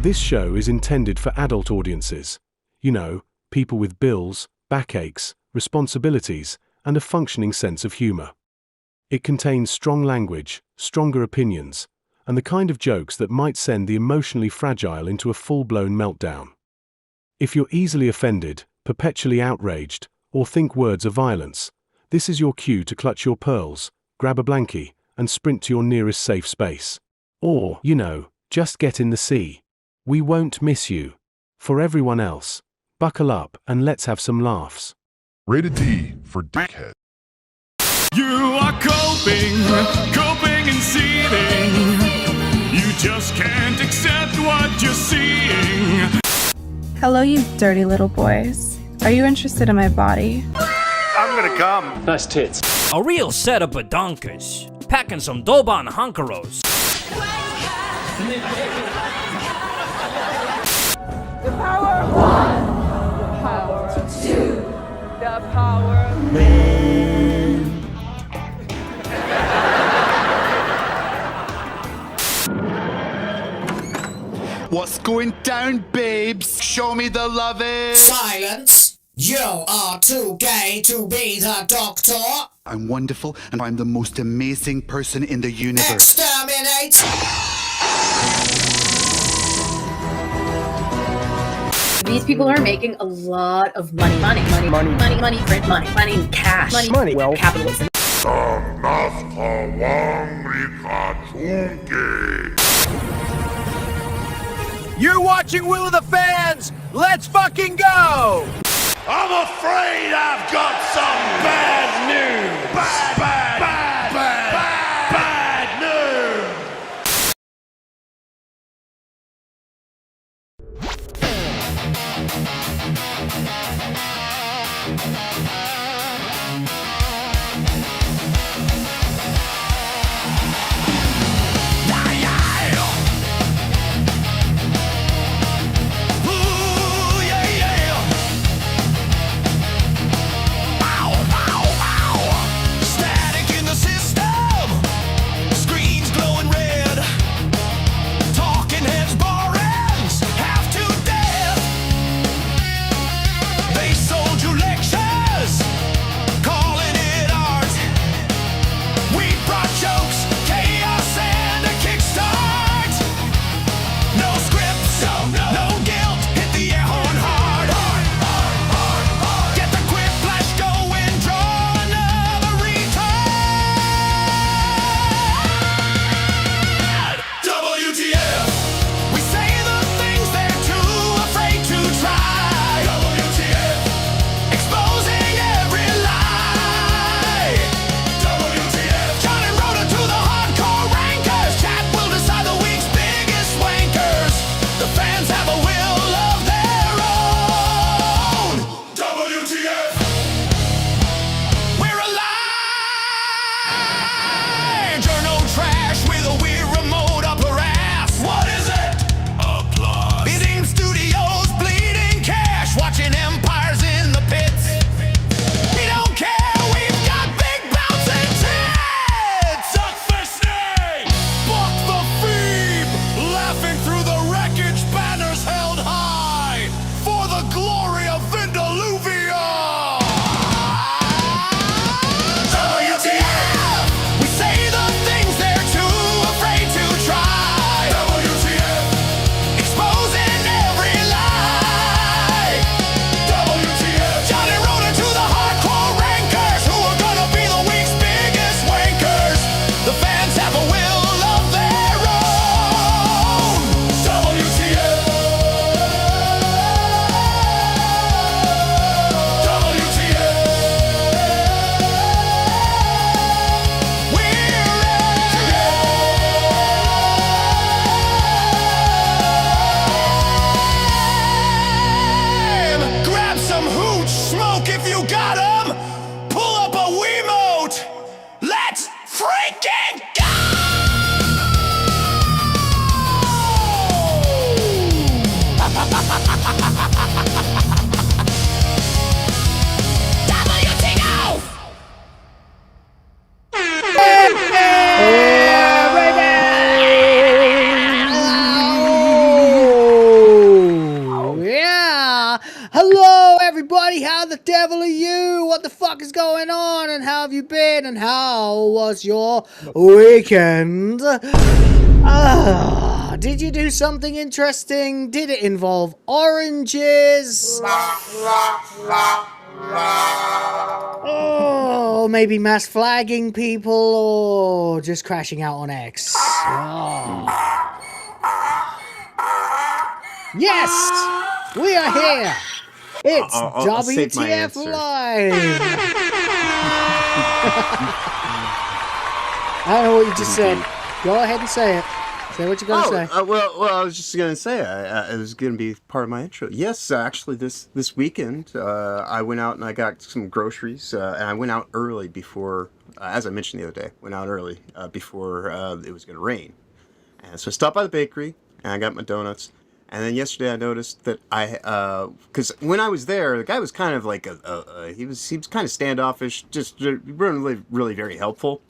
This show is intended for adult audiences. You know, people with bills, backaches, responsibilities, and a functioning sense of humor. It contains strong language, stronger opinions, and the kind of jokes that might send the emotionally fragile into a full-blown meltdown. If you're easily offended, perpetually outraged, or think words are violence, this is your cue to clutch your pearls, grab a blankie, and sprint to your nearest safe space. Or, you know, just get in the sea. We won't miss you. For everyone else, buckle up and let's have some laughs. Rated D for dickhead. You are coping and seething. You just can't accept what you're seeing. Hello, you dirty little boys. Are you interested in my body? I'm gonna come. Nice tits. A real setup of donkers, packing some Doban hunkeros. The power of one. The power of two. The power of men. What's going down, babes? Show me the loving. Silence! You are too gay to be the doctor. I'm wonderful, and I'm the most amazing person in the universe. Exterminate! These people are making a lot of money, print money, cash, Money, well, capitalism. You're watching Will of the Fans! Let's fucking go! I'm afraid I've got some bad news! Bad news! They sold you lectures Hello, everybody. How the devil are you? What the fuck is going on? And how have you been? And how was your weekend? Did you do something interesting? Did it involve oranges? Oh, maybe mass flagging people or just crashing out on X. Oh. Yes, we are here. It's WTF Live. I don't know what you just said. Go ahead and say it. Say what you're going to say. Well, I was just going to say it was going to be part of my intro. Yes, actually, this weekend, I went out and I got some groceries, and I went out early before, as I mentioned the other day, before it was going to rain. And so I stopped by the bakery, and I got my donuts. And then yesterday I noticed that because when I was there, the guy was kind of like he was kind of standoffish, just really, really very helpful.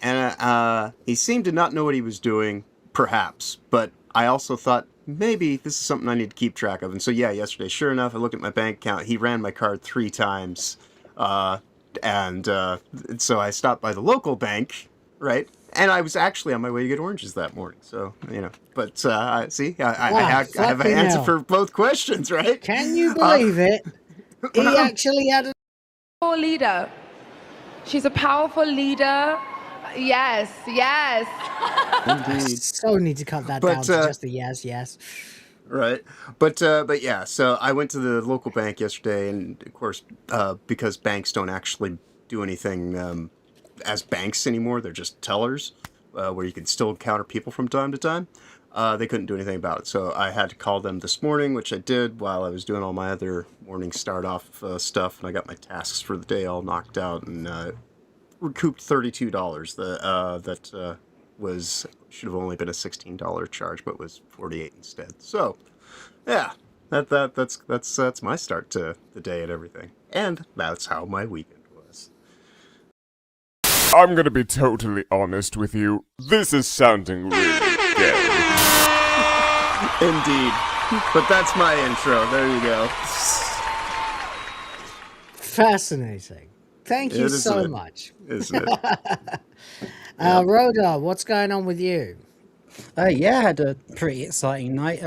And he seemed to not know what he was doing, perhaps. But I also thought, maybe this is something I need to keep track of. And so, yeah, yesterday, sure enough, I looked at my bank account. He ran my card 3 times. And so I stopped by the local bank, right? And I was actually on my way to get oranges that morning. So, but see, I have an answer for both questions, right? Can you believe it? He actually had a leader. She's a powerful leader. Yes. Indeed. So need to cut that down to just a yes. Right. But yeah, so I went to the local bank yesterday, and of course, because banks don't actually do anything as banks anymore, they're just tellers, where you can still encounter people from time to time. They couldn't do anything about it, so I had to call them this morning, which I did while I was doing all my other morning start-off stuff, and I got my tasks for the day all knocked out, and recouped $32 that should have only been a $16 charge, but was $48 instead. So, yeah, that's my start to the day and everything, and that's how my weekend was. I'm gonna be totally honest with you. This is sounding really gay. Indeed. But that's my intro. There you go. Fascinating. Thank you so much. Isn't it? Rhoda, what's going on with you? Yeah, I had a pretty exciting night.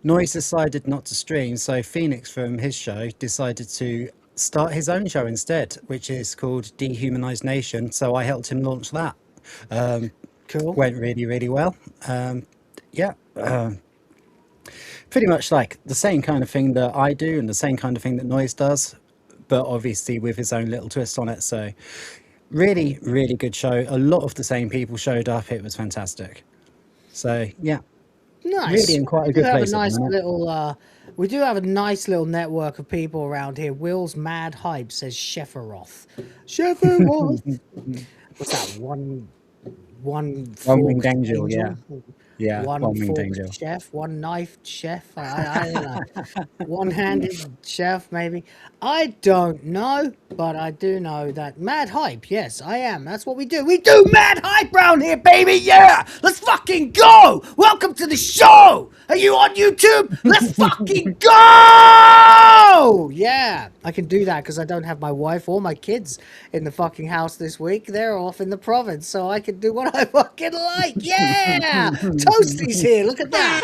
Noise decided not to stream, so Phoenix from his show decided to start his own show instead, which is called Dehumanized Nation. So I helped him launch that. Cool. Went really, really well. Pretty much like the same kind of thing that I do and the same kind of thing that Noise does, but obviously with his own little twist on it. So really, really good show. A lot of the same people showed up. It was fantastic. So yeah. Nice. Really in quite a good place. We do have a nice little network of people around here. Will's mad hype says Shefferoth. Shefferoth. What's that? One winged angel, yeah. Yeah, one forked chef, one knifed chef. I don't know. One-handed chef, maybe. I don't know, but I do know that mad hype. Yes, I am. That's what we do. We do mad hype round here, baby. Yeah, let's fucking go. Welcome to the show. Are you on YouTube? Let's fucking go. Yeah, I can do that because I don't have my wife or my kids in the fucking house this week. They're off in the province, so I can do what I fucking like. Yeah. Toasty's here. Look at that.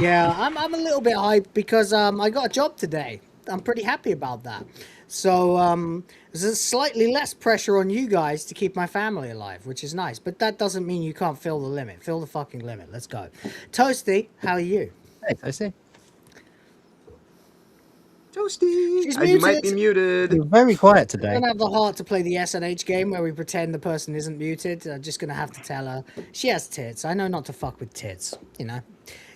Yeah, I'm a little bit hyped because I got a job today. I'm pretty happy about that. So there's slightly less pressure on you guys to keep my family alive, which is nice. But that doesn't mean you can't fill the limit. Fill the fucking limit. Let's go. Toasty, how are you? Hey, Toasty. Toasty. She's You might be muted. You're very quiet today. I don't have the heart to play the SNH game where we pretend the person isn't muted. I'm just going to have to tell her she has tits. I know not to fuck with tits, you know.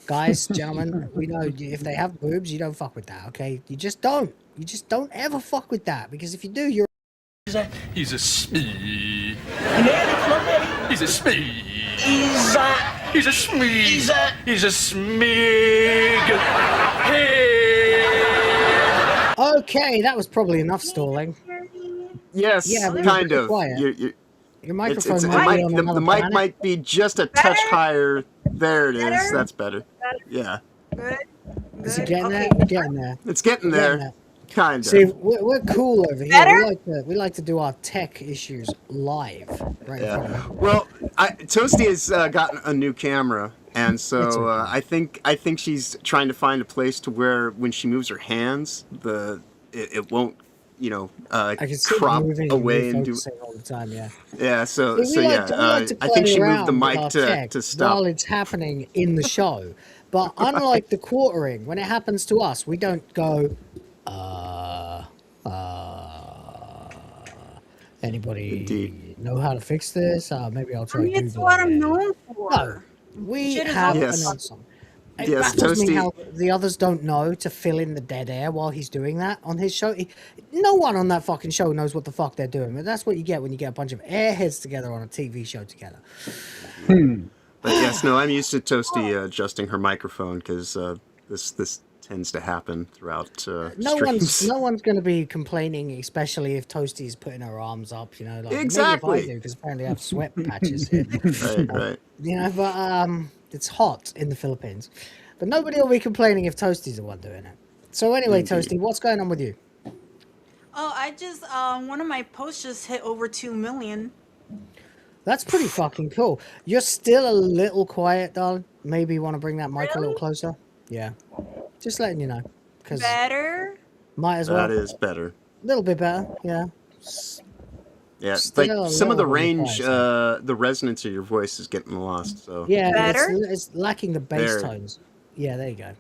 Guys, gentlemen, we know if they have boobs, you don't fuck with that, okay? You just don't. You just don't ever fuck with that, because if you do, you're... He's a smee. He's a smee. He's a smee. He's a smig. Hey. Okay, that was probably enough stalling. Yes, Yeah, kind of. Quiet. Your It's, microphone it might might, be on the another mic planet. might be just a touch higher. There it is. Better? That's better. Yeah. Good. Is it Good. getting Okay. there? We're getting there. It's getting We're getting there. there. Kind See, of. we're cool over here. Better? We like to do our tech issues live, right? In front of Yeah. everyone. Well, Toasty has gotten a new camera, and It's so okay. I think she's trying to find a place to where when she moves her hands, it won't, I can see it crop moving and away and do. refocusing all the time. Yeah. Yeah. So See, we like to I play think she moved the around with mic our to tech stop. while it's happening in the show. But unlike the quartering, when it happens to us, we don't go, anybody Indeed. know how to fix this? Maybe I'll I try mean, it's Googling what I'm it. known for. No, we Shit is have an Yes. ensemble. It Yes, baffles me Toasty. how the others don't know to fill in the dead air while he's doing that on his show. No one on that fucking show knows what the fuck they're doing. But that's what you get when you get a bunch of airheads together on a TV show together. But yes, no, I'm used to Toasty adjusting her microphone because this tends to happen throughout streams. No one's going to be complaining, especially if Toasty's putting her arms up. Like Exactly. maybe if I do, because apparently I have sweat patches here. Right. But it's hot in the Philippines. But nobody will be complaining if Toasty's the one doing it. So anyway, Indeed. Toasty, what's going on with you? Oh, I just one of my posts just hit over 2 million. That's pretty fucking cool. You're still a little quiet, darling. Maybe you want to bring that mic a little closer. Yeah. Just letting you know. Cause Better? might as well. That is better. A little bit better, yeah. Yeah, Still a like some of the little range, quiet, the resonance of your voice is getting lost. So Yeah, Better? it's lacking the bass There. tones. Yeah, there you go.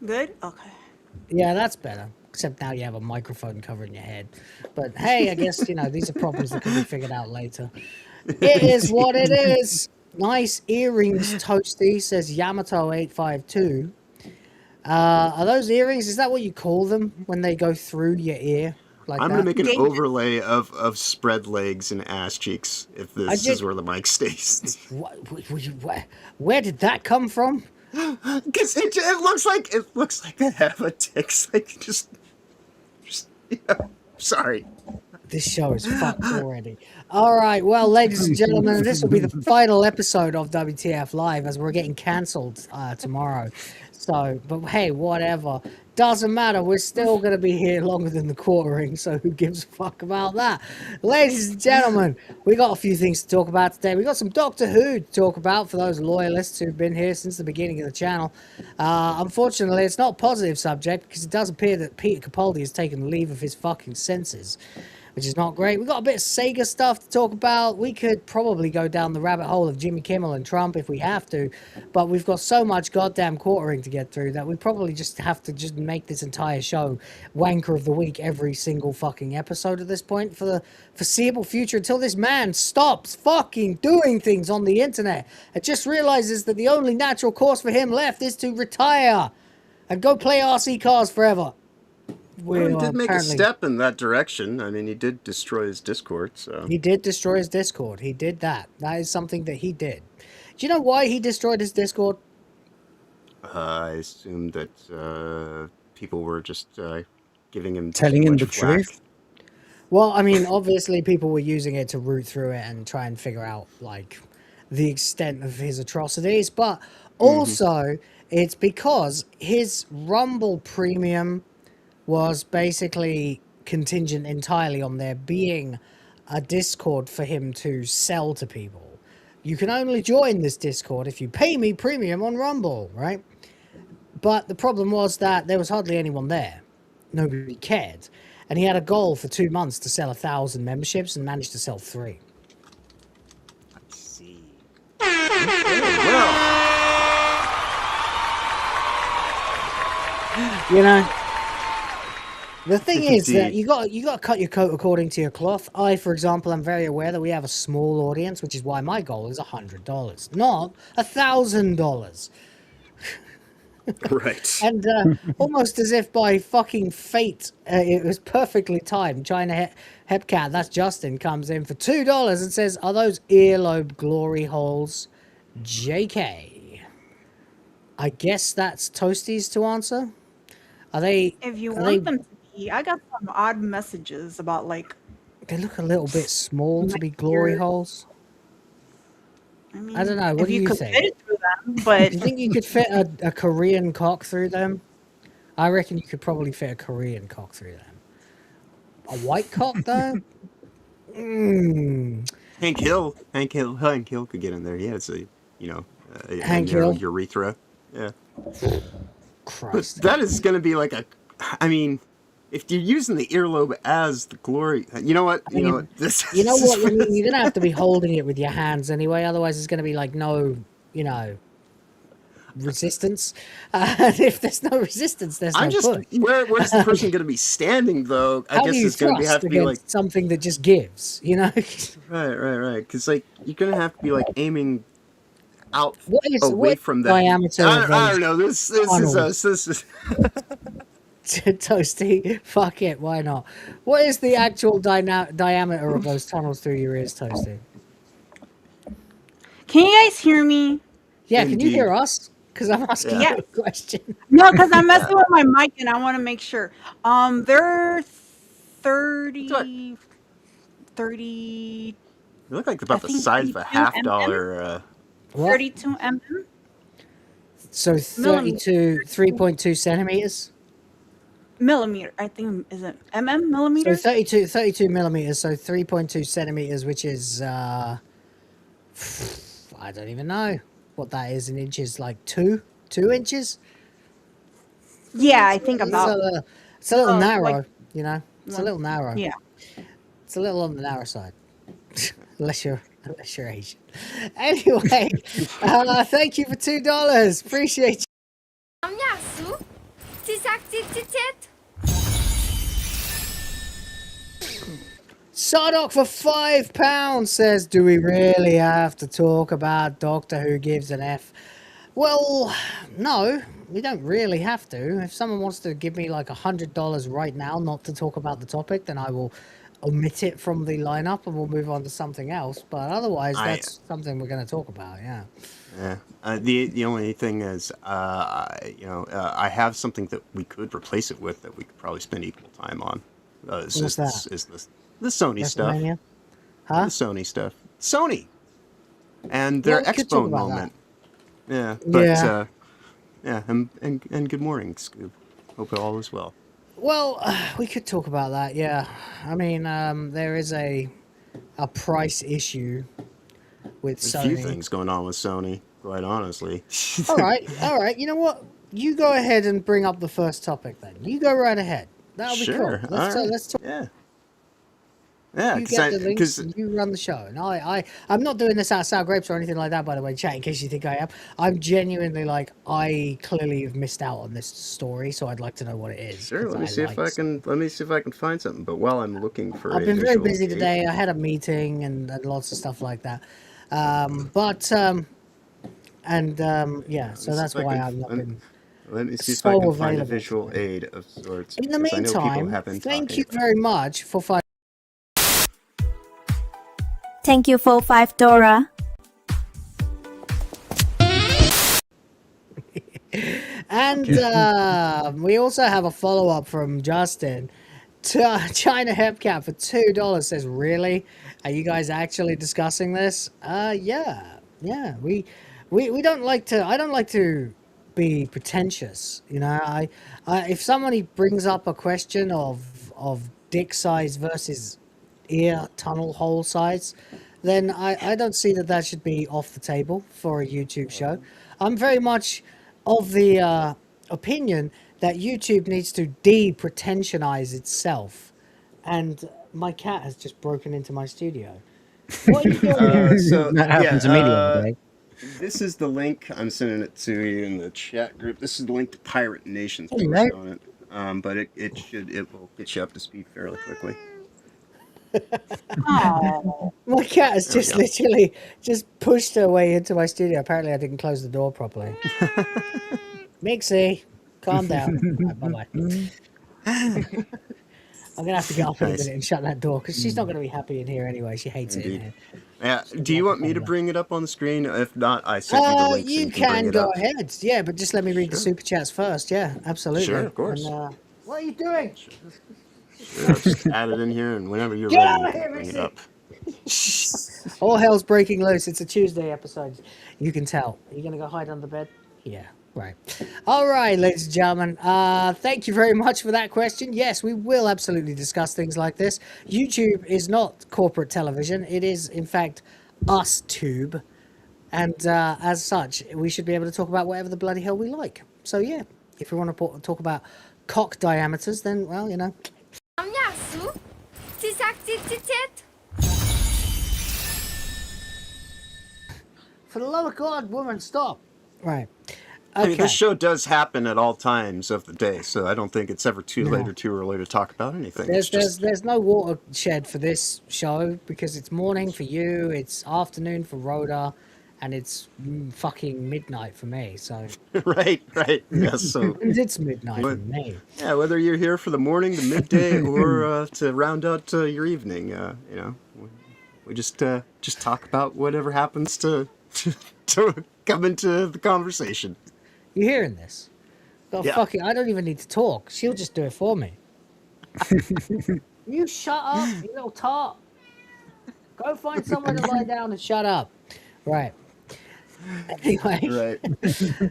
Good? Okay. Yeah, that's better. Except now you have a microphone covering your head. But hey, I guess, these are problems that can be figured out later. It is what it is. Nice earrings, Toasty, says Yamato852. Are those earrings, is that what you call them when they go through your ear? Like I'm that? gonna make an overlay of spread legs and ass cheeks if this is where the mic stays. Where did that come from? Because it looks like they have a tics. Like just sorry. This show is fucked already. All right, well, ladies and gentlemen, this will be the final episode of WTF Live as we're getting cancelled tomorrow. So, but hey, whatever. Doesn't matter. We're still going to be here longer than the quartering, so who gives a fuck about that? Ladies and gentlemen, we got a few things to talk about today. We got some Doctor Who to talk about for those loyalists who've been here since the beginning of the channel. Unfortunately, it's not a positive subject because it does appear that Peter Capaldi has taken leave of his fucking senses, which is not great. We got a bit of Sega stuff to talk about. We could probably go down the rabbit hole of Jimmy Kimmel and Trump if we have to, but we've got so much goddamn quartering to get through that we probably just have to just make this entire show Wanker of the Week every single fucking episode at this point for the foreseeable future until this man stops fucking doing things on the internet and just realizes that the only natural course for him left is to retire and go play RC cars forever. Well, he did make a step in that direction. I mean, he did destroy his Discord, so... He did destroy his Discord. He did that. That is something that he did. Do you know why he destroyed his Discord? I assumed that people were just giving him... Telling him the truth? Well, I mean, obviously people were using it to root through it and try and figure out, like, the extent of his atrocities. But also, it's because his Rumble Premium was basically contingent entirely on there being a Discord for him to sell to people. You can only join this Discord if you pay me premium on Rumble, right? But the problem was that there was hardly anyone there. Nobody cared. And he had a goal for 2 months to sell 1,000 memberships and managed to sell 3. I see. You know, the thing is that you got to cut your coat according to your cloth. I, for example, am very aware that we have a small audience, which is why my goal is $100, not $1,000. Right. And almost as if by fucking fate, it was perfectly timed. China Hepcat, that's Justin, comes in for $2 and says, "Are those earlobe glory holes?" JK. I guess that's Toasties to answer. Are they? If you want them to be, I got some odd messages about like they look a little bit small to be glory holes. I mean, I don't know. What if do you could think? fit it through them, but Do you think you could fit a Korean cock through them? I reckon you could probably fit a Korean cock through them. A white cock, though? Hank Hill could get in there. Yeah, it's a Hank Hill? urethra. Yeah. Christ. That is going to be like I mean, if you're using the earlobe as the glory, you know what? You know what? I mean, you're gonna have to be holding it with your hands anyway. Otherwise, there's gonna be like no, resistance. If there's no resistance, there's no push. Where's the person going to be standing though? I guess it's going to have to be like something that just gives, Right. Because like you're going to have to be like aiming out away from the diameter. I don't know. This is. Toasty, fuck it, why not? What is the actual diameter of those tunnels through your ears, Toasty? Can you guys hear me? Yeah, can you hear us? Because I'm asking you a question. No, because I'm messing with my mic and I want to make sure. They're 30. They look like about the size of a $50. 32 mm. So 32, 3.2 centimeters. Millimeter, I think, is it millimeter? So 32 millimeters, so 3.2 centimeters, which is I don't even know what that is in inches, like 2 inches. Yeah, I think about. It's a little narrow, like, It's a little narrow. Yeah, it's a little on the narrow side, unless you're Asian. Anyway, thank you for $2. Appreciate you. Sardoc for £5 says, do we really have to talk about Doctor Who gives an F? Well, no, we don't really have to. If someone wants to give me like $100 right now not to talk about the topic, then I will omit it from the lineup and we'll move on to something else. But otherwise, that's something we're going to talk about, yeah. Yeah. The only thing is, I have something that we could replace it with that we could probably spend equal time on. What's that? Is the Sony stuff. Huh? The Sony stuff. Sony! And their Expo moment. Yeah, but, and good morning, Scoob. Hope all is well. Well, we could talk about that, yeah. I mean, there is a price issue with Sony. A few things going on with Sony, quite honestly. All right. You know what? You go ahead and bring up the first topic then. You go right ahead. That'll be cool. Let's talk. Yeah, you get the links and you run the show. And I'm not doing this out of sour grapes or anything like that, by the way, chat, in case you think I am. I'm genuinely like, I clearly have missed out on this story, so I'd like to know what it is. Sure, let me see if I can find something. But while I'm looking for I've been very busy today. I had a meeting and lots of stuff like that. So that's why I'm not been. Let me see if I can find a visual aid of sorts. In the meantime, thank you very much for finding. Thank you for $5. And we also have a follow-up from Justin. China Hepcat for $2 says, really? Are you guys actually discussing this? Yeah. We don't like to, I don't like to be pretentious, if somebody brings up a question of dick size versus ear tunnel hole size, then I don't see that should be off the table for a YouTube show. I'm very much of the opinion that YouTube needs to de-pretentionize itself. And my cat has just broken into my studio. What are you doing? That happened to me the other day. This is the link. I'm sending it to you in the chat group. This is the link to Pirate Nation's post on it. But it will get you up to speed fairly quickly. My cat has just literally just pushed her way into my studio. Apparently I didn't close the door properly. Mixie, calm down. Right, bye-bye. I'm going to have to get up in a minute and shut that door because she's not going to be happy in here anyway. She hates it in here. Yeah. Do you want me to bring it up on the screen? If not, I sent you the link. You can go ahead. Yeah, but just let me read the super chats first. Yeah, absolutely. Sure, of course. And, what are you doing? Sure, I'll just add it in here, and whenever you're Get ready, out you of can here, bring it Missy! up. All hell's breaking loose. It's a Tuesday episode. You can tell. Are you going to go hide under the bed? Yeah, right. All right, ladies and gentlemen. Thank you very much for that question. Yes, we will absolutely discuss things like this. YouTube is not corporate television. It is, in fact, us tube. And as such, we should be able to talk about whatever the bloody hell we like. So, yeah, if we want to talk about cock diameters, then, well, you know. For the love of God, woman, stop. Right. Okay. I mean, this show does happen at all times of the day, so I don't think it's ever too late or too early to talk about anything. There's no watershed for this show because it's morning for you, it's afternoon for Rhoda, and it's fucking midnight for me. So right. Yes. So and it's midnight for me. Yeah, whether you're here for the morning, the midday, or to round out your evening, you know, we just talk about whatever happens to come into the conversation. You hearing this? Oh, yeah. Fuck it, I don't even need to talk. She'll just do it for me. You shut up, you little tart. Go find somewhere to lie down and shut up. Right. Anyway. Right.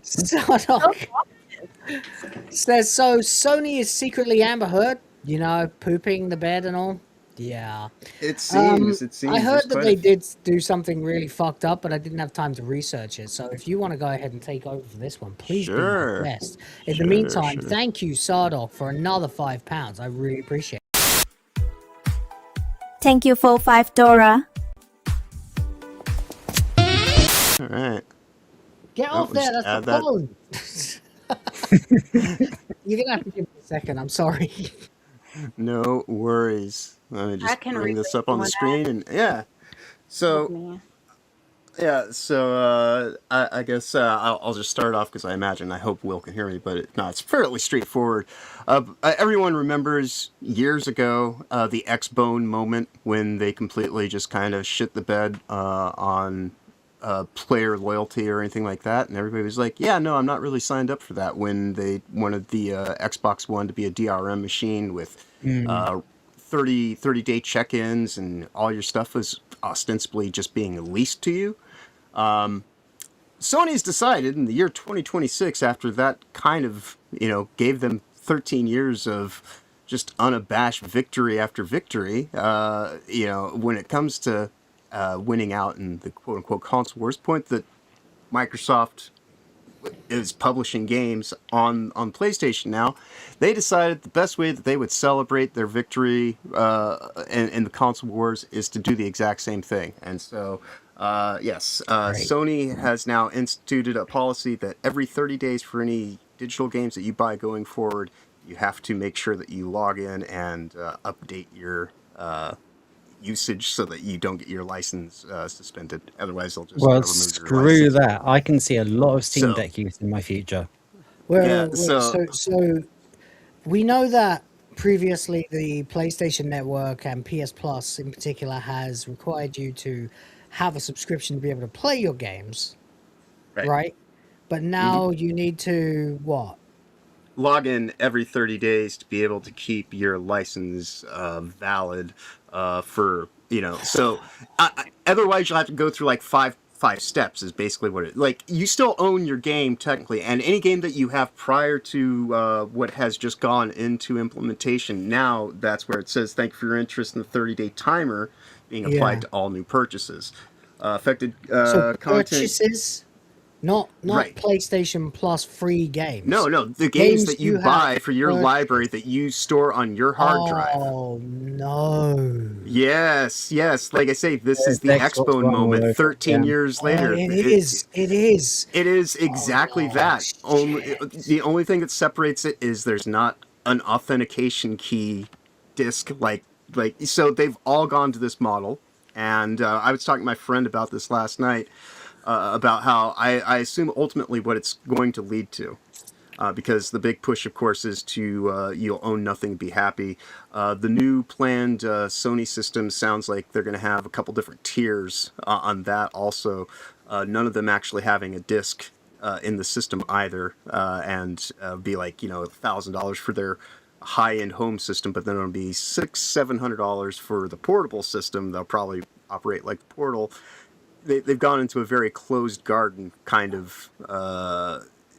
Sardoc says, so Sony is secretly Amber Heard, you know, pooping the bed and all. Yeah. It seems. I heard that they did do something really fucked up, but I didn't have time to research it. So if you want to go ahead and take over for this one, please do my best. In the meantime, thank you, Sardoc, for another £5. I really appreciate it. Thank you for $5. All right. Get off there. That's the phone. You're going to have to give me a second. I'm sorry. No worries. Let me just bring this up on the screen, and So I guess I'll just start off because I hope Will can hear me, but it's fairly straightforward. Everyone remembers years ago the X-Bone moment when they completely just kind of shit the bed on player loyalty or anything like that, and everybody was like, yeah, no, I'm not really signed up for that, when they wanted the Xbox One to be a DRM machine with 30-day check-ins, and all your stuff was ostensibly just being leased to you. Sony's decided in the year 2026, after that kind of, gave them 13 years of just unabashed victory after victory, when it comes to winning out in the quote-unquote console wars, point that Microsoft is publishing games on PlayStation now, they decided the best way that they would celebrate their victory in the console wars is to do the exact same thing. And so, Sony has now instituted a policy that every 30 days for any digital games that you buy going forward, you have to make sure that you log in and update your usage so that you don't get your license suspended. Otherwise, they'll just remove screw your license. that. I can see a lot of Steam Deck use in my future. Well, so we know that previously the PlayStation Network and PS Plus in particular has required you to have a subscription to be able to play your games, right? But now you need to what? Log in every 30 days to be able to keep your license valid for, so otherwise you'll have to go through like five steps is basically what it, like, you still own your game technically, and any game that you have prior to what has just gone into implementation, now that's where it says thank you for your interest in the 30-day timer being applied to all new purchases. Affected so content. Purchases? Not PlayStation Plus free games. No, the games that you buy for your library that you store on your hard drive. Oh, no. Yes. Like I say, this is the X-Bone moment 13 years later. It is. It is exactly that. The only thing that separates it is there's not an authentication key disk. So they've all gone to this model. And I was talking to my friend about this last night. About how I assume ultimately what it's going to lead to. Because the big push, of course, is to you'll own nothing, be happy. The new planned Sony system sounds like they're going to have a couple different tiers on that also. None of them actually having a disc in the system either. And be like, $1,000 for their high-end home system, but then it'll be $600-700 for the portable system. They'll probably operate like the Portal. They've gone into a very closed garden kind of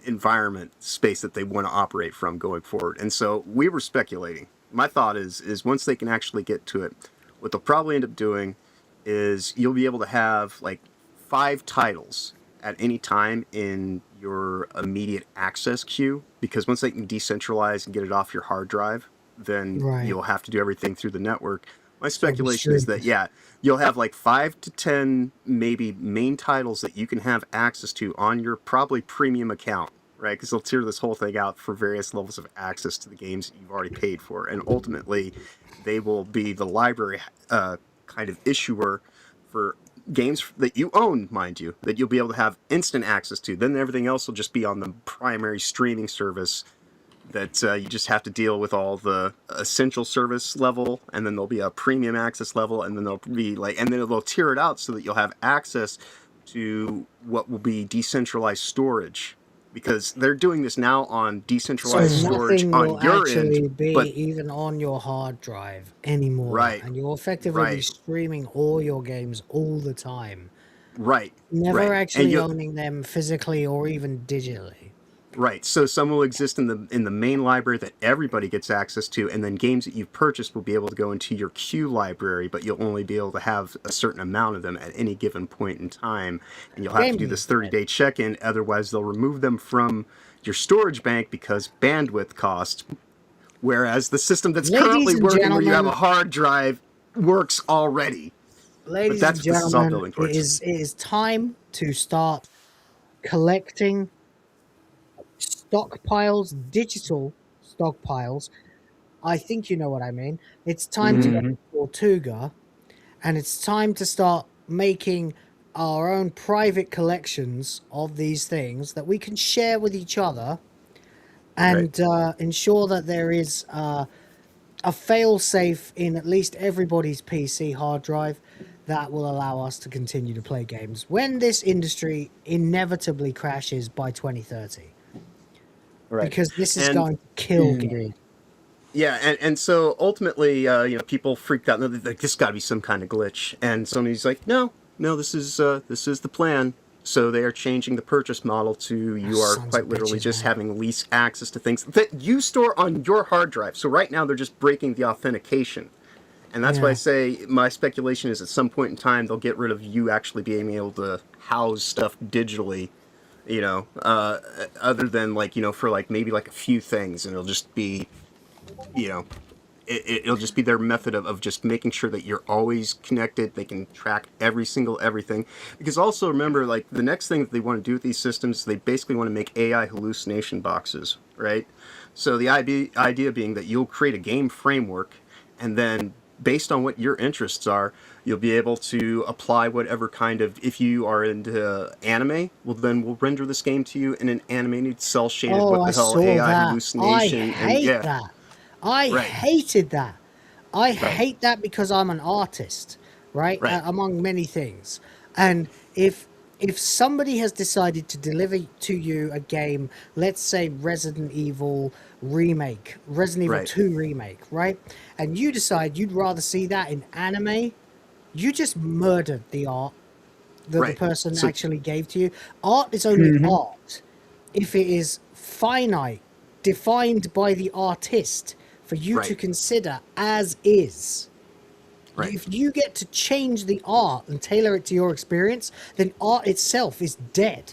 environment space that they want to operate from going forward. And so we were speculating. My thought is once they can actually get to it, what they'll probably end up doing is you'll be able to have like 5 titles at any time in your immediate access queue, because once they can decentralize and get it off your hard drive, then you'll have to do everything through the network. My speculation is that, you'll have like 5 to 10 maybe main titles that you can have access to on your probably premium account, right? Because they'll tier this whole thing out for various levels of access to the games that you've already paid for. And ultimately, they will be the library kind of issuer for games that you own, mind you, that you'll be able to have instant access to. Then everything else will just be on the primary streaming service that you just have to deal with all the essential service level, and then there'll be a premium access level, and then there'll be like, and then they'll tier it out so that you'll have access to what will be decentralized storage, because they're doing this now on decentralized storage on your end, but even on your hard drive anymore, right? And you'll effectively be streaming all your games all the time, right? Never actually owning them physically or even digitally. Right, so some will exist in the main library that everybody gets access to, and then games that you've purchased will be able to go into your queue library, but you'll only be able to have a certain amount of them at any given point in time, and you'll have to do this 30-day check-in, otherwise they'll remove them from your storage bank because bandwidth cost, whereas the system that's currently working where you have a hard drive works already. Ladies and gentlemen, it is time to start collecting stockpiles, digital stockpiles. I think you know what I mean. It's time to go to Tortuga, and it's time to start making our own private collections of these things that we can share with each other, and ensure that there is a fail-safe in at least everybody's PC hard drive that will allow us to continue to play games when this industry inevitably crashes by 2030. Right. Because this is going to kill gaming. Yeah, and so ultimately, people freaked out. Like, this got to be some kind of glitch. And Sony's like, no, this is the plan. So they are changing the purchase model to you are quite literally just having least access to things that you store on your hard drive. So right now they're just breaking the authentication. And that's why I say my speculation is at some point in time they'll get rid of you actually being able to house stuff digitally. Other than for maybe a few things, and it'll just be, it'll just be their method of just making sure that you're always connected. They can track everything. Because also remember, the next thing that they want to do with these systems, they basically want to make AI hallucination boxes, right? So the idea being that you'll create a game framework, and then based on what your interests are, you'll be able to apply whatever kind of, if you are into anime, well then we'll render this game to you in an animated cell shaded AI hallucination. I hate that. I hated that. I hate that because I'm an artist, right? Among many things. And if somebody has decided to deliver to you a game, let's say Resident Evil 2 remake, right? And you decide you'd rather see that in anime, you just murdered the art that the person actually gave to you. Art is only art if it is finite, defined by the artist for you to consider as is. If you get to change the art and tailor it to your experience, then art itself is dead,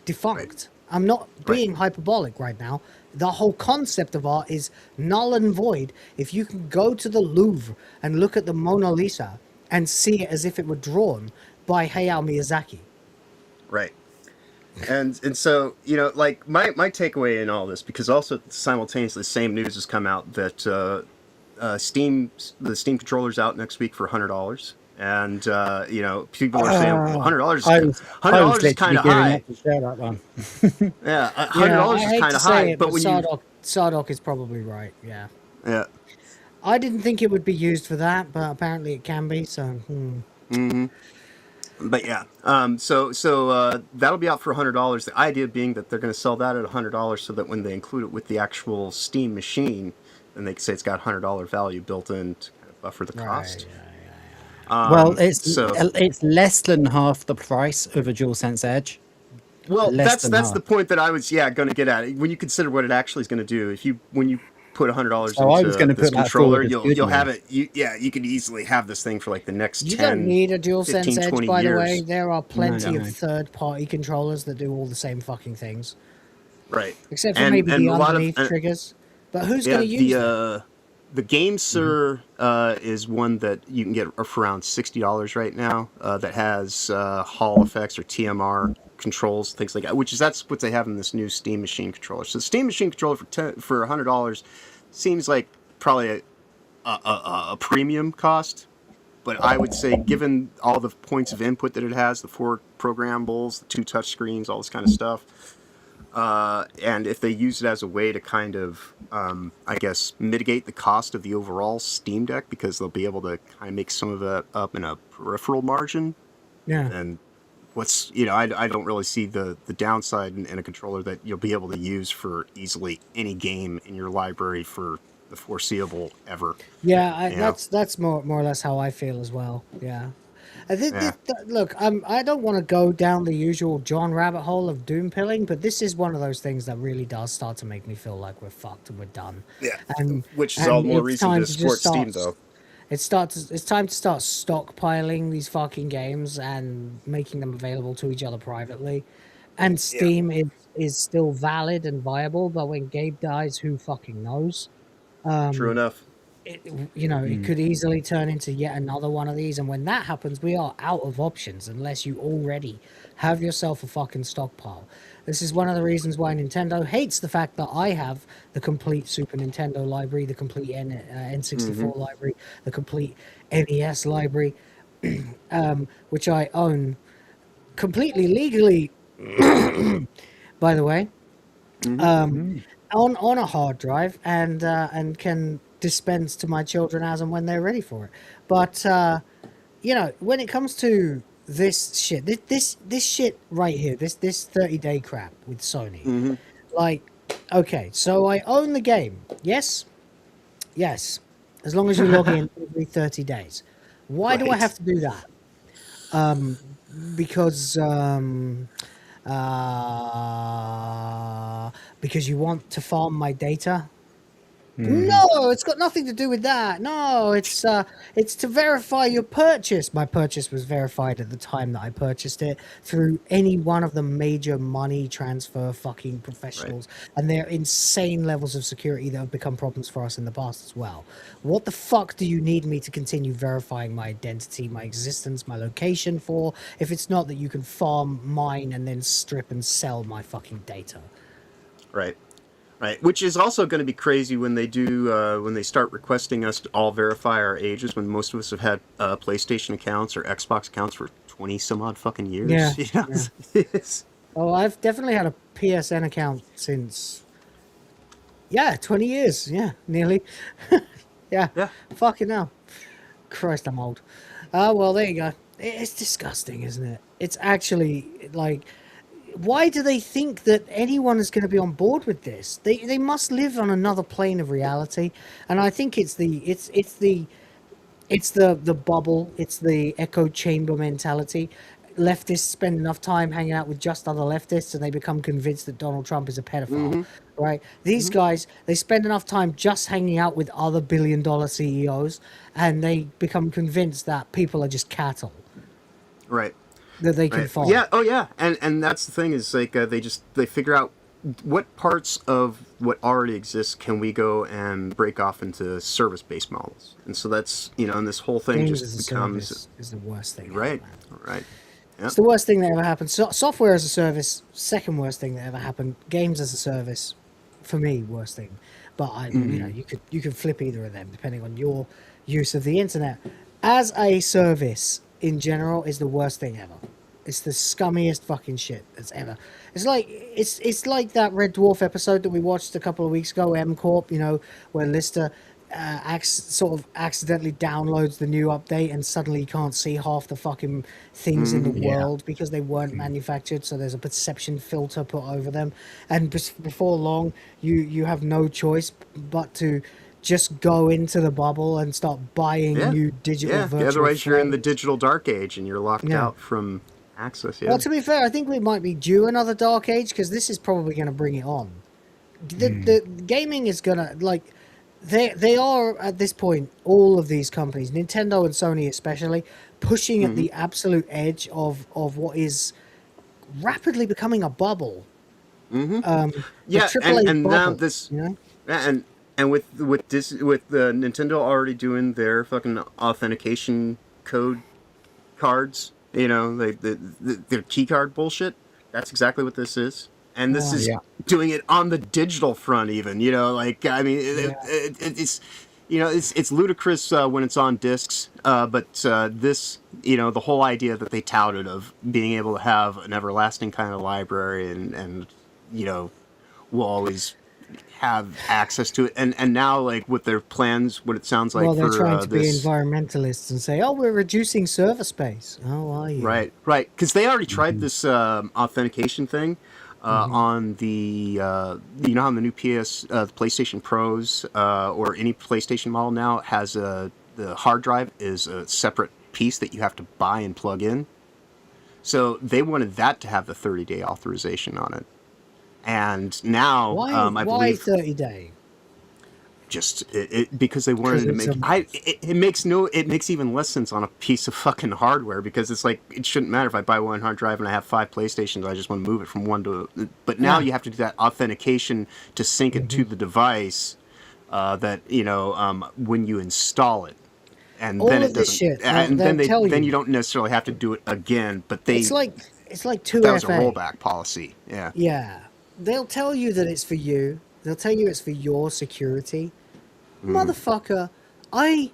defunct. I'm not being hyperbolic right now. The whole concept of art is null and void if you can go to the Louvre and look at the Mona Lisa and see it as if it were drawn by Hayao Miyazaki. Right. And so, my takeaway in all this, because also simultaneously the same news has come out that the Steam controller's out next week for $100. And people are saying $100 $100 is kind of high. Yeah, $100 is kind of high. But when Sardoc is probably right. Yeah. I didn't think it would be used for that, but apparently it can be. So. But yeah, so that'll be out for $100. The idea being that they're going to sell that at $100, so that when they include it with the actual Steam machine, and they say it's got $100 value built in to kind of buffer the cost. Well, So it's less than half the price of a DualSense Edge. well, Less that's than the half. point that I was going to get at. When you consider what it actually is going to do, when you put $100 So I was into gonna this put that controller, forward as you'll good have news. it. You can easily have this thing for like the next You 10, don't need a DualSense 15, Edge, 20 by years. the way. There are plenty No. of third-party controllers that do all the same fucking things. Right. Except for maybe the a lot underneath of, triggers. But who's going to use them? The GameSir is one that you can get for around $60 right now. That has Hall effects or TMR controls, things like that. That's what they have in this new Steam Machine controller. So the Steam Machine controller for $100 seems like probably a premium cost. But I would say, given all the points of input that it has, the 4 programmables, the 2 touch screens, all this kind of stuff. And if they use it as a way to kind of, I guess, mitigate the cost of the overall Steam Deck, because they'll be able to kind of make some of that up in a peripheral margin. Yeah. And I don't really see the downside in a controller that you'll be able to use for easily any game in your library for the foreseeable ever. Yeah, that's more or less how I feel as well. Yeah. Look, I don't want to go down the usual John rabbit hole of doom pilling, but this is one of those things that really does start to make me feel like we're fucked and we're done. Yeah, and which is all the more reason to support Steam, though. It's time to start stockpiling these fucking games and making them available to each other privately. And Steam is still valid and viable, but when Gabe dies, who fucking knows? True enough. It could easily turn into yet another one of these, and when that happens, we are out of options unless you already have yourself a fucking stockpile. This is one of the reasons why Nintendo hates the fact that I have the complete Super Nintendo library, the complete N64 library, the complete NES library, which I own completely legally, by the way, on a hard drive, and can dispense to my children as and when they're ready for it. But when it comes to this shit, this shit right here, this 30-day crap with Sony, like, okay, so I own the game, yes, as long as you log in every 30 days. Why do I have to do that? Because you want to farm my data? No, it's got nothing to do with that. No, it's to verify your purchase. My purchase was verified at the time that I purchased it through any one of the major money transfer fucking professionals, and they're insane levels of security that have become problems for us in the past as well. What the fuck do you need me to continue verifying my identity, my existence, my location for, if it's not that you can farm, mine, and then strip and sell my fucking data? Right. Right, which is also going to be crazy when they do when they start requesting us to all verify our ages. When most of us have had PlayStation accounts or Xbox accounts for 20 some odd fucking years. Yeah. Oh, I've definitely had a PSN account since 20 years. Yeah, nearly. yeah. Fucking hell. Christ, I'm old. Well, there you go. It's disgusting, isn't it? It's actually like, why do they think that anyone is going to be on board with this? They must live on another plane of reality, and I think it's the bubble, it's the echo chamber mentality. Leftists spend enough time hanging out with just other leftists, and they become convinced that Donald Trump is a pedophile, right? These guys, they spend enough time just hanging out with other billion-dollar CEOs, and they become convinced that people are just cattle. Right. That they can follow. Yeah, oh yeah, and that's the thing is like they figure out what parts of what already exists can we go and break off into service-based models, and so that's and this whole thing Games just as a becomes service is the worst thing. Right. Yep. It's the worst thing that ever happened. Software as a service, second worst thing that ever happened. Games as a service, for me, worst thing. But you could flip either of them depending on your use of the internet. As a service, in general, is the worst thing ever. It's the scummiest fucking shit that's ever. It's like that Red Dwarf episode that we watched a couple of weeks ago, M Corp, where Lister sort of accidentally downloads the new update and suddenly you can't see half the fucking things in the world because they weren't manufactured, so there's a perception filter put over them, and before long you have no choice but to just go into the bubble and start buying new digital virtual otherwise you're in the frames. digital dark age and you're locked out from access. Well, to be fair, I think we might be due another dark age because this is probably going to bring it on. The gaming is going to, like, they are at this point, all of these companies, Nintendo and Sony especially, pushing at the absolute edge of what is rapidly becoming a bubble. And AAA now bubble, this, you know? and with Nintendo already doing their fucking authentication code cards, you know, their key card bullshit. That's exactly what this is. And this is doing it on the digital front, even. You know, like, I mean, it's, you know, it's ludicrous when it's on discs, but this, you know, the whole idea that they touted of being able to have an everlasting kind of library and you know, will always have access to it. And now, like, with their plans, what it sounds like, well, they're trying to be this... environmentalists and say, oh, we're reducing server space. Oh, are you? Right. Because they already tried this authentication thing on the, you know how the new PlayStation Pros or any PlayStation model now has the hard drive is a separate piece that you have to buy and plug in. So they wanted that to have the 30-day authorization on it. And now, I believe 30-day? Just because they wanted to make it makes even less sense on a piece of fucking hardware, because it's like, it shouldn't matter if I buy one hard drive and I have 5 PlayStations. I just want to move it from one to. But now you have to do that authentication to sync it to the device. That, you know, when you install it, and then it doesn't. Shit, and then you don't necessarily have to do it again. But it's like 2FA. That was a rollback policy. Yeah. Yeah. They'll tell you that it's for you. They'll tell you it's for your security. Motherfucker, I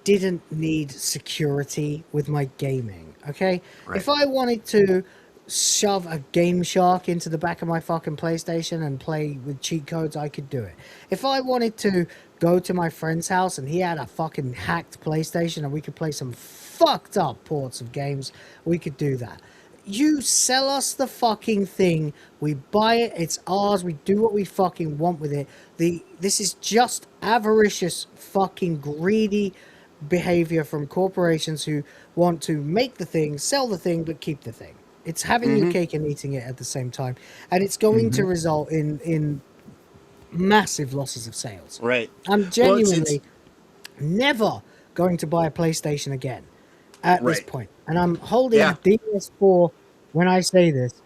didn't need security with my gaming, okay? Right. If I wanted to shove a Game Shark into the back of my fucking PlayStation and play with cheat codes, I could do it. If I wanted to go to my friend's house and he had a fucking hacked PlayStation and we could play some fucked up ports of games, we could do that. You sell us the fucking thing, we buy it, it's ours, we do what we fucking want with it. This is just avaricious, fucking greedy behavior from corporations who want to make the thing, sell the thing, but keep the thing. It's having your cake and eating it at the same time. And it's going to result in massive losses of sales. Right. I'm genuinely never going to buy a PlayStation again at this point. And I'm holding a DS4 when I say this.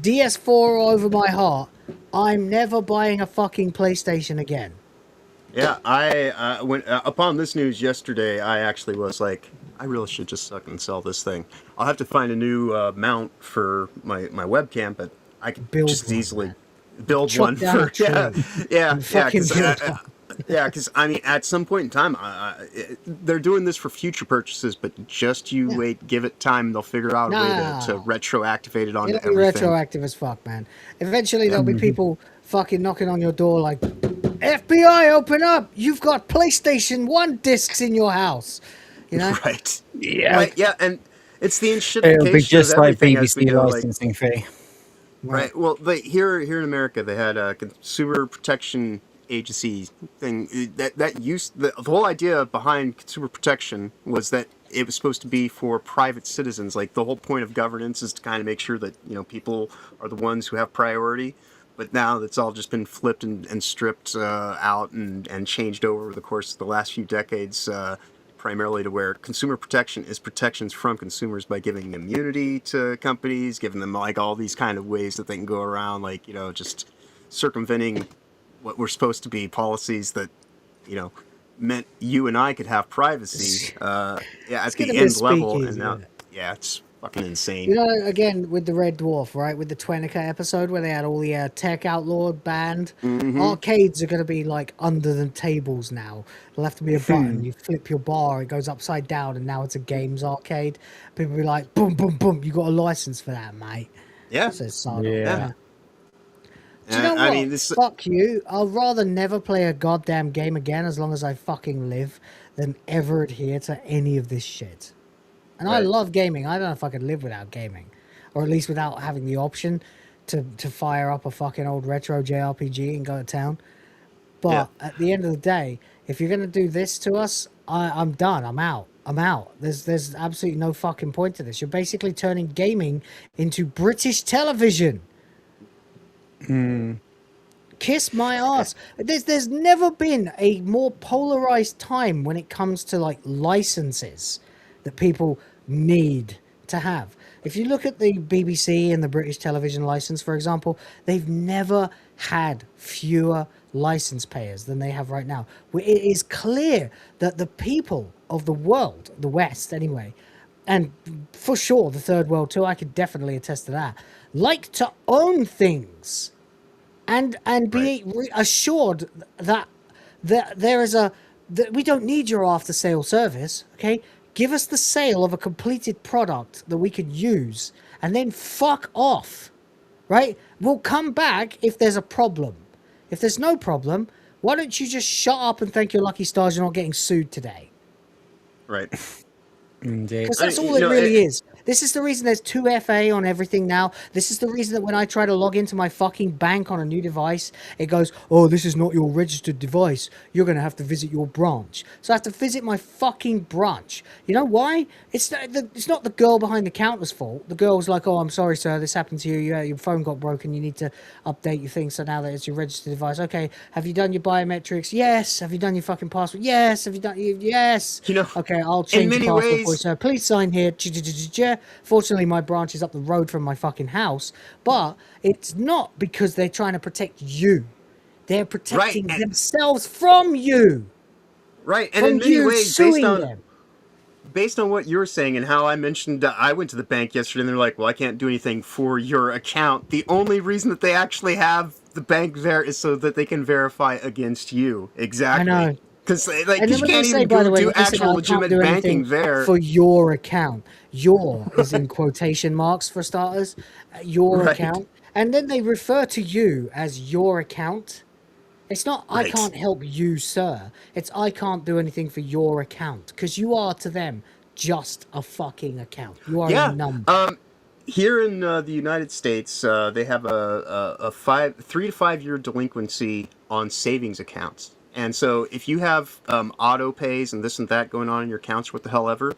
DS4 over my heart. I'm never buying a fucking PlayStation again. Yeah, I when upon this news yesterday, I actually was like, I really should just suck and sell this thing. I'll have to find a new mount for my webcam, but I can just easily build one. For, because I mean, at some point in time, they're doing this for future purchases, but just you wait, give it time, they'll figure out a way to retroactivate it onto everything. Retroactive as fuck, man. Eventually, there'll be people fucking knocking on your door like, FBI, open up! You've got PlayStation 1 discs in your house. You know? Right. Yeah. Right, yeah, and it's the enshittification It'll be just of like everything as we BBC go, licensing fee. Right. Well, here in America, they had a consumer protection agency thing that used the whole idea behind consumer protection was that it was supposed to be for private citizens. Like, the whole point of governance is to kind of make sure that, you know, people are the ones who have priority. But now that's all just been flipped and stripped out and changed over the course of the last few decades, primarily to where consumer protection is protections from consumers by giving immunity to companies, giving them like all these kind of ways that they can go around, like, you know, just circumventing what were supposed to be policies that, you know, meant you and I could have privacy at the end level. And now, it's fucking insane. You know, again, with the Red Dwarf, right? With the Twenica episode where they had all the tech outlawed banned. Arcades are going to be like under the tables now. There'll have to be a button. You flip your bar, it goes upside down, and now it's a games arcade. People be like, boom, boom, boom. You got a license for that, mate. Yeah. Says Sardoc. Yeah. Do you know what? I mean, fuck you. I'll rather never play a goddamn game again as long as I fucking live than ever adhere to any of this shit. And I love gaming. I don't know if I could live without gaming. Or at least without having the option to fire up a fucking old retro JRPG and go to town. But at the end of the day, if you're going to do this to us, I'm done. I'm out. There's absolutely no fucking point to this. You're basically turning gaming into British television. Kiss my ass. There's never been a more polarized time when it comes to like licenses that people need to have. If you look at the BBC and the British television license, for example, they've never had fewer license payers than they have right now. It is clear that the people of the world, the West anyway, and for sure the third world too, I could definitely attest to that, like to own things and be assured that there is that we don't need your after sale service. Okay, give us the sale of a completed product that we could use and then fuck off. Right, we'll come back if there's a problem. If there's no problem, why don't you just shut up and thank your lucky stars you're not getting sued today? Right. Indeed. Because that's all it really is. This is the reason there's 2FA on everything now. This is the reason that when I try to log into my fucking bank on a new device, it goes, oh, this is not your registered device. You're going to have to visit your branch. So I have to visit my fucking branch. You know why? It's not the girl behind the counter's fault. The girl's like, oh, I'm sorry, sir. This happened to you. Your phone got broken. You need to update your thing. So now that it's your registered device. Okay. Have you done your biometrics? Yes. Have you done your fucking password? Yes. Have you done... Yes. You know, okay, I'll change your password ways... for you, sir. Please sign here. Fortunately, my branch is up the road from my fucking house, but it's not because they're trying to protect you. They're protecting themselves from you. Right, and in many ways, based on what you're saying and how I mentioned, I went to the bank yesterday and they're like, well, I can't do anything for your account. The only reason that they actually have the bank there is so that they can verify against you. Exactly. I know. Because you can't even do actual legitimate banking there. For your account. Your is in quotation marks for starters. Your account. And then they refer to you as your account. It's not, I can't help you, sir. It's, I can't do anything for your account. Because you are to them just a fucking account. You are a number. Here in the United States, they have a 3 to 5 year delinquency on savings accounts. And so if you have auto pays and this and that going on in your accounts, what the hell ever,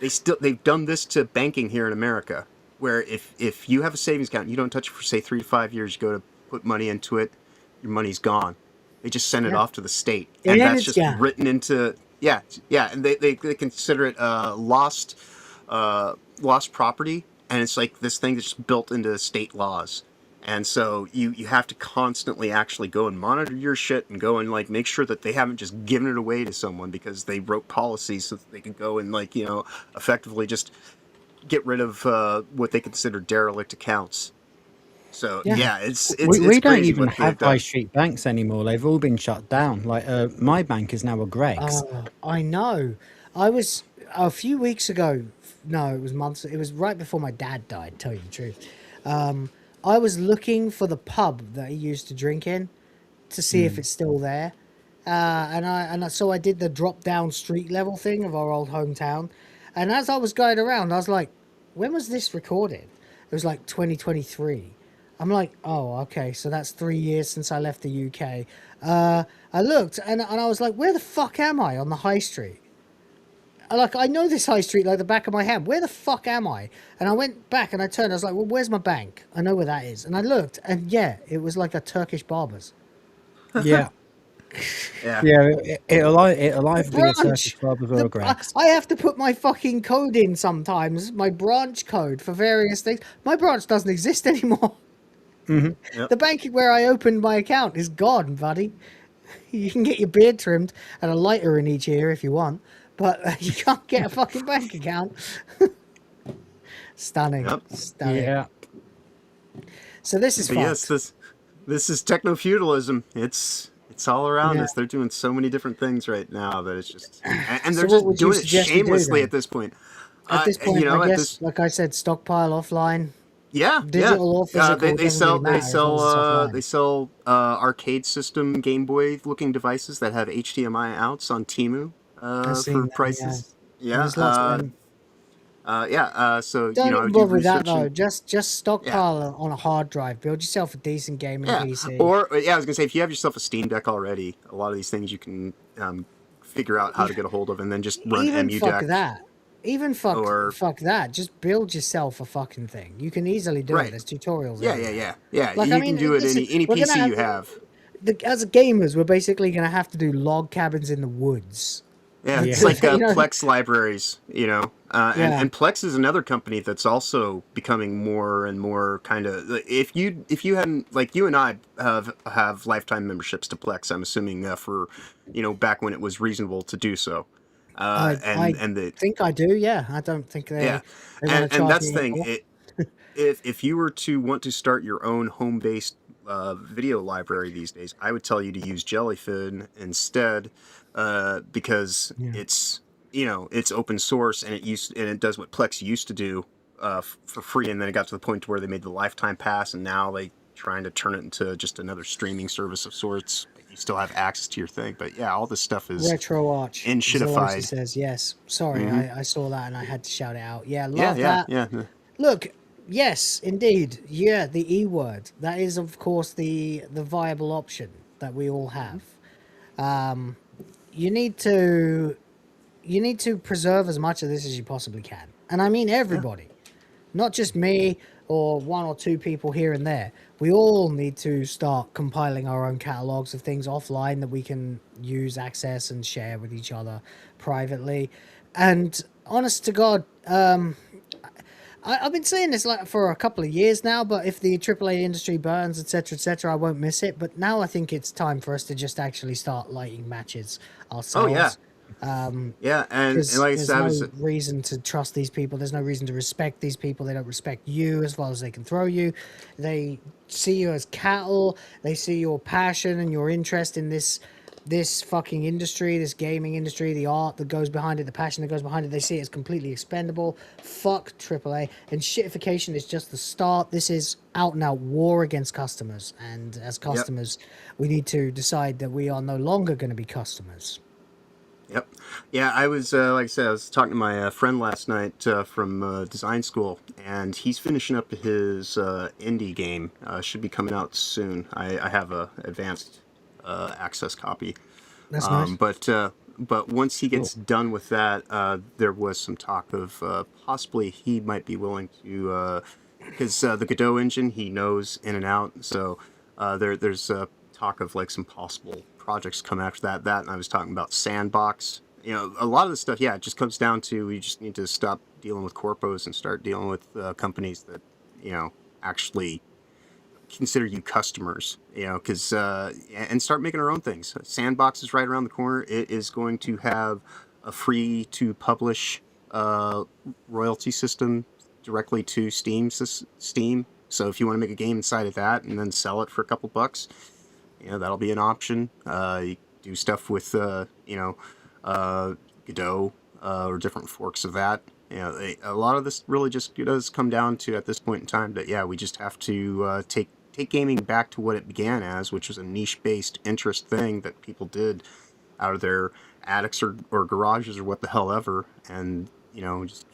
they've done this to banking here in America, where if you have a savings account and you don't touch it for say 3 to 5 years, you go to put money into it, your money's gone. They just send it off to the state, and that's just written into and they consider it lost property, and it's like this thing that's just built into state laws. And so you have to constantly actually go and monitor your shit and go and like make sure that they haven't just given it away to someone because they wrote policies so that they can go and like, effectively just get rid of what they consider derelict accounts. So it's we don't even have high street banks anymore. They've all been shut down. Like my bank is now a Greg's. I know. I was a few weeks ago. No, it was months. It was right before my dad died. Tell you the truth. I was looking for the pub that he used to drink in to see if it's still there. So I did the drop down street level thing of our old hometown. And as I was going around, I was like, when was this recorded? It was like 2023. I'm like, oh, okay. So that's 3 years since I left the UK. I looked and I was like, where the fuck am I on the high street? Like, I know this high street like the back of my hand. Where the fuck am I? And I went back and I turned. I was like, well, where's my bank? I know where that is. And I looked, and it was like a Turkish barber's. Yeah. It'll either be a Turkish barber's or a Greg's. I have to put my fucking code in sometimes, my branch code for various things. My branch doesn't exist anymore. Mm-hmm. The bank where I opened my account is gone, buddy. You can get your beard trimmed and a lighter in each ear if you want. But you can't get a fucking bank account. Stunning. Stunning. Yeah. So this is fun. Yes, this is techno-feudalism. It's all around us. They're doing so many different things right now that it's just... And they're just doing it shamelessly at this point. At this point, I guess, like I said, stockpile offline. Yeah, digital or physical. They sell arcade system Game Boy looking devices that have HDMI outs on Temu. For prices, So Don't I even would do bother with that research. though. Just stockpile on a hard drive. Build yourself a decent gaming PC. Or I was gonna say, if you have yourself a Steam Deck already, a lot of these things you can figure out how to get a hold of, and then just run Even fuck EmuDeck. that. Even fuck that. Just build yourself a fucking thing. You can easily do it. There's tutorials. Yeah. Like, You can do it any PC you have. As gamers, we're basically gonna have to do log cabins in the woods. Yeah, it's like Plex libraries, and Plex is another company that's also becoming more and more kind of. If you hadn't, like, you and I have lifetime memberships to Plex, I'm assuming for back when it was reasonable to do so. I think I do. Yeah, I don't think they. Yeah, they and that's the thing. If you were to want to start your own home-based video library these days, I would tell you to use Jellyfin instead, because it's it's open source, and it does what Plex used to do for free, and then it got to the point where they made the lifetime pass, and now they trying to turn it into just another streaming service of sorts. You still have access to your thing, but yeah, all this stuff is RetroArch and shitified. Says yes. Sorry, I saw that and I had to shout it out. Yeah, that. Yeah. Look, yes, indeed. Yeah, the E word. That is, of course, the viable option that we all have. You need to preserve as much of this as you possibly can, and I mean everybody, not just me or one or two people here and there. We all need to start compiling our own catalogs of things offline that we can use, access, and share with each other privately. And honest to God, I've been saying this for a couple of years now, but if the AAA industry burns, etc., I won't miss it. But now I think it's time for us to just actually start lighting matches ourselves. Oh, yeah. And like I said, there's no reason to trust these people. There's no reason to respect these people. They don't respect you as far as they can throw you. They see you as cattle. They see your passion and your interest in this fucking industry, this gaming industry, the art that goes behind it, the passion that goes behind it. They see it as completely expendable. Fuck AAA. And shitification is just the start. This is out and out war against customers. And as customers, we need to decide that we are no longer going to be customers. Yep. Yeah, I was, like I said, I was talking to my friend last night from design school, and he's finishing up his indie game. Should be coming out soon. I have a advanced access copy. That's nice. But once he gets done with that, there was some talk of possibly he might be willing to, because the Godot engine he knows in and out. So there's talk of like some possible projects come after that. And I was talking about Sandbox. A lot of the stuff, it just comes down to we just need to stop dealing with corpos and start dealing with companies that actually consider you customers, because and start making our own things. Sandbox is right around the corner. It is going to have a free to publish royalty system directly to Steam. So if you want to make a game inside of that and then sell it for a couple bucks, that'll be an option. You do stuff with Godot or different forks of that. A lot of this really just does come down to, at this point in time, that we just have to take gaming back to what it began as, which was a niche-based interest thing that people did out of their attics or garages or what the hell ever, and just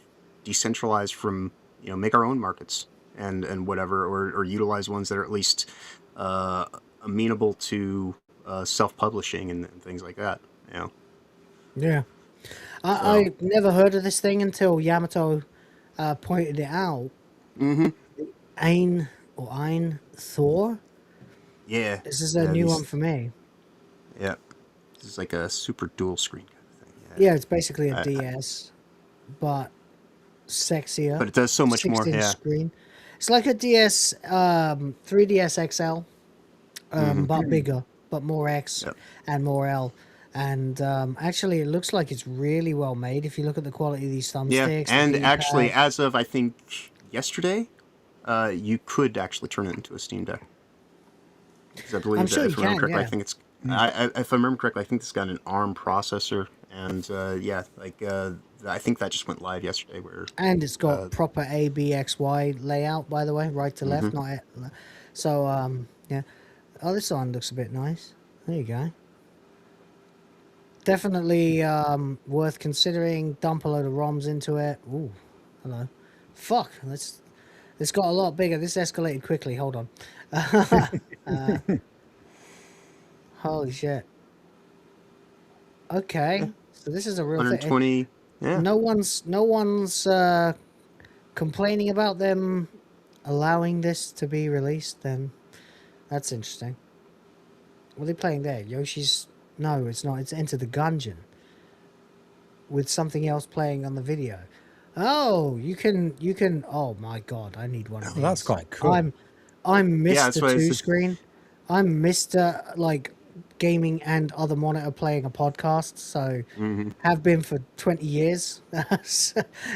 decentralize from make our own markets and whatever, or utilize ones that are at least amenable to self-publishing and things like that. Yeah. I never heard of this thing until Yamato pointed it out. Mm-hmm. Ein Thor? Yeah. This is a new one for me. Yeah. This is like a super dual screen kind of thing. Yeah, it's basically a DS, but sexier. But it does so much more, screen. It's like a DS, 3DS XL, but bigger, but more X and more L. And actually, it looks like it's really well made if you look at the quality of these thumbsticks. Yeah, and actually, as of, I think, yesterday, you could actually turn it into a Steam Deck. Because I believe I'm sure if I remember correctly, yeah. I think it's... if I remember correctly, I think it's got an ARM processor. And, I think that just went live yesterday. And it's got proper ABXY layout, by the way, right to left, not... So, yeah. Oh, this one looks a bit nice. There you go. Definitely worth considering. Dump a load of ROMs into it. Ooh, Hello. Fuck. This got a lot bigger. This escalated quickly. Hold on. Holy shit. Okay. So this is a real thing. 120. Yeah. No one's complaining about them allowing this to be released. Then that's interesting. What are they playing there? Yoshi's? No, it's not. It's Enter the Gungeon with something else playing on the video. Oh, you can. Oh my god, I need one of these. That's quite cool. I'm Mr. Two Screen. I'm Mr. like gaming and other monitor playing a podcast. So have been for 20 years.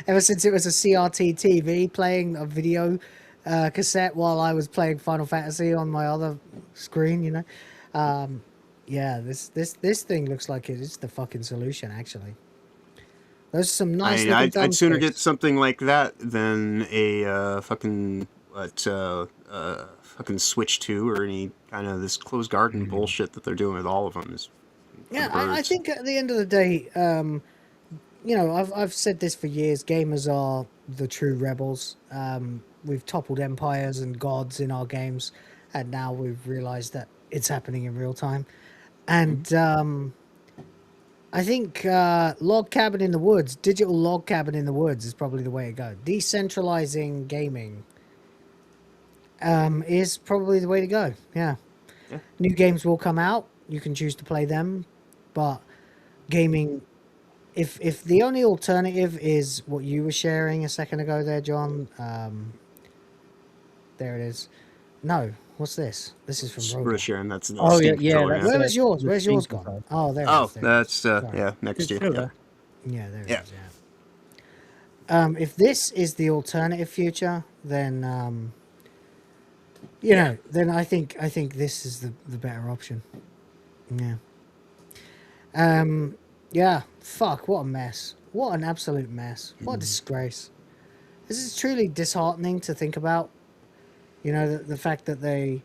Ever since it was a CRT TV playing a video cassette while I was playing Final Fantasy on my other screen. You know, yeah. This thing looks like it is the fucking solution. Actually, there's some nice. I'd sooner get something like that than a fucking fucking Switch 2 or any kind of this closed garden bullshit that they're doing with all of them. Yeah, I think at the end of the day, you know, I've said this for years. Gamers are the true rebels. We've toppled empires and gods in our games, and now we've realized that it's happening in real time. And I think log cabin in the woods, digital log cabin in the woods is probably the way to go. Decentralizing gaming is probably the way to go. Yeah. New games will come out. You can choose to play them, but gaming, if the only alternative is what you were sharing a second ago there, John, there it is. No, what's this? This is from We're sharing. That's oh yeah. Where was yours? Where's yours gone? Oh, there. Oh, it is, there that's yeah, next to you. Yeah, there it is. Yeah. If this is the alternative future, then you know, then I think this is the better option. Yeah. Yeah. Fuck. What a mess. What an absolute mess. What a disgrace. This is truly disheartening to think about. You know, the fact that they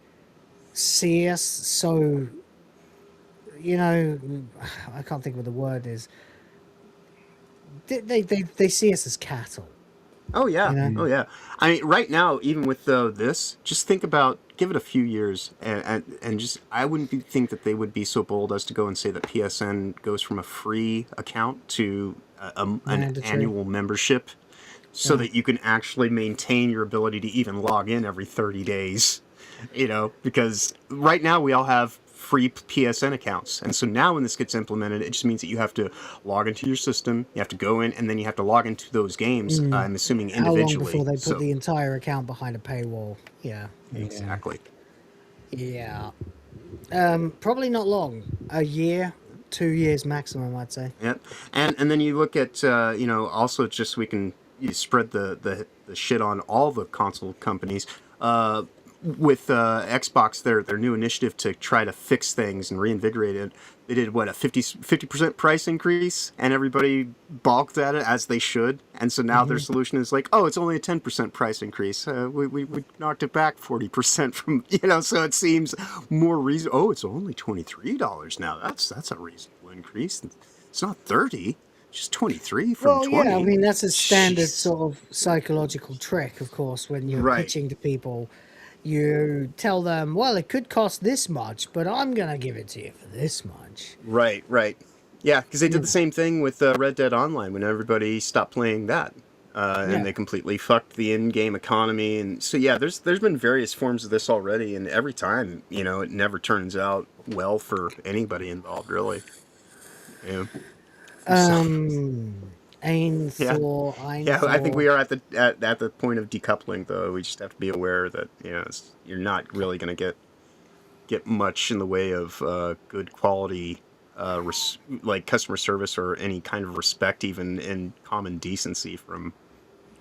see us so. You know, I can't think what the word is. They see us as cattle. Oh yeah, you know? Oh yeah. I mean, right now, even with this, just think about, give it a few years, and just, I wouldn't think that they would be so bold as to go and say that PSN goes from a free account to an annual membership, so that you can actually maintain your ability to even log in every 30 days. You know, because right now we all have free PSN accounts, and so now when this gets implemented, it just means that you have to log into your system, you have to go in, and then you have to log into those games. I'm assuming individually. How long before they put the entire account behind a paywall? Yeah, exactly. Yeah, probably not long. A year, 2 years maximum, I'd say. Yep, and then you look at you know, also just we can spread the shit on all the console companies. With Xbox, their new initiative to try to fix things and reinvigorate it, they did what, a 50% price increase, and everybody balked at it, as they should. And so now their solution is like, oh, it's only a 10% price increase. We knocked it back 40% from, you know, so it seems more reasonable. Oh, it's only $23 now. That's a reasonable increase. It's not 30. Just 23 from 20. Yeah, I mean, that's a standard sort of psychological trick, of course, when you're pitching to people. You tell them, well, it could cost this much, but I'm going to give it to you for this much. Right. Yeah, because they did the same thing with Red Dead Online when everybody stopped playing that. And they completely fucked the in-game economy. And so, yeah, there's been various forms of this already, and every time, you know, it never turns out well for anybody involved, really. Yeah. I think we are at the point of decoupling, though. We just have to be aware that, you know, you're not really going to get much in the way of good quality, like customer service or any kind of respect, even in common decency, from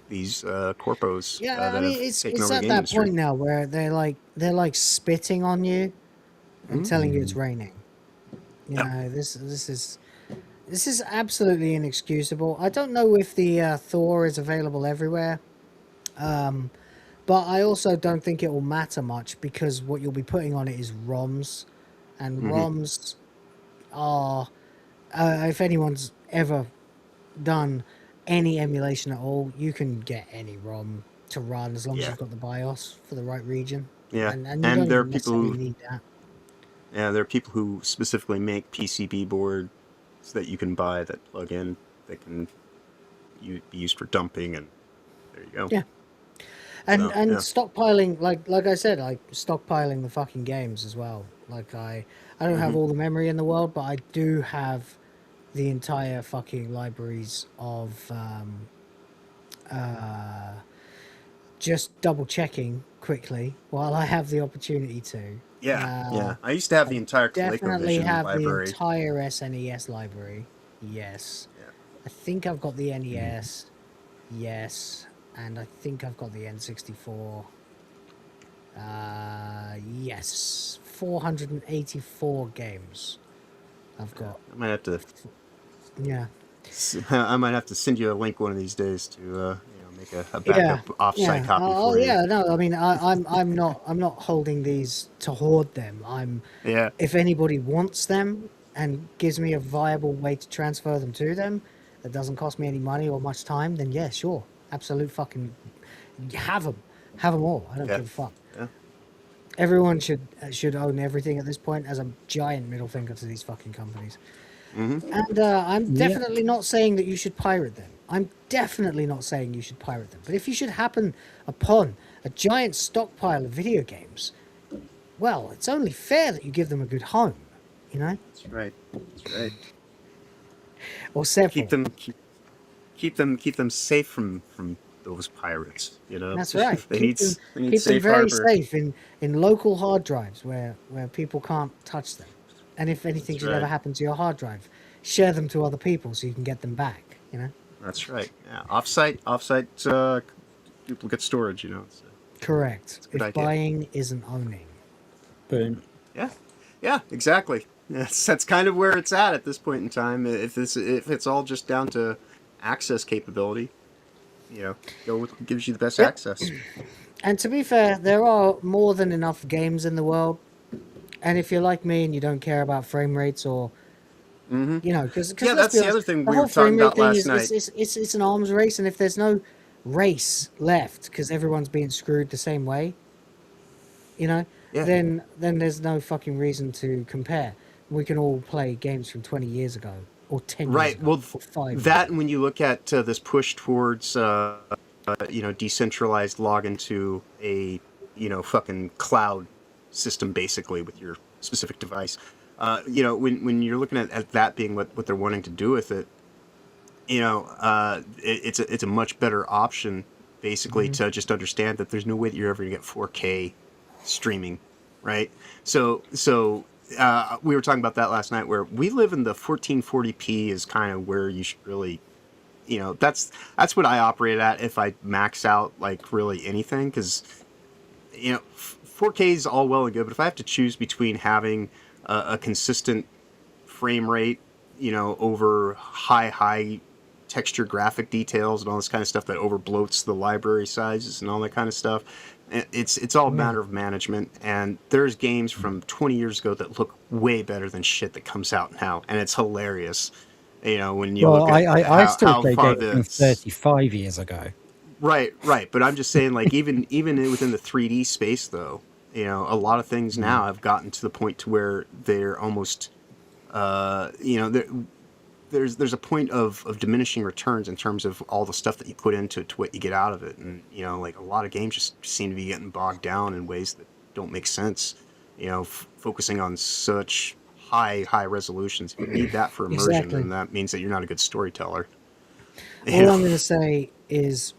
these corpos. Yeah, I mean, it's at that point now where they're like spitting on you and telling you it's raining. You know, this is absolutely inexcusable. I don't know if the Thor is available everywhere, but I also don't think it will matter much, because what you'll be putting on it is ROMs, and ROMs are, if anyone's ever done any emulation at all. You can get any ROM to run as long as you've got the BIOS for the right region. Yeah, And you don't there are even people necessarily who need that. there are people who specifically make PCB boards that you can buy that plug in that can be used for dumping, and there you go. Yeah. And So, yeah. stockpiling, like I said, like stockpiling the fucking games as well. Like I don't have all the memory in the world, but I do have the entire fucking libraries of just double checking quickly while I have the opportunity to. Yeah. I used to have the entire Definitely ColecoVision have library. the entire SNES library. Yes. Yeah. I think I've got the NES. Yes. And I think I've got the N64. Yes. 484 games I've got. I might have to. Yeah. I might have to send you a link one of these days to make a backup offsite copy for you. Yeah, no, I mean, I'm not holding these to hoard them. If anybody wants them and gives me a viable way to transfer them to them that doesn't cost me any money or much time, then yeah, sure, absolute fucking have them all. I don't give a fuck. Yeah. Everyone should own everything at this point, as a giant middle finger to these fucking companies. And I'm definitely not saying that you should pirate them. I'm definitely not saying you should pirate them. But if you should happen upon a giant stockpile of video games, well, it's only fair that you give them a good home, you know? That's right. That's right. Or several. Keep them safe from those pirates, you know? That's right. They keep need them safe very harbor. safe in local hard drives where people can't touch them. And if anything should ever happen to your hard drive, share them to other people so you can get them back, you know? That's right. Yeah. Offsite duplicate storage, you know. Correct. If idea. buying isn't owning. Boom. Yeah, exactly. That's kind of where it's at this point in time. If it's all just down to access capability, you know, go with what gives you the best access. And to be fair, there are more than enough games in the world. And if you're like me and you don't care about frame rates or, you know, because that's the other thing we were talking about last night. It's an arms race, and if there's no race left because everyone's being screwed the same way, you know, then there's no fucking reason to compare. We can all play games from 20 years ago or 10 years Right. ago. Well, or 5 that years and when you look at this push towards, decentralized login to a, fucking cloud system, basically, with your specific device. When you're looking at that being what they're wanting to do with it, it's a much better option, basically, to just understand that there's no way that you're ever gonna get 4K streaming, right? So we were talking about that last night, where we live in the 1440p is kind of where you should really, that's what I operate at if I max out like really anything, because 4K is all well and good, but if I have to choose between having a consistent frame rate, over high texture graphic details and all this kind of stuff that overbloats the library sizes and all that kind of stuff, it's all a matter of management. And there's games from 20 years ago that look way better than shit that comes out now, and it's hilarious. When you look at I still how play far games from 35 years ago. Right. But I'm just saying, like, even within the 3D space, though, a lot of things now have gotten to the point to where they're almost, there's a point of diminishing returns in terms of all the stuff that you put into it to what you get out of it. And, like a lot of games just seem to be getting bogged down in ways that don't make sense, focusing on such high resolutions. If you need that for immersion, then that means that you're not a good storyteller. All I'm going to say is,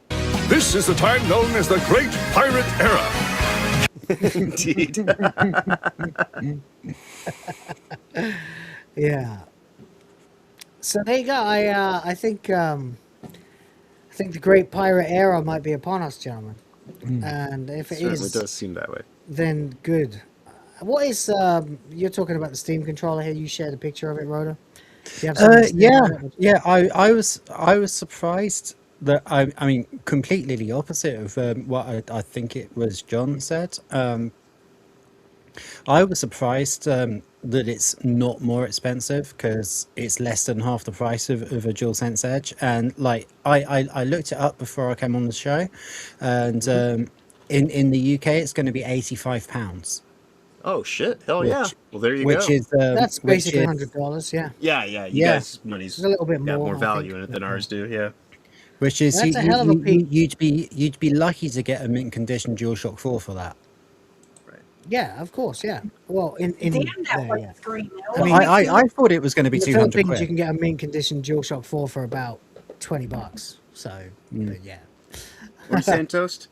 this is the time known as the Great Pirate Era. Indeed. Yeah. So there you go. I think the Great Pirate Era might be upon us, gentlemen. And if it certainly does seem that way, then good. What is you're talking about the Steam controller here? You shared a picture of it, Rhoda. I was surprised that I mean completely the opposite of what I think it was John said. I was surprised that it's not more expensive because it's less than half the price of a DualSense Edge. And like I looked it up before I came on the show, and in the UK it's going to be £85. Oh shit! Hell yeah! Well, there you Which go. is That's which basically is $100. Yeah. Yeah, you Yeah. guys' money's It's a little bit more, more I value think, in it but than ours do. Yeah. which is That's a hell of a peak. you'd be lucky to get a mint condition DualShock 4 for that. Yeah, of course. Yeah. Well, in Damn that there, white yeah. screen. I mean, I thought it was going to be in the 200 Philippines, you quid. can get a mint condition DualShock 4 for about $20. So, but yeah. What are you saying, Toast?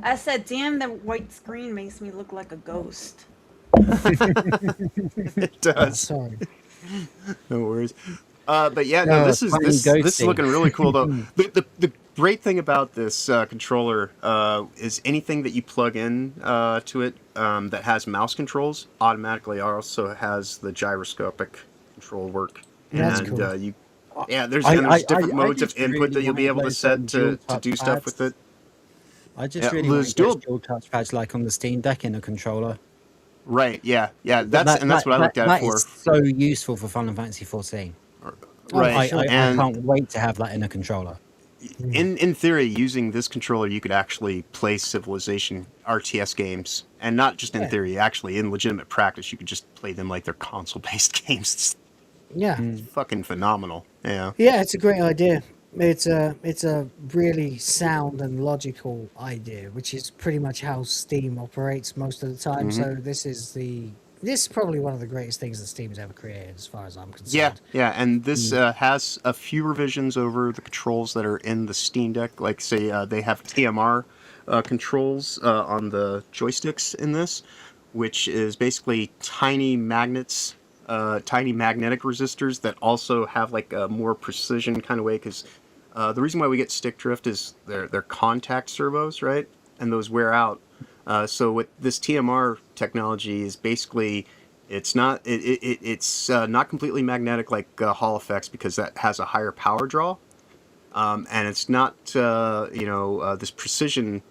I said, damn, that white screen makes me look like a ghost. It does. Sorry. No worries. But yeah, no, this is looking really cool though. The great thing about this controller is anything that you plug in to it that has mouse controls automatically also has the gyroscopic control work. That's and cool. there's different modes of input that you'll be able to set to do stuff with it. I just really want to get dual touchpads like on the Steam Deck in a controller. Right, yeah. That's what I looked at it for. That is so useful for Final Fantasy 14. Right, I can't wait to have that in a controller. In theory, using this controller, you could actually play Civilization RTS games, and not just in theory. Actually, in legitimate practice, you could just play them like they're console-based games. Yeah. It's fucking phenomenal. Yeah. Yeah, it's a great idea. It's a really sound and logical idea, which is pretty much how Steam operates most of the time. So this is probably one of the greatest things that Steam's ever created, as far as I'm concerned. Yeah, and this has a few revisions over the controls that are in the Steam Deck. Like, say, they have TMR controls on the joysticks in this, which is basically tiny magnets, tiny magnetic resistors that also have like a more precision kind of way. Because the reason why we get stick drift is they're contact servos, right? And those wear out. So what this TMR technology is basically, it's not not completely magnetic like Hall effects because that has a higher power draw, and it's not this precision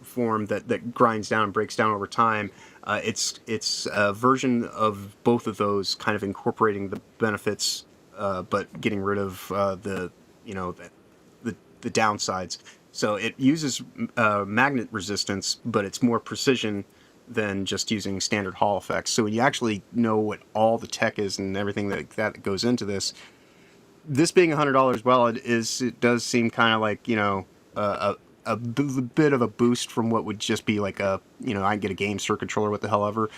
form that grinds down and breaks down over time. It's a version of both of those, kind of incorporating the benefits, but getting rid of the downsides. So it uses magnet resistance, but it's more precision than just using standard Hall effects. So when you actually know what all the tech is and everything that goes into this being $100, well, it does seem kind of like a bit of a boost from what would just be like I can get a game circuit controller, what the hell ever.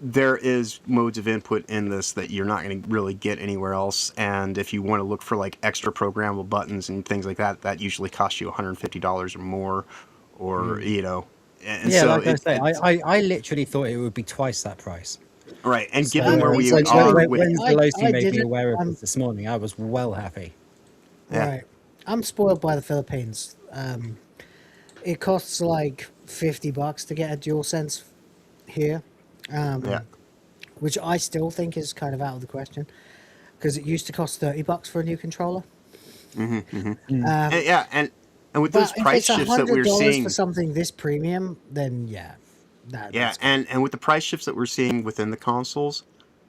There is modes of input in this that you're not going to really get anywhere else, and if you want to look for like extra programmable buttons and things like that, that usually costs you $150 or more, or And yeah, so like I say, I literally thought it would be twice that price. Right, and So, given where we when are with Veloci made me aware of this morning, I was well happy. Yeah. Right. I'm spoiled by the Philippines. It costs like $50 to get a DualSense here. Which I still think is kind of out of the question, because it used to cost $30 for a new controller. And with those price shifts that we're seeing for something this premium, then and with the price shifts that we're seeing within the consoles,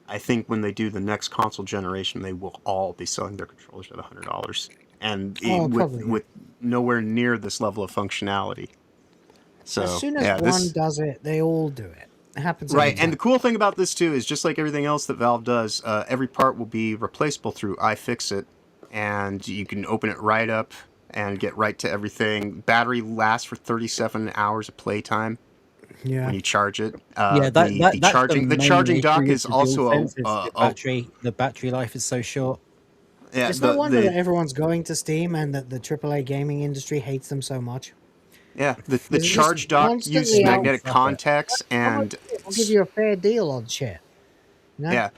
I think when they do the next console generation, they will all be selling their controllers at $100, and with nowhere near this level of functionality. So as soon as one does it, they all do it. It happens right, and the cool thing about this too is just like everything else that Valve does, every part will be replaceable through iFixit, and you can open it right up and get right to everything. Battery lasts for 37 hours of playtime. Yeah, when you charge it. The charging dock is also the battery life is so short. Yeah, it's no wonder that everyone's going to Steam and that the AAA gaming industry hates them so much. Yeah, the charge dock uses magnetic contacts, and I'll give you a fair deal on shit. You know?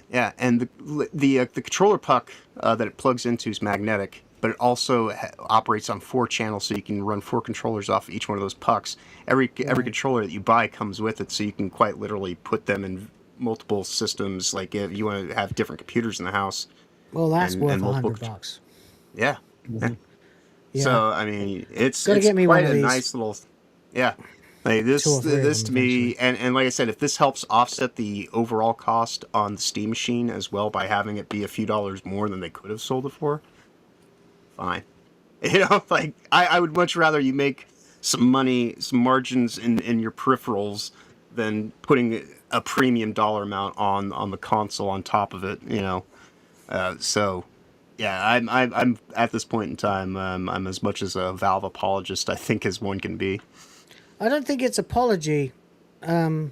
Yeah, and the controller puck that it plugs into is magnetic, but it also operates on 4 channels, so you can run 4 controllers off each one of those pucks. Every controller that you buy comes with it, so you can quite literally put them in multiple systems. Like if you want to have different computers in the house. Well, that's worth $100. Yeah. Mm-hmm. Yeah. So I mean, it's get me quite one of a these. nice little. Yeah. Like this, Two or three of this them, to me, and like I said, if this helps offset the overall cost on the Steam machine as well by having it be a few dollars more than they could have sold it for, fine. You know, like I would much rather you make some money, some margins in your peripherals than putting a premium dollar amount on the console on top of it. You know, so. Yeah, I'm at this point in time, I'm as much as a Valve apologist I think as one can be. I don't think it's apology. I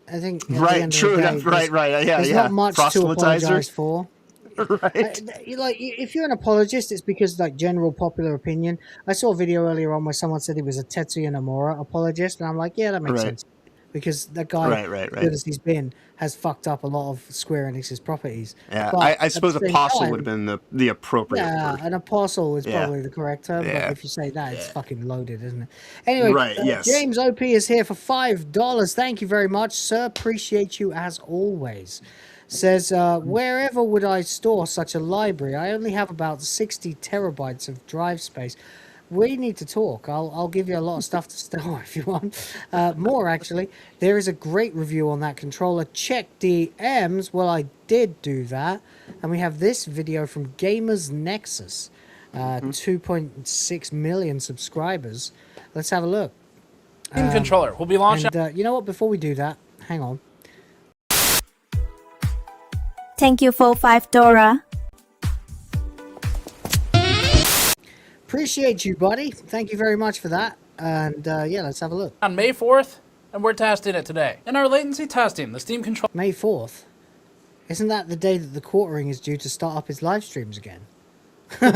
think at the Right, end true of the day, enough. Right, yeah, there's yeah. not much to Proselytizer. apologize for. Right. Like, if you're an apologist, it's because like general popular opinion. I saw a video earlier on where someone said he was a Tetsuya Nomura apologist, and I'm like, yeah, that makes sense. Because that guy, right. good as he's been, has fucked up a lot of Square Enix's properties. Yeah, But I suppose apostle would have been the appropriate word. an apostle is Yeah. probably the correct term, Yeah. but if you say that, it's fucking loaded, isn't it? Anyway, Right, yes. James OP is here for $5. Thank you very much, sir. Appreciate you as always. Says, wherever would I store such a library? I only have about 60 terabytes of drive space. We need to talk. I'll give you a lot of stuff to store if you want. More, actually. There is a great review on that controller. Check DMs. Well, I did do that. And we have this video from Gamers Nexus. 2.6 million subscribers. Let's have a look. Steam controller will be launching. And you know what? Before we do that, hang on. Thank you for $5. Appreciate you, buddy. Thank you very much for that. And yeah, let's have a look. On May 4th, and we're testing it today. In our latency testing, the Steam controller. May 4th? Isn't that the day that the quartering is due to start up his live streams again? May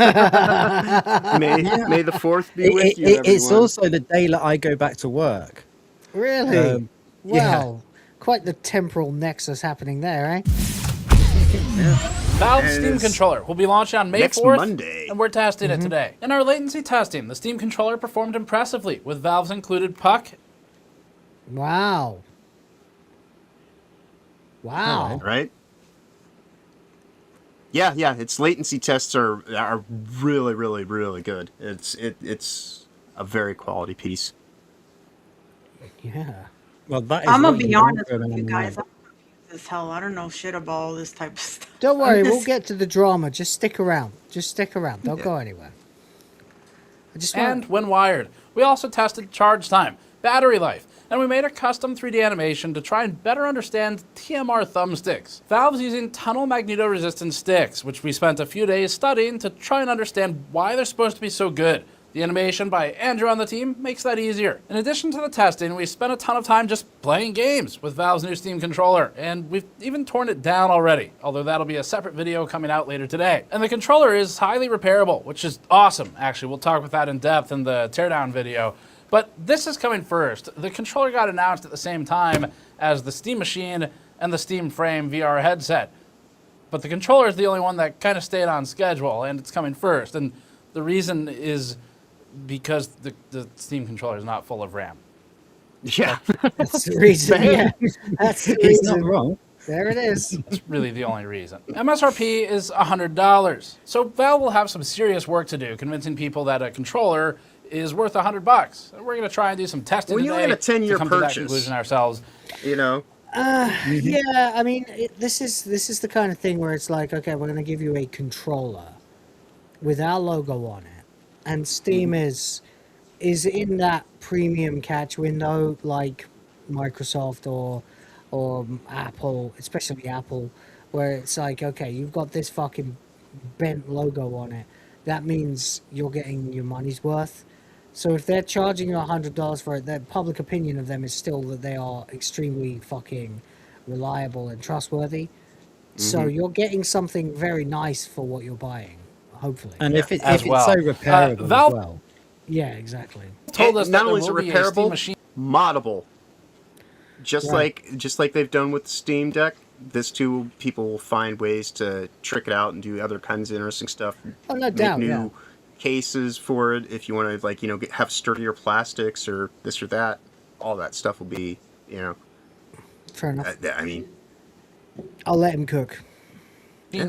the 4th be with you, everyone. It's also the day that I go back to work. Really? Yeah. Well, quite the temporal nexus happening there, eh? Valve Steam controller will be launching on May next 4th, Monday. and we're testing it today. In our latency testing, the Steam controller performed impressively with Valve's included puck. Wow. Wow. Right? Yeah, its latency tests are really, really, really good. It's a very quality piece. Yeah. Well, that is I'm gonna what be you want honest from with you an guys. MMO. I'm confused as hell. I don't know shit about all this type of stuff. Don't worry, I'm we'll just- get to the drama. Just stick around. Just stick around. Don't go anywhere. I just want... And when wired, we also tested charge time, battery life, and we made a custom 3D animation to try and better understand TMR thumbsticks. Valve's using tunnel magneto-resistant sticks, which we spent a few days studying to try and understand why they're supposed to be so good. The animation by Andrew on the team makes that easier. In addition to the testing, we spent a ton of time just playing games with Valve's new Steam controller, and we've even torn it down already, although that'll be a separate video coming out later today. And the controller is highly repairable, which is awesome. Actually, we'll talk about that in depth in the teardown video. But this is coming first. The controller got announced at the same time as the Steam Machine and the Steam Frame VR headset. But the controller is the only one that kind of stayed on schedule, and it's coming first. And the reason is because the Steam controller is not full of RAM. Yeah. That's the reason, yeah. That's the He's reason. not wrong. There it is. That's really the only reason. MSRP is $100. So Valve will have some serious work to do convincing people that a controller is worth $100. And we're going to try and do some testing When today you're in a 10-year to come to that purchase, conclusion ourselves. You know? Yeah, I mean, this is the kind of thing where it's like, okay, we're going to give you a controller with our logo on it. And Steam is in that premium catch window like Microsoft or Apple, especially Apple, where it's like, okay, you've got this fucking bent logo on it. That means you're getting your money's worth. So if they're charging you $100 for it, the public opinion of them is still that they are extremely fucking reliable and trustworthy. So you're getting something very nice for what you're buying, hopefully. And if it's As well. so repairable Valve- as well. Yeah, exactly. Told us not that only there is it will be a Steam repairable, machine. moddable. Just Right. like they've done with the Steam Deck, this too, people will find ways to trick it out and do other kinds of interesting stuff. Oh, no Make doubt, new yeah. cases for it if you want to, like, you know, have sturdier plastics or this or that. All that stuff will be, you know. Fair enough. I mean, I'll let him cook.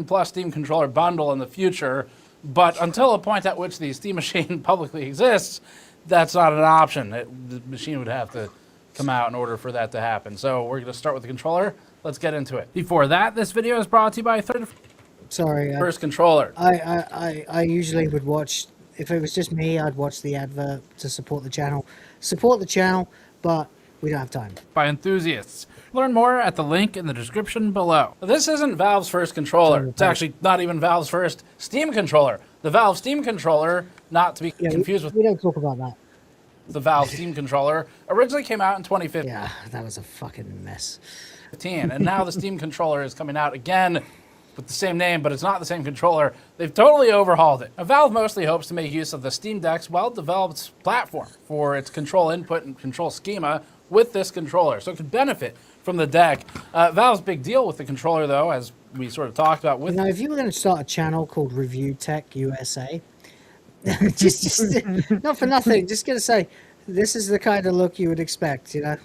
Plus Steam controller bundle in the future, but until a point at which the Steam machine publicly exists, that's not an option. The machine would have to come out in order for that to happen. So we're going to start with the controller. Let's get into it. Before that, this video is brought to you by First Controller. I usually would watch, if it was just me, I'd watch the advert to support the channel. Support the channel, but we don't have time. By enthusiasts. Learn more at the link in the description below. This isn't Valve's first controller. It's actually not even Valve's first Steam controller. The Valve Steam controller, not to be confused with... We don't talk about that. The Valve Steam controller originally came out in 2015. Yeah, that was a fucking mess. And now the Steam controller is coming out again with the same name, but it's not the same controller. They've totally overhauled it. Now, Valve mostly hopes to make use of the Steam Deck's well-developed platform for its control input and control schema with this controller, so it could benefit from the deck. Valve's big deal with the controller, though, as we sort of talked about with... You know, if you were going to start a channel called Review Tech USA, just not for nothing, just going to say, this is the kind of look you would expect, you know?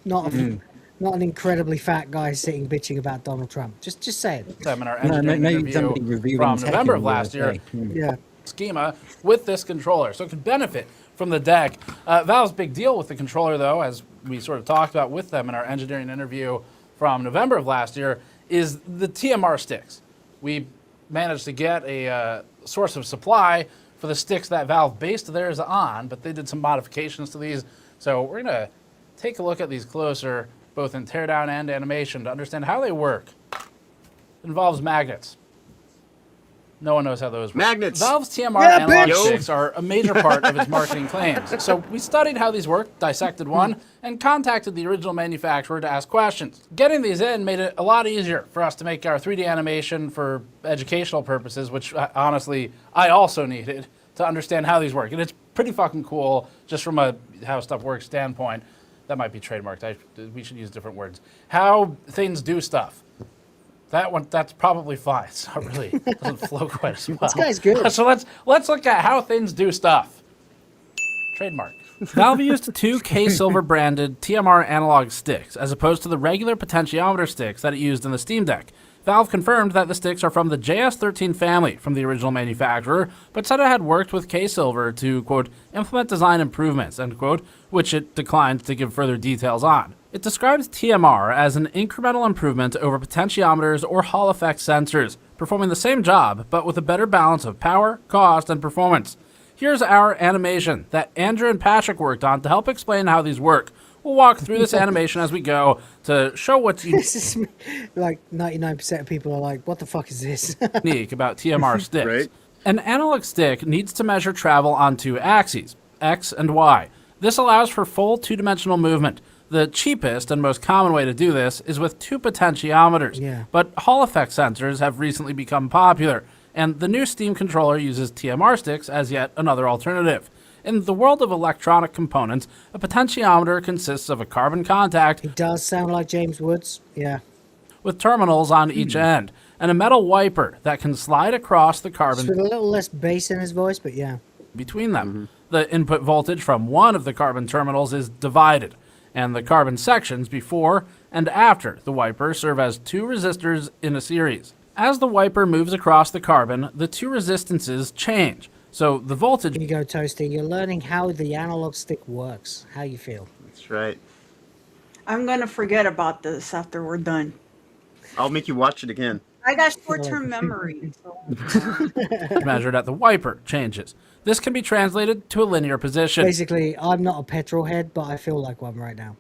Not an incredibly fat guy sitting bitching about Donald Trump. Just say it. In our interview from November of last year. Yeah. Schema with this controller, so it could benefit from the deck. Valve's big deal with the controller, though, as we sort of talked about with them in our engineering interview from November of last year, is the TMR sticks. We managed to get a source of supply for the sticks that Valve based theirs on, but they did some modifications to these. So we're going to take a look at these closer, both in teardown and animation, to understand how they work. It involves magnets. No one knows how those work. Magnets! Valve's TMR analog sticks are a major part of its marketing claims. So we studied how these work, dissected one, and contacted the original manufacturer to ask questions. Getting these in made it a lot easier for us to make our 3D animation for educational purposes, which honestly, I also needed to understand how these work. And it's pretty fucking cool, just from a how stuff works standpoint. That might be trademarked. We should use different words. How things do stuff. That one, that's probably fine. It's not really, doesn't flow quite as well. This guy's good. So let's look at how things do stuff. Trademark. Valve used two K-Silver branded TMR analog sticks, as opposed to the regular potentiometer sticks that it used in the Steam Deck. Valve confirmed that the sticks are from the JS13 family from the original manufacturer, but said it had worked with K-Silver to, quote, implement design improvements, end quote, which it declined to give further details on. It describes TMR as an incremental improvement over potentiometers or Hall effect sensors, performing the same job, but with a better balance of power, cost, and performance. Here's our animation that Andrew and Patrick worked on to help explain how these work. We'll walk through this animation as we go to show what's like 99% of people are like, what the fuck is this? unique about TMR sticks. Right. An analog stick needs to measure travel on two axes, X and Y. This allows for full two-dimensional movement. The cheapest and most common way to do this is with two potentiometers, but Hall effect sensors have recently become popular, and the new Steam controller uses TMR sticks as yet another alternative. In the world of electronic components, a potentiometer consists of a carbon contact. It does sound like James Woods, yeah. With terminals on each end, and a metal wiper that can slide across the carbon. Just with a little less bass in his voice, but yeah. Between them. The input voltage from one of the carbon terminals is divided, and the carbon sections before and after the wiper serve as two resistors in a series. As the wiper moves across the carbon, the two resistances change. So the voltage... Here you go, Toasty. You're learning how the analog stick works. How you feel. That's right. I'm going to forget about this after we're done. I'll make you watch it again. I got short-term memory. So. measured at the wiper changes. This can be translated to a linear position. Basically, I'm not a petrol head, but I feel like one right now.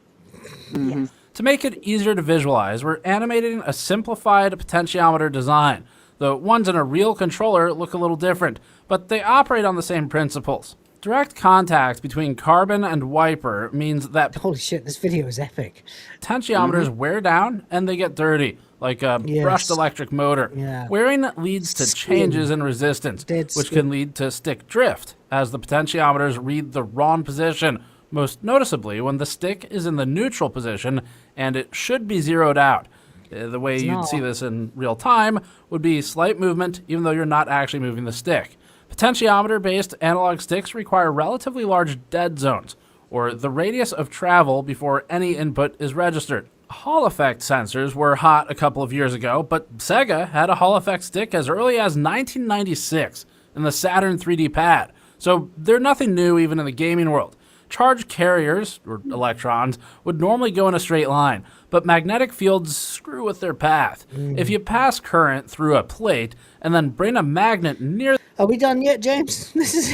Yes. To make it easier to visualize, we're animating a simplified potentiometer design. The ones in a real controller look a little different, but they operate on the same principles. Direct contact between carbon and wiper means that... Holy shit, this video is epic. Potentiometers wear down and they get dirty, like a brushed electric motor. Yeah. Wearing leads to changes in resistance, which can lead to stick drift, as the potentiometers read the wrong position, most noticeably when the stick is in the neutral position and it should be zeroed out. The way you'd see this in real time would be slight movement, even though you're not actually moving the stick. Potentiometer-based analog sticks require relatively large dead zones, or the radius of travel before any input is registered. Hall effect sensors were hot a couple of years ago, but Sega had a Hall effect stick as early as 1996 in the Saturn 3D pad, so they're nothing new even in the gaming world. Charge carriers, or electrons, would normally go in a straight line, but magnetic fields screw with their path. If you pass current through a plate and then bring a magnet near Are we done yet, James? This is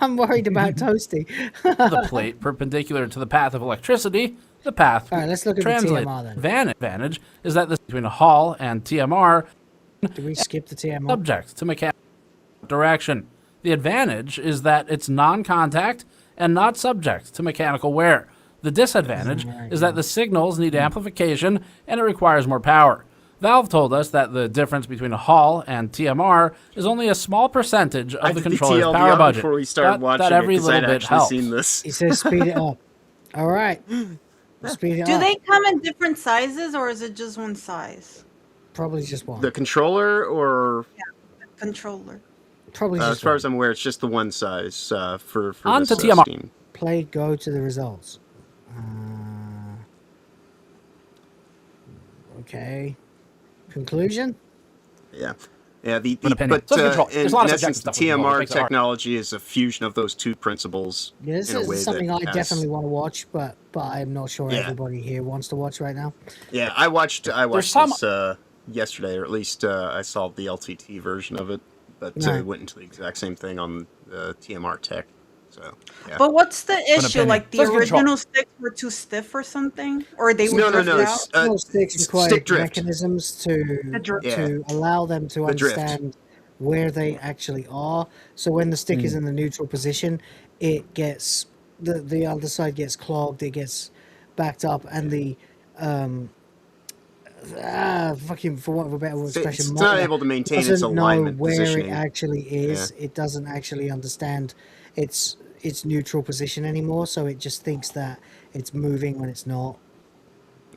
I'm worried about Toasty. the plate perpendicular to the path of electricity, the path All right, let's look at the translate. TMR then. Advantage is that this between Hall and TMR Do we skip the TMR? subject to mechanical direction. The advantage is that it's non-contact and not subject to mechanical wear. The disadvantage is that the signals need amplification and it requires more power. Valve told us that the difference between Hall and TMR is only a small percentage of the controller's power budget. Before we started watching that every it, 'cause little I'd bit actually helps. seen this. He says speed it up. All right. We'll speed it Do up. they come in different sizes or is it just one size? Probably just one. The controller, or Controller. Probably as just far one. as I'm aware, it's just the one size for On this, to TMR. Steam. Play, go to the results. Okay. Conclusion? Yeah. Yeah, opinion. but So control. in There's a lot of essence, subjective the stuff with control, which TMR makes it hard. technology is a fusion of those two principles Yeah, this in a way is something I that has- definitely want to watch, but I'm not sure Yeah. everybody here wants to watch right now. Yeah, I watched some- this yesterday, or at least I saw the LTT version of it, but Right. it went into the exact same thing on the TMR tech. So, yeah. But what's the issue? opinion. Like the Let's control. original sticks were too stiff or something? Or they were No, drift out? it's All sticks require stick drift. mechanisms The drift. to allow them to The drift. understand where they actually are. So when the stick is in the neutral position, it gets the other side gets clogged, it gets backed up, and the fucking, for want of a better expression, It's not motor able to maintain its doesn't know alignment where positioning. it actually is. It doesn't actually understand its neutral position anymore, so it just thinks that it's moving when it's not.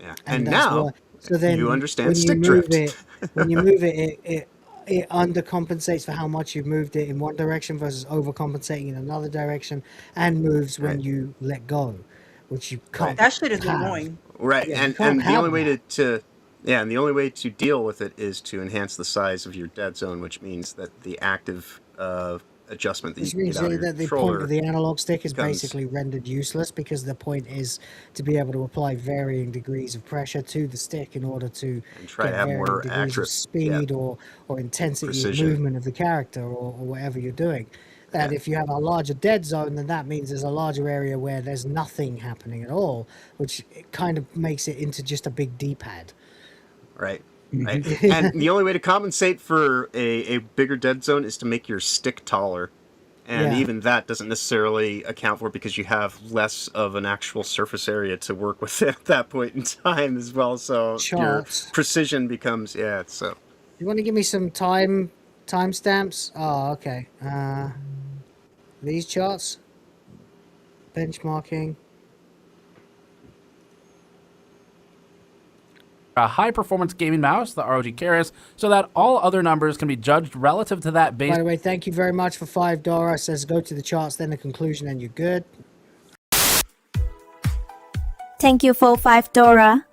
Yeah. And that's now why- so then you understand when you stick move drift. when you move it undercompensates for how much you've moved it in one direction versus overcompensating in another direction, and moves when Right. you let go, which you can't. That shit is have. annoying. Right, Yeah, you and can't the have only way that. and the only way to deal with it is to enhance the size of your dead zone, which means that the active adjustment that Which you can means get out of your that the point controller of the analog stick is becomes- basically rendered useless, because the point is to be able to apply varying degrees of pressure to the stick in order to And try to get have varying more degrees of accurate- speed or intensity precision. of movement of the character, or whatever you're doing. That if you have a larger dead zone, then that means there's a larger area where there's nothing happening at all, which kind of makes it into just a big D-pad. Right. Right. And the only way to compensate for a bigger dead zone is to make your stick taller. And Yeah. even that doesn't necessarily account for it, because you have less of an actual surface area to work with at that point in time as well. So Charts. your precision becomes, so. You want to give me some timestamps? Oh, okay. These charts, benchmarking. A high-performance gaming mouse, the ROG Keras, so that all other numbers can be judged relative to that base. By the way, thank you very much for $5. Says go to the charts, then the conclusion, and you're good. Thank you for $5.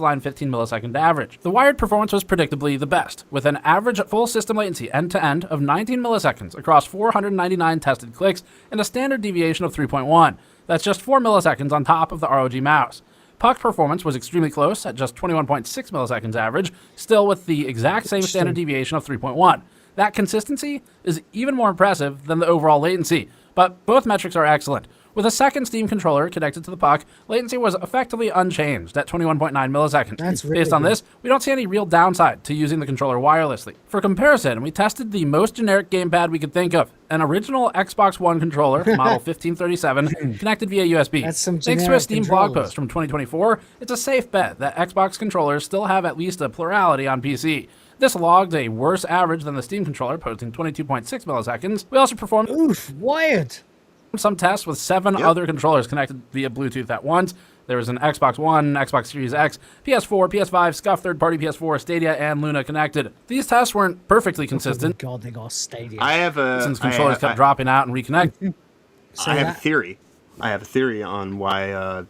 Line 15 millisecond average. The wired performance was predictably the best, with an average full system latency end-to-end of 19 milliseconds across 499 tested clicks and a standard deviation of 3.1. That's just 4 milliseconds on top of the ROG mouse. Puck performance was extremely close at just 21.6 milliseconds average, still with the exact same standard deviation of 3.1. That consistency is even more impressive than the overall latency, but both metrics are excellent. With a second Steam controller connected to the puck, latency was effectively unchanged at 21.9 milliseconds. That's really Based on good. this, we don't see any real downside to using the controller wirelessly. For comparison, we tested the most generic gamepad we could think of, an original Xbox One controller, model 1537, connected via USB. That's some Thanks to a generic Steam blog controllers. post from 2024, it's a safe bet that Xbox controllers still have at least a plurality on PC. This logged a worse average than the Steam controller, posting 22.6 milliseconds. We also performed wired some tests with 7 other controllers connected via Bluetooth at once. There was an Xbox One, Xbox Series X, PS4, PS5, Scuf third-party PS4, Stadia, and Luna connected. These tests weren't perfectly consistent. God, they got Stadia. I have a... Since controllers kept dropping out and reconnecting. I have a theory. I have a theory on why...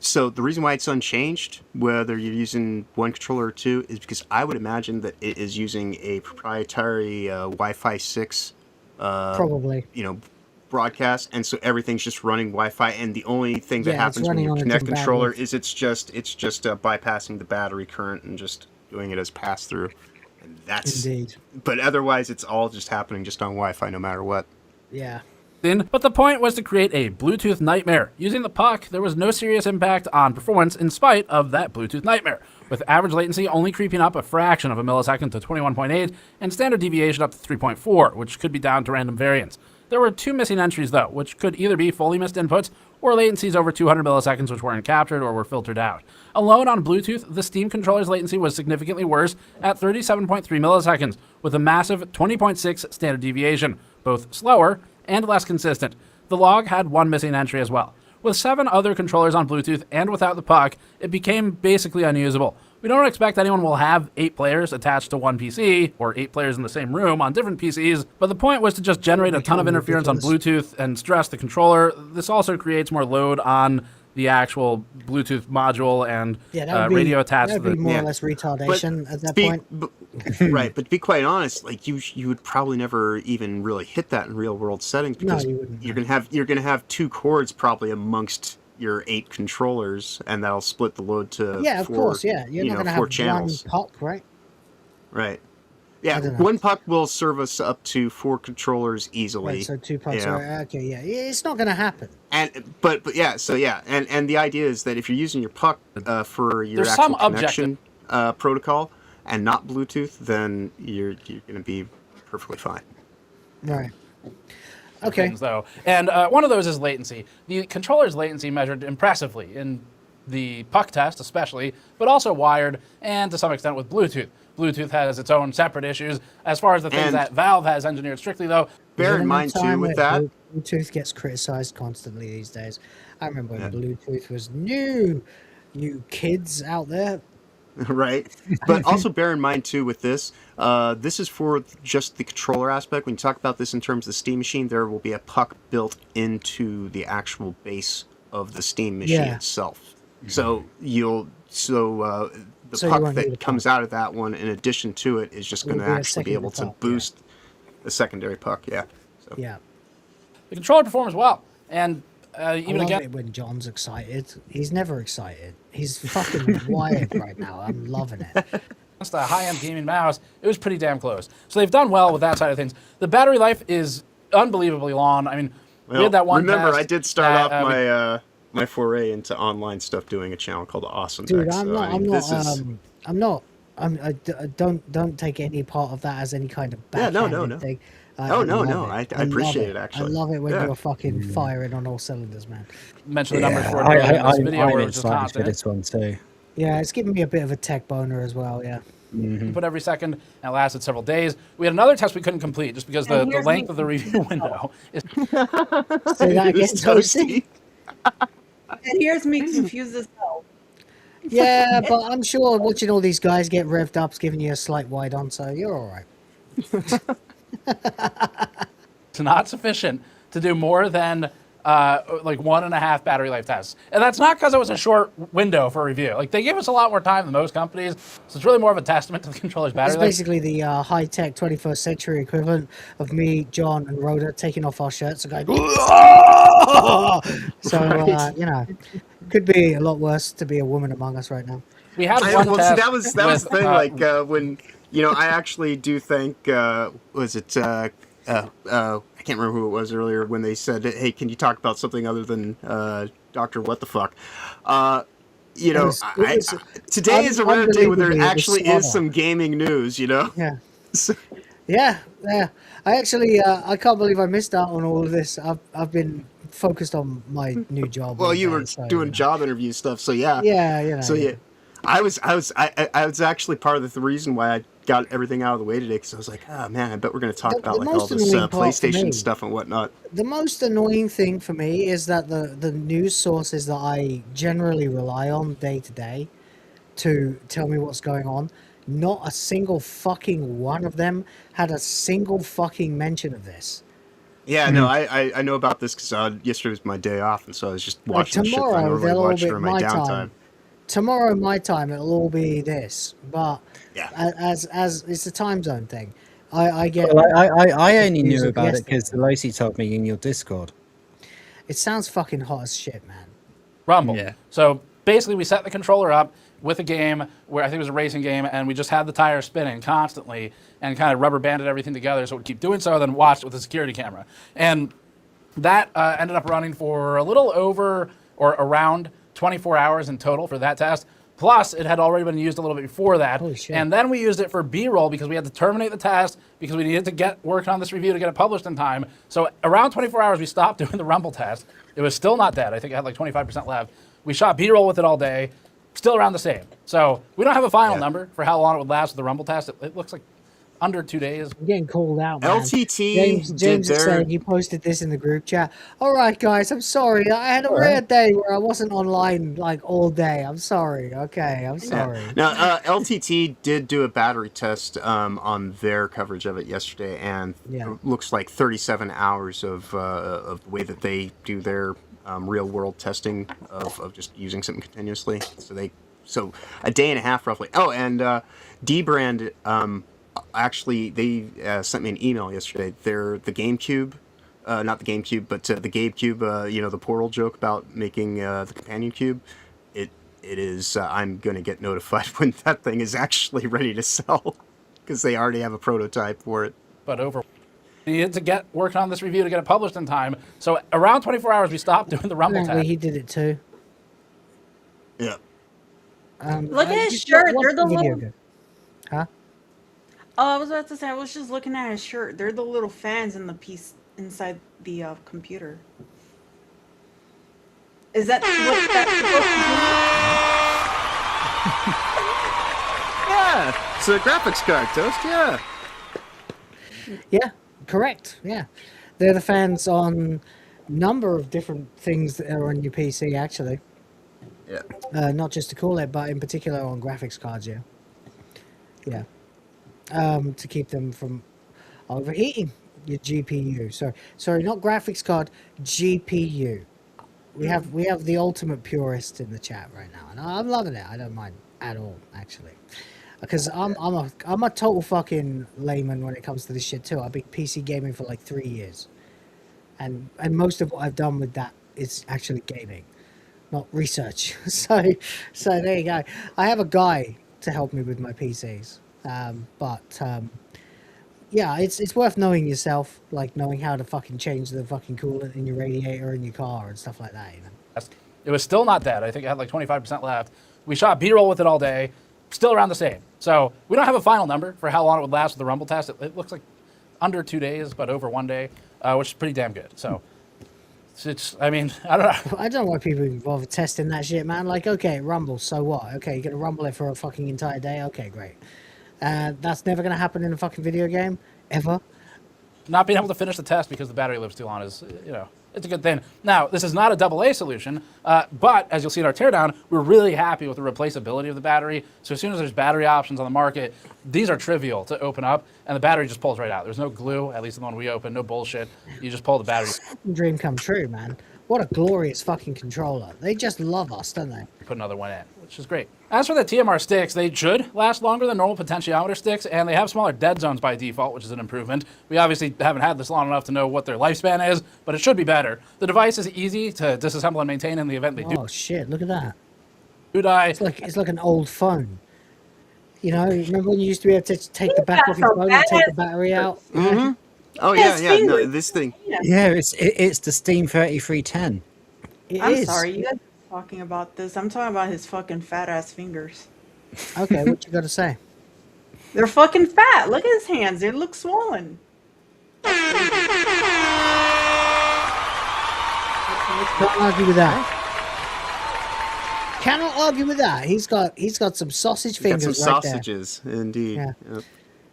so the reason why it's unchanged, whether you're using one controller or two, is because I would imagine that it is using a proprietary Wi-Fi 6 Probably. Broadcast, and so everything's just running Wi-Fi, and the only thing that Yeah, it's happens when running you on a connect different controller bandwidth. is it's just bypassing the battery current and just doing it as pass through. And that's Indeed. But otherwise, it's all just happening just on Wi-Fi, no matter what. Yeah. But the point was to create a Bluetooth nightmare. Using the puck, there was no serious impact on performance in spite of that Bluetooth nightmare, with average latency only creeping up a fraction of a millisecond to 21.8 and standard deviation up to 3.4, which could be down to random variance. There were 2 missing entries, though, which could either be fully missed inputs or latencies over 200 milliseconds which weren't captured or were filtered out. Alone on Bluetooth, the Steam controller's latency was significantly worse at 37.3 milliseconds, with a massive 20.6 standard deviation, both slower and less consistent. The log had 1 missing entry as well. With 7 other controllers on Bluetooth and without the puck, it became basically unusable. We don't expect anyone will have 8 players attached to one PC, or 8 players in the same room on different PCs, but the point was to just generate a ton of interference on Bluetooth and stress the controller. This also creates more load on the actual Bluetooth module and radio attached to the... That would be more or less retardation at that point. Right, but to be quite honest, like you would probably never even really hit that in real world settings, because you wouldn't. you're gonna have 2 cords probably amongst your 8 controllers, and that'll split the load to 4, Of course, yeah. You're not gonna 4 have channels. one puck, right? Right. Yeah, one puck will service up to 4 controllers easily. Right, so 2 pucks are okay. Yeah, it's not gonna happen. But yeah, so yeah, and the idea is that if you're using your puck for your There's actual some connection protocol and not Bluetooth, then you're going to be perfectly fine. Right. Okay. Things, though. And one of those is latency. The controller's latency measured impressively in the puck test especially, but also wired and to some extent with Bluetooth. Bluetooth has its own separate issues. As far as the things that Valve has engineered strictly, though, bear in mind too with that, Bluetooth gets criticized constantly these days. I remember when Bluetooth was new. You kids out there. Right, but also bear in mind too with this, this is for just the controller aspect. When you talk about this in terms of the Steam machine, there will be a puck built into the actual base of the Steam machine itself. So the puck that comes out of that one, in addition to it, is just going to actually be able to boost the secondary puck. Yeah. So. Yeah. The controller performs well, and even I love again, it when John's excited. He's never excited. He's fucking wired right now. I'm loving it. It's a high-end gaming mouse. It was pretty damn close. So they've done well with that side of things. The battery life is unbelievably long. I mean, we had that one. Remember, I did start off my foray into online stuff doing a channel called Awesome Dude, Decks. Don't take any part of that as any kind of no. thing. No. I appreciate it, actually. I love it when you're fucking firing on all cylinders, man. Mention the numbers for this video where it's just for constant. this one too. Yeah, it's giving me a bit of a tech boner as well, yeah. Input every second, and it lasted several days. We had another test we couldn't complete just because the length of the review window is... Say that again, Toasty. And here's me confused as hell. Yeah, but I'm sure watching all these guys get revved up's giving you a slight wide on, so you're all right. It's not sufficient to do more than like 1.5 battery life tests. And that's not because it was a short window for review. Like, they give us a lot more time than most companies, so it's really more of a testament to the controller's battery life. It's basically the high-tech 21st century equivalent of me, John, and Rhoda taking off our shirts and going... So, you know, could be a lot worse to be a woman among us right now. We had one test. That was the thing, like, when... You know, I actually do think, was it, I can't remember who it was earlier, when they said, hey, can you talk about something other than Dr. What the Fuck? You know, today is a rare day where there actually is some gaming news, you know? Yeah. Yeah. I actually, I can't believe I missed out on all of this. I've been focused on my new job. Well, you were doing job interview stuff, so yeah. Yeah, you know. So yeah. I was actually part of the reason why I got everything out of the way today, because I was like, oh man, I bet we're going to talk about like all this PlayStation stuff and whatnot. The most annoying thing for me is that the news sources that I generally rely on day to day to tell me what's going on, not a single fucking one of them had a single fucking mention of this. Yeah, no, I know about this because yesterday was my day off, and so I was just watching shit that I tomorrow normally they'll watch all be during my my downtime. time. Tomorrow, my time, it'll all be this. But as it's a time zone thing. I get. Well, I only knew music about it yesterday. because Lucy told me in your Discord. It sounds fucking hot as shit, man. Rumble. Yeah. So basically, we set the controller up with a game where I think it was a racing game, and we just had the tires spinning constantly and kind of rubber banded everything together so it would keep doing so, then watched it with a security camera. And that ended up running for a little over or around 24 hours in total for that test. Plus, it had already been used a little bit before that. And then we used it for B-roll because we had to terminate the test because we needed to get working on this review to get it published in time. So around 24 hours, we stopped doing the Rumble test. It was still not dead. I think it had like 25% left. We shot B-roll with it all day. Still around the same. So we don't have a final number for how long it would last with the Rumble test. It looks like under 2 days. I'm getting called out, man. LTT James is saying he posted this in the group chat. All right, guys, I'm sorry. I had a rare day where I wasn't online like all day. I'm sorry. Okay, I'm sorry. Now, LTT did do a battery test on their coverage of it yesterday, and it looks like 37 hours of the way that they do their real-world testing of just using something continuously. So a day and a half roughly. Oh, and D-Brand actually they sent me an email yesterday. They're the GameCube. Not the GameCube, but the GameCube, you know, the Portal joke about making the companion cube. It is, I'm going to get notified when that thing is actually ready to sell, because they already have a prototype for it. But we needed to get working on this review to get it published in time. So around 24 hours, we stopped doing the Rumble test. He did it too. Yeah. Look at his shirt. They're the little... Huh? Oh, I was about to say, I was just looking at his shirt. They're the little fans in the piece inside the computer. Is that what Yeah, that's it's a graphics card, Toast, yeah. Yeah, correct, yeah. They're the fans on a number of different things that are on your PC, actually. Yeah. Not just to call it, but in particular on graphics cards, yeah. Yeah. To keep them from overheating your GPU. Sorry, not graphics card, GPU. We have the ultimate purist in the chat right now, and I'm loving it. I don't mind at all, actually, because I'm a total fucking layman when it comes to this shit too. I've been PC gaming for like 3 years, and most of what I've done with that is actually gaming, not research. So there you go. I have a guy to help me with my PCs. Yeah, it's worth knowing yourself, like knowing how to fucking change the fucking coolant in your radiator in your car and stuff like that, you know. It was still not dead. I think it had like 25% left. We shot B-roll with it all day. Still around the same. So we don't have a final number for how long it would last with the Rumble test. It looks like under 2 days, but over 1 day, which is pretty damn good. So I mean, I don't know. I don't know why people even bother testing that shit, man. Like, okay, it rumbles, so what? Okay, you're gonna rumble it for a fucking entire day? Okay, great. That's never going to happen in a fucking video game, ever. Not being able to finish the test because the battery lives too long is, you know, it's a good thing. Now, this is not a AA solution, but as you'll see in our teardown, we're really happy with the replaceability of the battery. So as soon as there's battery options on the market, these are trivial to open up, and the battery just pulls right out. There's no glue, at least the one we open, no bullshit. You just pull the battery. Dream come true, man. What a glorious fucking controller. They just love us, don't they? Put another one in, which is great. As for the TMR sticks, they should last longer than normal potentiometer sticks, and they have smaller dead zones by default, which is an improvement. We obviously haven't had this long enough to know what their lifespan is, but it should be better. The device is easy to disassemble and maintain in the event they do. Oh shit, look at that. Do die. It's like an old phone. You know, remember when you used to be able to take the back off your phone and take the battery out? Mm-hmm. Oh yeah. No, this thing. Yeah, it's the Steam 3310. I'm sorry, you guys are talking about this. I'm talking about his fucking fat ass fingers. Okay, what you got to say? They're fucking fat. Look at his hands. They look swollen. Can't argue with that. Cannot argue with that. He's got some sausage fingers. Got some right sausages, indeed. Yeah. Yep.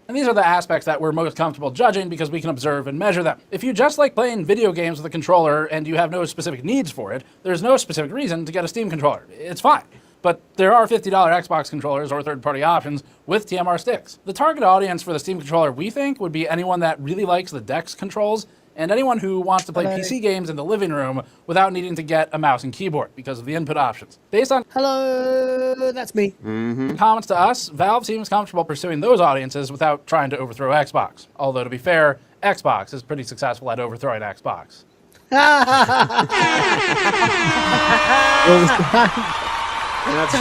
And these are the aspects that we're most comfortable judging because we can observe and measure them. If you just like playing video games with a controller and you have no specific needs for it, there's no specific reason to get a Steam controller. It's fine. But there are $50 Xbox controllers or third-party options with TMR sticks. The target audience for the Steam controller, we think, would be anyone that really likes the DeX controls and anyone who wants to play PC games in the living room without needing to get a mouse and keyboard because of the input options. Based on Hello, that's me. comments to us, Valve seems comfortable pursuing those audiences without trying to overthrow Xbox. Although, to be fair, Xbox is pretty successful at overthrowing Xbox. That's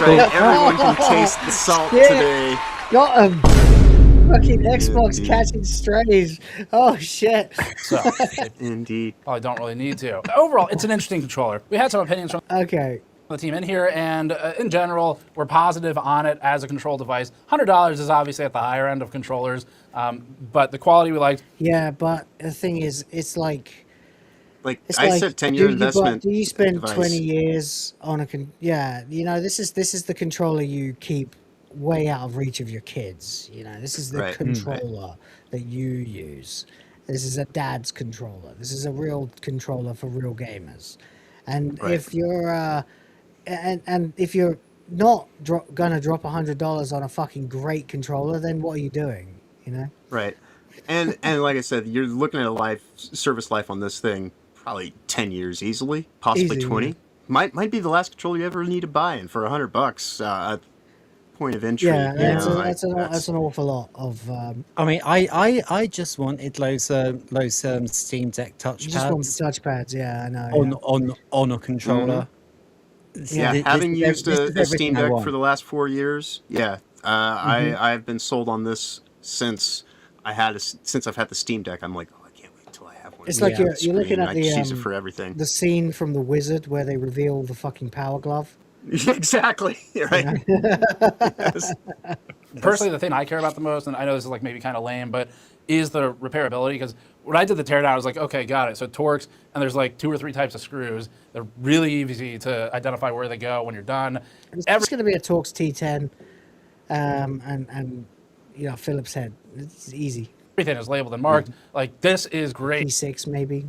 right. Everyone can taste the salt today. Got him. Fucking Xbox catching strays. Oh shit. So, indeed. Probably don't really need to. Overall, it's an interesting controller. We had some opinions from the team in here, and in general, we're positive on it as a control device. $100 is obviously at the higher end of controllers, but the quality we liked. Yeah, but the thing is, it's like I said 10-year investment. Do you spend device. 20 years on a this is the controller you keep way out of reach of your kids. This is the controller that you use. This is a dad's controller. This is a real controller for real gamers. And if you're and if you're not gonna drop $100 on a fucking great controller, then what are you doing? Right. And like I said, you're looking at a service life on this thing probably 10 years easily, possibly 20. Yeah. Might be the last controller you ever need to buy, and for $100 point of entry. Yeah, that's an awful lot of. I mean, I just wanted those Steam Deck touchpads. You just want the touchpads, yeah, I know. On a controller. Having used a Steam Deck for the last 4 years, I've been sold on this since I've had the Steam Deck. I'm like, I can't wait until I have one. It's like you're looking at use it for everything. The scene from The Wizard where they reveal the fucking Power Glove. Exactly. Right. Yes. Personally, the thing I care about the most, and I know this is like maybe kind of lame, but is the repairability. Because when I did the teardown, I was like, okay, got it. So Torx, and there's like 2 or 3 types of screws. They're really easy to identify where they go when you're done. It's going to be a Torx T10, and Phillips head. It's easy. Everything is labeled and marked. Like, this is great. T6 maybe.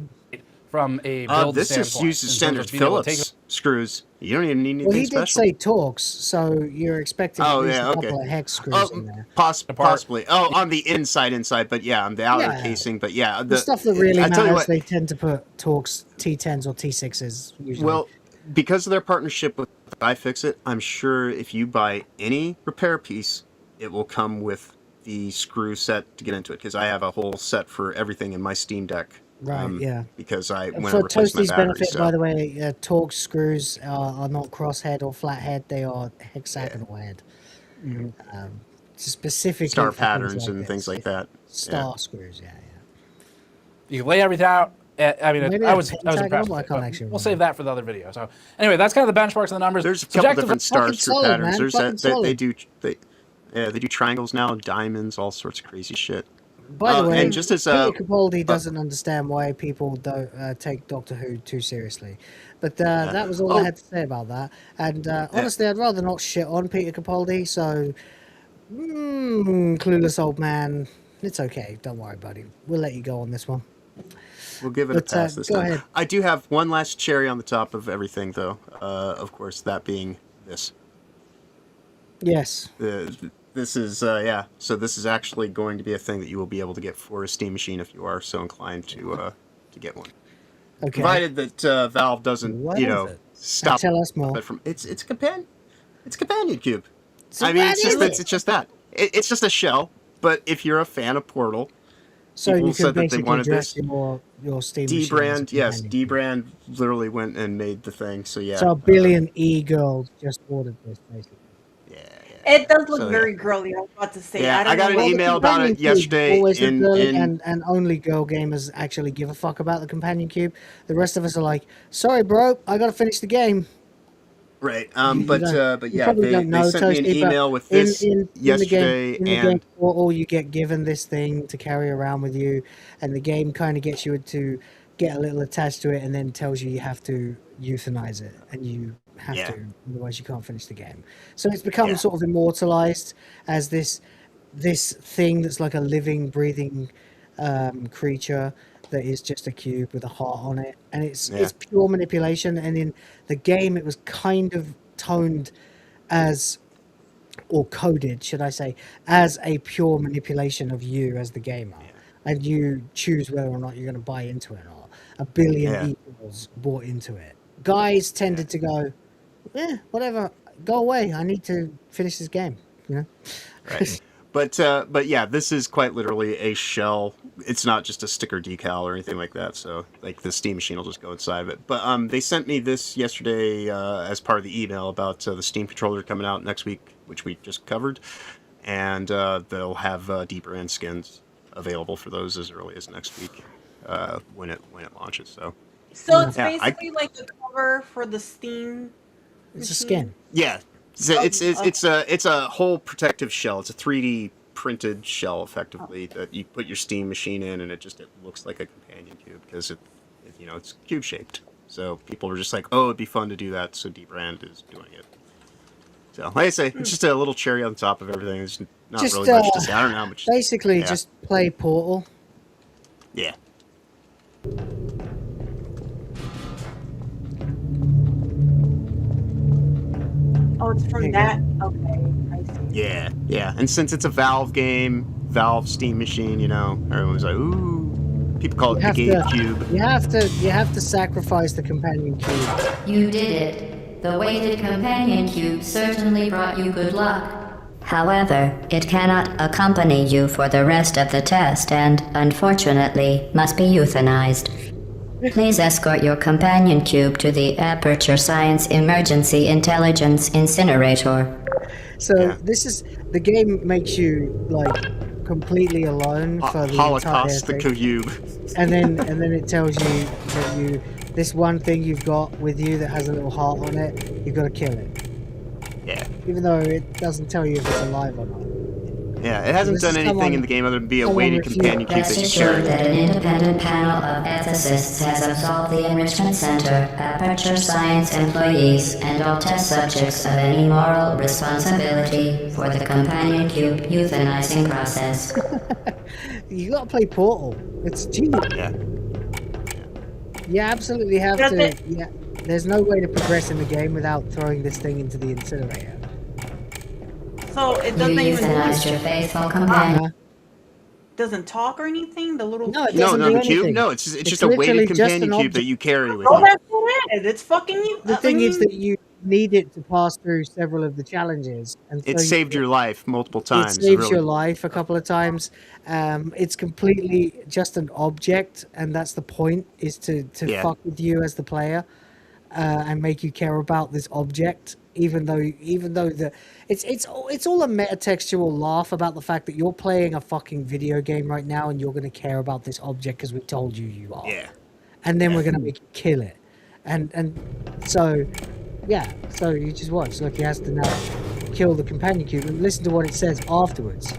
From a build this standpoint. just uses standard Phillips screws. You don't even need anything he special. did say Torx, so you're expecting at least a couple of hex screws in there. Possibly. Oh, on the inside, but on the outer casing. But the stuff that really matters, they tend to put Torx T10s or T6s usually. Well, because of their partnership with iFixit, I'm sure if you buy any repair piece, it will come with the screw set to get into it. Because I have a whole set for everything in my Steam Deck. Right, Because when I for replaced my Toasty's battery, benefit, by the way, Torx screws are not crosshead or flathead; they are hexagonal head. Specific star patterns and things like that. Star screws, You can lay everything out. I mean, Maybe I was impressed. I can't actually we'll save that for the other video. So anyway, that's kind of the benchmarks and the numbers. There's a couple different star screw patterns. They do triangles now, diamonds, all sorts of crazy shit. By the way, and just as Peter Capaldi doesn't understand why people don't take Doctor Who too seriously. But that was all I had to say about that. And honestly, I'd rather not shit on Peter Capaldi. So, clueless old man, it's okay. Don't worry, buddy. We'll let you go on this one. We'll give it a pass this time. Ahead. I do have one last cherry on the top of everything, though. Of course, that being this. Yes. This is So this is actually going to be a thing that you will be able to get for a Steam machine if you are so inclined to get one. Okay. Provided that Valve doesn't, stop. Tell us more. It's a companion cube. It's just that. It's just a shell. But if you're a fan of Portal, so people you can said that they basically wanted dress this. your Steam D-Brand, yes, D-Brand literally went and made the thing. So yeah. So a billion e-girls just ordered this, basically. It does look very girly. I was about to say. Yeah, I got an email about it yesterday. And only girl gamers actually give a fuck about the companion cube. The rest of us are like, sorry, bro, I gotta finish the game. Right. But yeah, they sent me an email with this yesterday, in the game portal, you get given this thing to carry around with you, and the game kind of gets you to get a little attached to it, and then tells you have to euthanize it, and you have to, otherwise you can't finish the game. So it's become sort of immortalized as this thing that's like a living, breathing creature that is just a cube with a heart on it, and it's pure manipulation. And in the game, it was kind of toned as, or coded, should I say, as a pure manipulation of you as the gamer. and you choose whether or not you're going to buy into it or not. 1 billion emails bought into it. Guys tended to go, whatever, go away. I need to finish this game. You know, Right. But yeah, this is quite literally a shell. It's not just a sticker decal or anything like that. So like the Steam machine will just go inside of it. But they sent me this yesterday as part of the email about the Steam controller coming out next week, which we just covered, and they'll have deeper end skins available for those as early as next week when it launches. So it's basically like the cover for the Steam. It's a skin. Yeah. It's a whole protective shell. It's a 3D printed shell, effectively, that you put your Steam machine in, and it looks like a companion cube because it's cube shaped. So people were just like, oh, it'd be fun to do that. So Debrand is doing it. So like I say, it's just a little cherry on top of everything. It's not really much to say. I don't know how much. Basically, just play Portal. Yeah. Oh, it's from that. Okay, I see. Yeah. And since it's a Valve game, Valve Steam machine, everyone's like, ooh. People call it the GameCube. You have to sacrifice the companion cube. You did it. The weighted companion cube certainly brought you good luck. However, it cannot accompany you for the rest of the test and, unfortunately, must be euthanized. Please escort your companion cube to the Aperture Science Emergency Intelligence Incinerator. So this is the game makes you like completely alone for the Holocaust entire thing. the cube. And then it tells you that this one thing you've got with you that has a little heart on it, you've got to kill it. Yeah. Even though it doesn't tell you if it's alive or not. Yeah, it hasn't done anything in the game other than be a weighted companion cube that you carry. That an independent panel of ethicists has absolved the Enrichment Center, Aperture Science employees, and all test subjects of any moral responsibility for the companion cube euthanizing process. You gotta play Portal. It's genius. Yeah. You absolutely have to. Yeah. There's no way to progress in the game without throwing this thing into the incinerator. So it doesn't even euthanized your faithful companion. Doesn't talk or anything. The little no, it doesn't do the cube. anything. No, it's just a weighted companion cube that you carry with Oh, you. that's it. It's fucking you. The thing is that you need it to pass through several of the challenges, and It saved your life multiple times. It saves your life a couple of times. It's completely just an object, and that's the point: is to fuck with you as the player, and make you care about this object. Even though it's all a metatextual laugh about the fact that you're playing a fucking video game right now, and you're going to care about this object because we told you are. Yeah. And then we're going to make you kill it, and so. Yeah, so you just watch. Look, he has to now kill the companion cube and listen to what it says afterwards.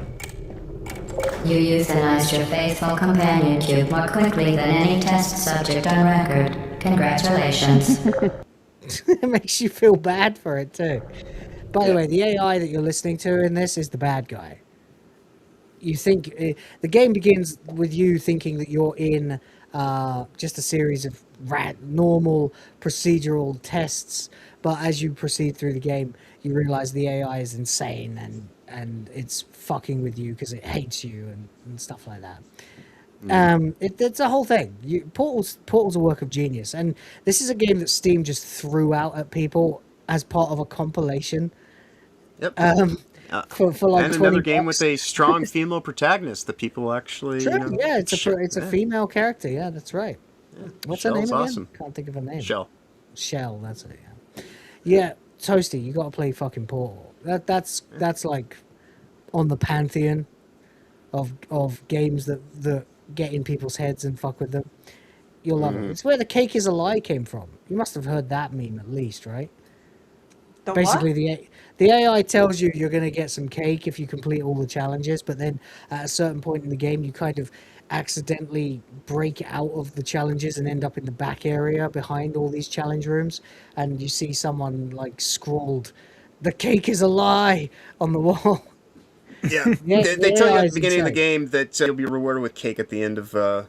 You euthanized your faithful companion cube more quickly than any test subject on record. Congratulations. It makes you feel bad for it too. By the way, the AI that you're listening to in this is the bad guy. You think the game begins with you thinking that you're in just a series of normal procedural tests. But as you proceed through the game, you realize the AI is insane and it's fucking with you because it hates you and stuff like that. It's a whole thing. Portal's a work of genius, and this is a game that Steam just threw out at people as part of a compilation. Yep. For like and 20 another game bucks. with a strong female protagonist that people actually. True. Yeah, it's a female character. Yeah, that's right. Yeah. What's Shell's her name again? awesome. Can't think of her name. Shell. That's it. Yeah, Toasty, you got to play fucking Portal. That's like on the pantheon of games that get in people's heads and fuck with them. You'll love it. It's where the cake is a lie came from. You must have heard that meme at least, right? Basically, the AI tells you you're going to get some cake if you complete all the challenges, but then at a certain point in the game, you kind of accidentally break out of the challenges and end up in the back area behind all these challenge rooms, and you see someone like scrawled, "The cake is a lie" on the wall. Yeah, they tell you at the beginning of the game that you'll be rewarded with cake at the end of and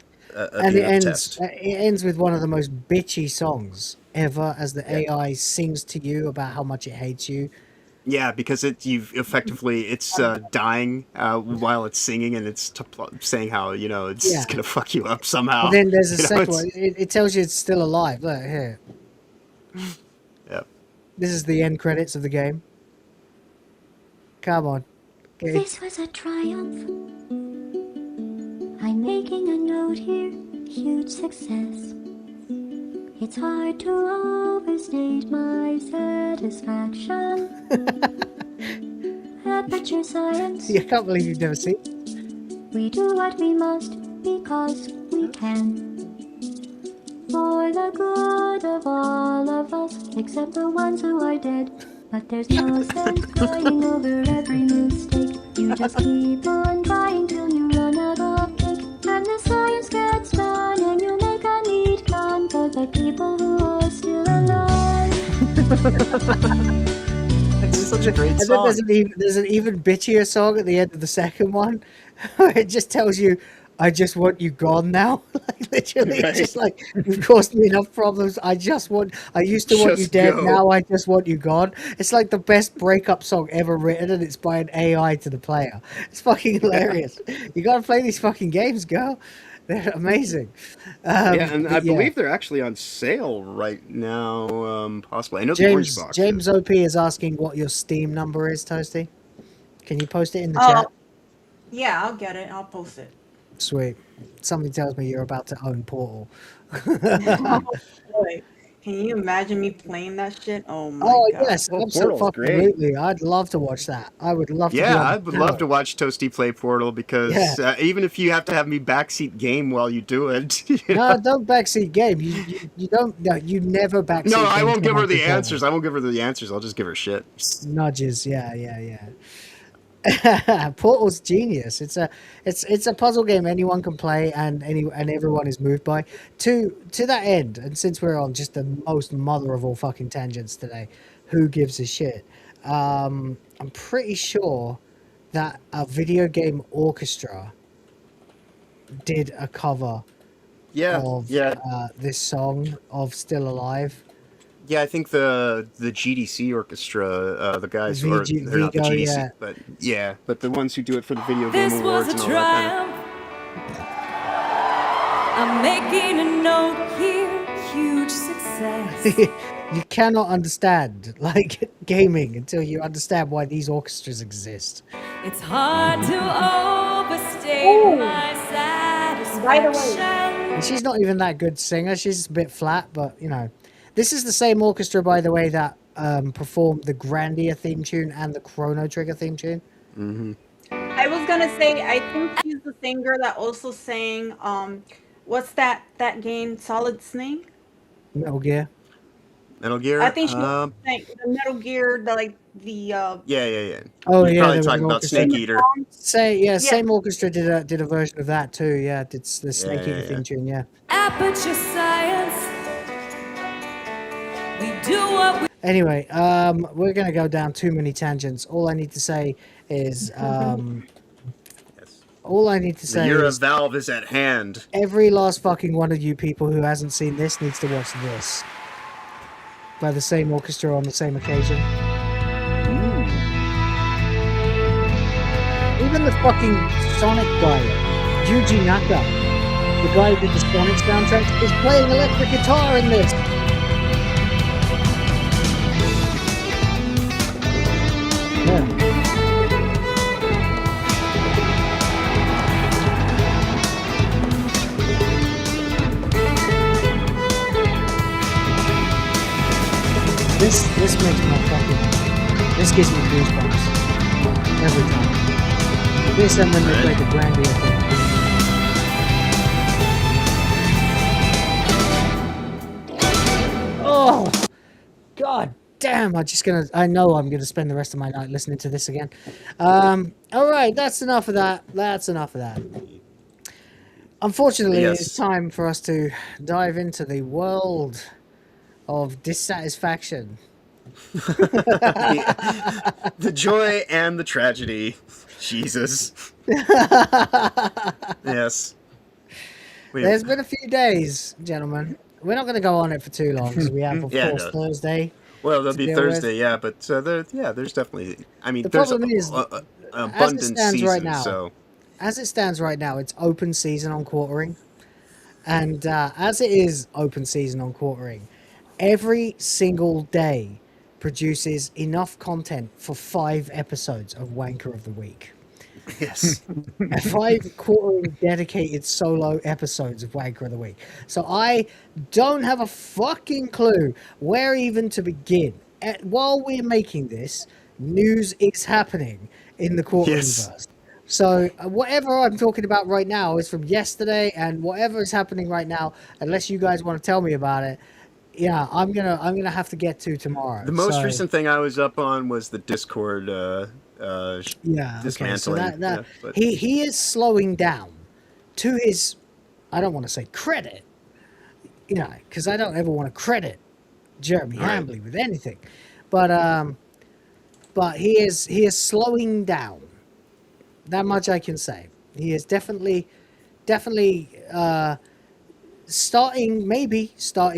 the test. It ends with one of the most bitchy songs ever, as the AI sings to you about how much it hates you. Yeah, because you've effectively it's dying while it's singing, and it's saying how it's gonna fuck you up somehow. But then there's a second one. It tells you it's still alive. Look here. Yep. This is the end credits of the game. Come on. Okay. This was a triumph. I'm making a note here. Huge success. It's hard to overstate my satisfaction. Aperture science. I can't believe you've never seen it. We do what we must because we can. For the good of all of us, except the ones who are dead. But there's no sense crying over every mistake. You just keep on trying till you run out of cake. And the science gets done and you make a neat gun for the people who are still alive. It's such a great And song. then there's an even bitchier song at the end of the second one. Where it just tells you, I just want you gone now. Like literally, it's just like, you've caused me enough problems. I used to want you dead. go. Now I just want you gone. It's like the best breakup song ever written, and it's by an AI to the player. It's fucking hilarious. You gotta play these fucking games, girl. They're amazing. Yeah, and I believe they're actually on sale right now. Possibly. I know the Orange Box. James OP is asking what your Steam number is, Toasty. Can you post it in the chat? Yeah, I'll get it. I'll post it. Sweet. Something tells me you're about to own Portal. Oh, boy. Can you imagine me playing that shit? Oh my god. Yes, Portal's absolutely. I'd love to watch that. I would love to. Yeah, I would love to watch Toasty play Portal because even if you have to have me backseat game while you do it. No, don't backseat game. You don't. No, you never backseat. No, I game won't give her the Portal. answers. I won't give her the answers. I'll just give her shit. Nudges. Yeah. Portal's genius. It's a puzzle game anyone can play and everyone is moved by. To that end, and since we're on just the most mother of all fucking tangents today, who gives a shit? I'm pretty sure that a video game orchestra did a cover of this song of Still Alive. Yeah, I think the GDC orchestra, the guys who are they're not the Vigo, GDC, but the ones who do it for the video game awards and all that I'm making a note here, huge success. You cannot understand like gaming until you understand why these orchestras exist. It's hard to overstate my satisfaction. By the way, and she's not even that good singer. She's a bit flat, but you know. This is the same orchestra, by the way, that performed the Grandia theme tune and the Chrono Trigger theme tune. Mm-hmm. I was gonna say, I think she's the singer that also sang, what's that game, Solid Snake? Metal Gear. Metal Gear? I think she sang the Metal Gear, the Yeah. Oh, You're yeah. probably talking about Snake Eater. Same orchestra did a version of that too. Yeah, did the Snake Eater theme tune. Yeah. Aperture science. We do what we Anyway, we're gonna go down too many tangents. All I need to say is, The year of Valve is at hand. every last fucking one of you people who hasn't seen this needs to watch this. By the same orchestra on the same occasion. Even the fucking Sonic guy, Yuji Naka, the guy who did the Sonic soundtrack, is playing electric guitar in this. Yeah. This makes my fucking... This gives me goosebumps. Every time. This and then they play the Grandia thing. Oh! God damn, I know I'm gonna spend the rest of my night listening to this again. Alright, that's enough of that. Unfortunately, it's time for us to dive into the world of dissatisfaction. The joy and the tragedy. Jesus. Yes. There's been a few days, gentlemen. We're not going to go on it for too long because we have, of course, Thursday Well, that'll to be deal with. Thursday, yeah, but there's definitely. I mean, The there's problem is, an as it abundant stands season, right now, so it's open season on quartering, and as it is open season on quartering, every single day produces enough content for 5 episodes of Wanker of the Week. yes. 5 quartering dedicated solo episodes of Wanker of the Week. So I don't have a fucking clue where even to begin. While we're making this, news is happening in the quartering verse. So whatever I'm talking about right now is from yesterday, and whatever is happening right now, unless you guys want to tell me about it, yeah, I'm gonna have to get to tomorrow. The most recent thing I was up on was the Discord dismantling. Okay, so he is slowing down to his, I don't want to say credit, because I don't ever want to credit Jeremy Hambly with anything, but he is slowing down. That much I can say. He is definitely starting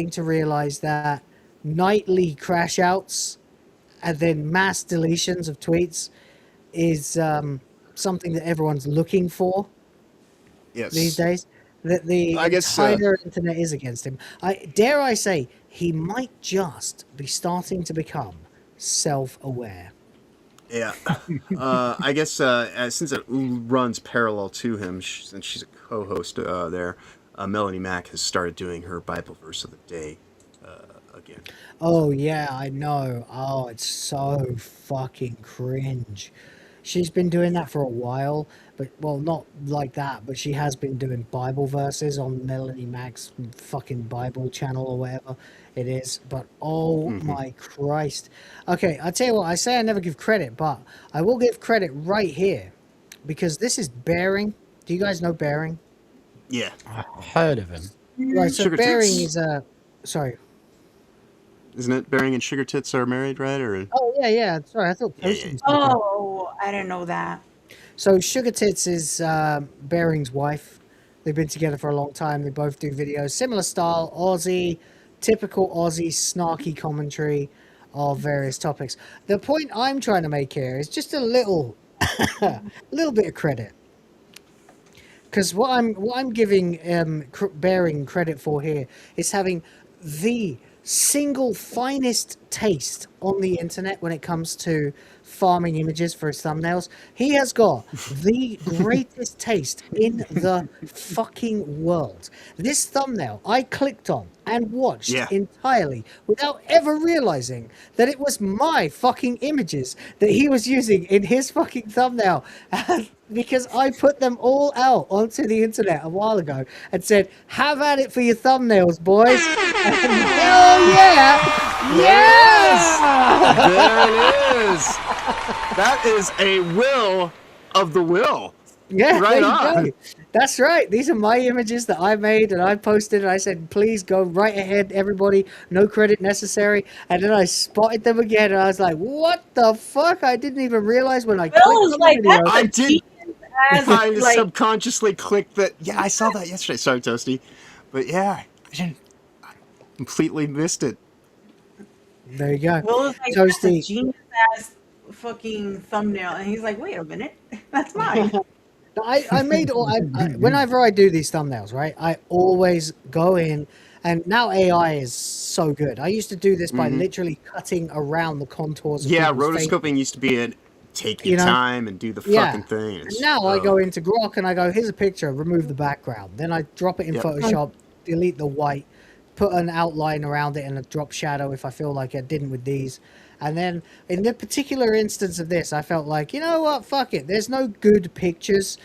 to realize that nightly crash outs and then mass deletions of tweets is something that everyone's looking for these days. That the entire internet is against him. Dare I say, he might just be starting to become self-aware. Yeah. I guess since it runs parallel to him, since she's a co-host there, Melanie Mack has started doing her Bible verse of the day again. Oh, yeah, I know. Oh, it's so fucking cringe. She's been doing that for a while, but, well, not like that, but she has been doing Bible verses on Melanie Mack's fucking Bible channel or whatever it is. But, oh my Christ. Okay, I tell you what, I say I never give credit, but I will give credit right here, because this is Bearing. Do you guys know Bearing? Yeah. I've heard of him. Right, so Sugar Bearing Tits. is sorry. Isn't it Bearing and Sugar Tits are married, right? Or Oh, yeah. Sorry, I thought Toasty was Oh, I didn't know that. So Sugar Tits is Bearing's wife. They've been together for a long time. They both do videos. Similar style, Aussie, typical Aussie snarky commentary of various topics. The point I'm trying to make here is just a little bit of credit. Because what I'm giving Bearing credit for here is having the single finest taste on the internet when it comes to farming images for his thumbnails. He has got the greatest taste in the fucking world. This thumbnail I clicked on and watched entirely without ever realizing that it was my fucking images that he was using in his fucking thumbnail. Because I put them all out onto the internet a while ago and said, have at it for your thumbnails, boys. And hell yeah! Yes! There it is. That is a will of the will. Yeah, right there you on. go. That's right. These are my images that I made and I posted, and I said, please go right ahead, everybody. No credit necessary. And then I spotted them again, and I was like, what the fuck? I didn't even realize when I clicked on the video. I did. I subconsciously clicked that. Yeah, I saw that yesterday. Sorry, Toasty. But yeah, I completely missed it. There you go. Will was like, that's a Toasty. genius ass fucking thumbnail, and he's like, wait a minute, that's mine. I made all. Whenever I do these thumbnails, right, I always go in, and now AI is so good. I used to do this by literally cutting around the contours. Of Rotoscoping used to be a take your time and do the fucking thing. And now I go into Grok and I go, here's a picture, remove the background. Then I drop it in Photoshop, delete the white, put an outline around it and a drop shadow if I feel like I didn't with these. And then in the particular instance of this, I felt like, you know what, fuck it. There's no good pictures,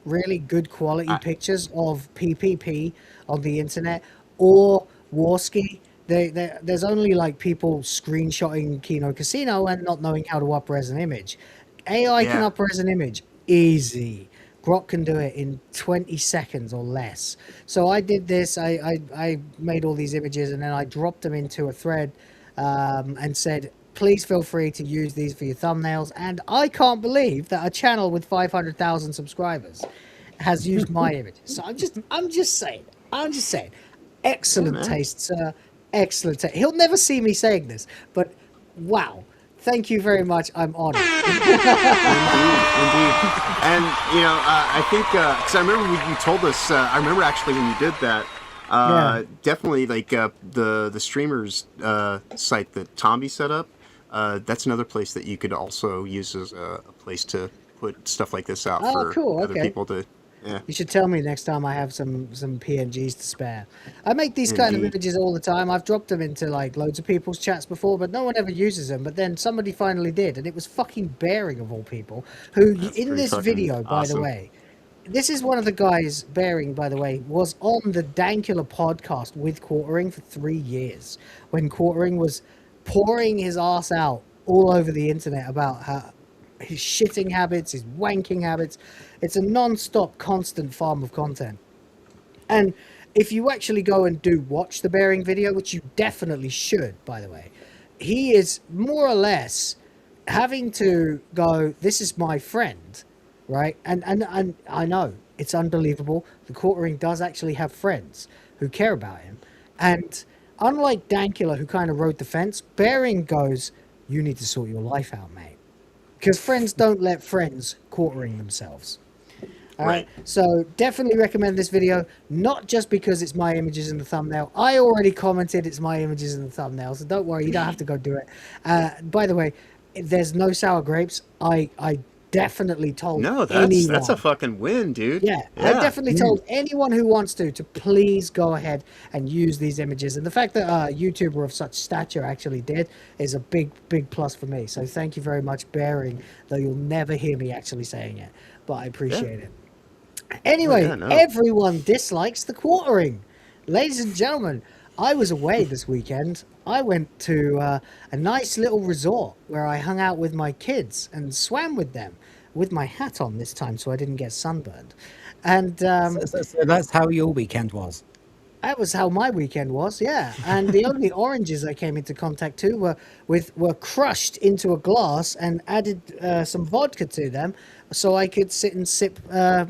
really good quality pictures of PPP on the internet or Warski. There's only like people screenshotting Kino Casino and not knowing how to upres an image. AI can upres an image easy. Grok can do it in 20 seconds or less. So I did this. I made all these images and then I dropped them into a thread and said, please feel free to use these for your thumbnails. And I can't believe that a channel with 500,000 subscribers has used my images. So I'm just saying. Excellent taste, sir. Excellent. He'll never see me saying this, but wow. Thank you very much. I'm honored. Indeed. And, I think, because I remember when you told us, I remember actually when you did that, definitely like the streamers site that Tommy set up, that's another place that you could also use as a place to put stuff like this out for other people to... Yeah. You should tell me next time I have some PNGs to spare. I make these kind of images all the time. I've dropped them into like loads of people's chats before, but no one ever uses them. But then somebody finally did, and it was fucking Bearing of all people, who in this video, by the way, this is one of the guys, Bearing, by the way, was on the Dankula podcast with Quartering for 3 years, when Quartering was pouring his ass out all over the internet about how his shitting habits, his wanking habits. It's a non-stop, constant farm of content. And if you actually go and watch the Bearing video, which you definitely should, by the way, he is more or less having to go, this is my friend, right? And I know, it's unbelievable. The Quartering does actually have friends who care about him. And unlike Dankula, who kind of rode the fence, Bearing goes, you need to sort your life out, mate. Because friends don't let friends Quartering themselves. All right. So definitely recommend this video, not just because it's my images in the thumbnail. I already commented it's my images in the thumbnail, so don't worry, you don't have to go do it. By the way, there's no sour grapes. I definitely told anyone. That's a fucking win, dude. Yeah. I definitely told anyone who wants to please go ahead and use these images. And the fact that a YouTuber of such stature actually did is a big plus for me. So thank you very much, Bearing, though you'll never hear me actually saying it, but I appreciate it. Anyway, everyone dislikes the Quartering. Ladies and gentlemen, I was away this weekend. I went to a nice little resort where I hung out with my kids and swam with them, with my hat on this time so I didn't get sunburned. And so that's how your weekend was? That was how my weekend was, yeah. And the only oranges I came into contact to were crushed into a glass and added some vodka to them so I could sit and sip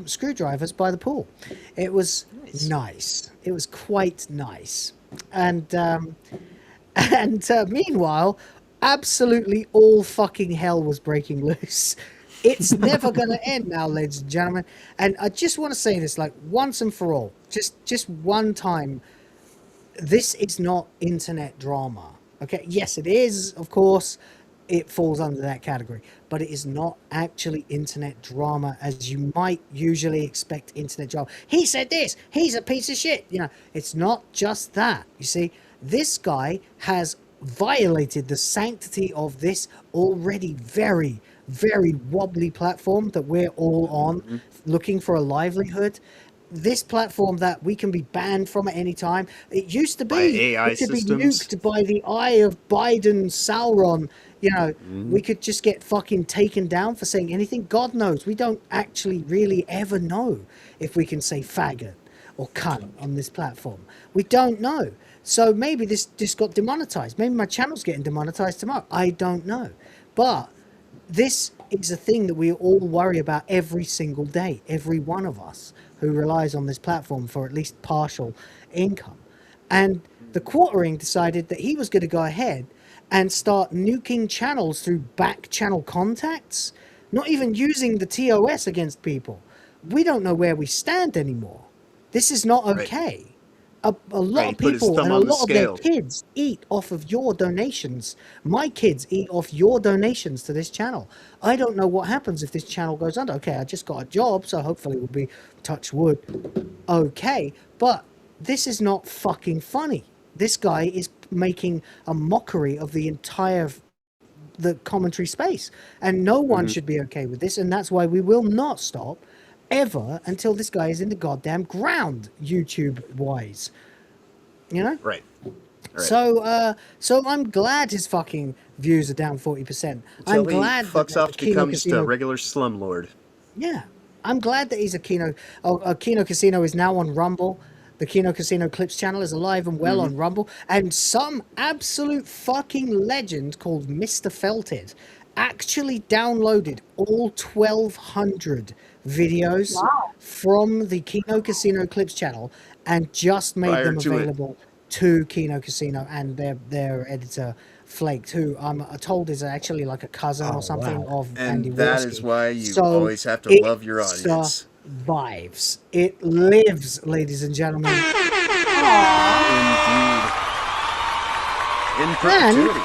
screwdrivers by the pool. It was nice. It was quite nice. And meanwhile, absolutely all fucking hell was breaking loose. It's never going to end now, ladies and gentlemen. And I just want to say this, like, once and for all, just one time, this is not internet drama, okay? Yes, it is, of course. It falls under that category. But it is not actually internet drama as you might usually expect internet drama. He said this. He's a piece of shit. You know, it's not just that. You see, this guy has violated the sanctity of this already very wobbly platform that we're all on, looking for a livelihood. This platform that we can be banned from at any time. It used to be AI it could systems. be nuked by the eye of Biden, Sauron. You know, we could just get fucking taken down for saying anything. God knows, we don't actually really ever know if we can say faggot or cunt on this platform. We don't know. So maybe this just got demonetized. Maybe my channel's getting demonetized tomorrow. I don't know. But this is a thing that we all worry about every single day, every one of us who relies on this platform for at least partial income. And the Quartering decided that he was going to go ahead and start nuking channels through back channel contacts, not even using the TOS against people. We don't know where we stand anymore. This is not okay. A lot of people and a lot of their kids eat off of your donations. My kids eat off your donations to this channel. I don't know what happens if this channel goes under. Okay, I just got a job, so hopefully it will be, touch wood, okay. But this is not fucking funny. This guy is making a mockery of the entire the commentary space. And no one should be okay with this, and that's why we will not stop ever until this guy is in the goddamn ground, YouTube-wise. You know? Right. So I'm glad his fucking views are down 40%. I'm glad fucks off becomes a regular slumlord. Yeah. I'm glad that he's a Kino. Kino Casino is now on Rumble. The Kino Casino Clips channel is alive and well on Rumble. And some absolute fucking legend called Mr. Felted actually downloaded all 1,200 videos from the Kino Casino Clips channel and just made them available to Kino Casino and their editor Flaked, who I'm told is actually like a cousin or something of Andy And that Warski. is why you So always have to it love your audience. survives. It lives, ladies and gentlemen. Indeed. In perpetuity.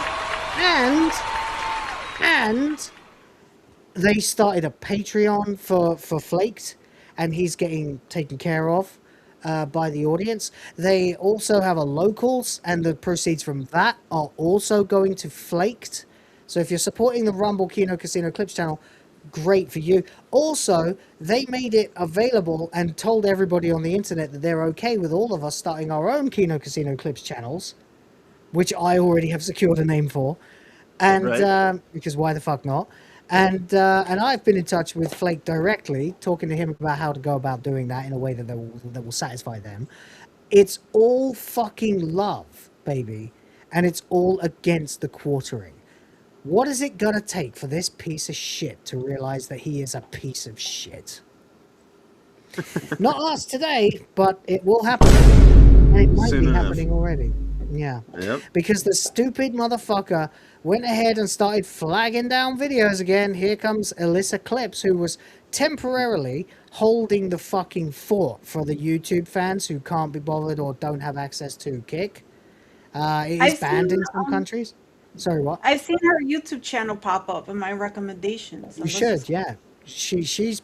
And they started a Patreon for Flaked, and he's getting taken care of by the audience. They also have a locals, and the proceeds from that are also going to Flaked. So if you're supporting the Rumble Kino Casino Clips channel, great for you. Also, they made it available and told everybody on the internet that they're okay with all of us starting our own Kino Casino Clips channels, which I already have secured a name for. And because why the fuck not? And I've been in touch with Flake directly, talking to him about how to go about doing that in a way that will satisfy them. It's all fucking love, baby, and it's all against the quartering. What is it gonna take for this piece of shit to realize that he is a piece of shit? Not us today, but it will happen. And it might Soon be enough. happening already. Yeah. Yep. Because the stupid motherfucker went ahead and started flagging down videos again. Here comes Alyssa Clips, who was temporarily holding the fucking fort for the YouTube fans who can't be bothered or don't have access to Kick. It is banned in some countries. Sorry, what? I've seen her YouTube channel pop up in my recommendations. You should, yeah. She's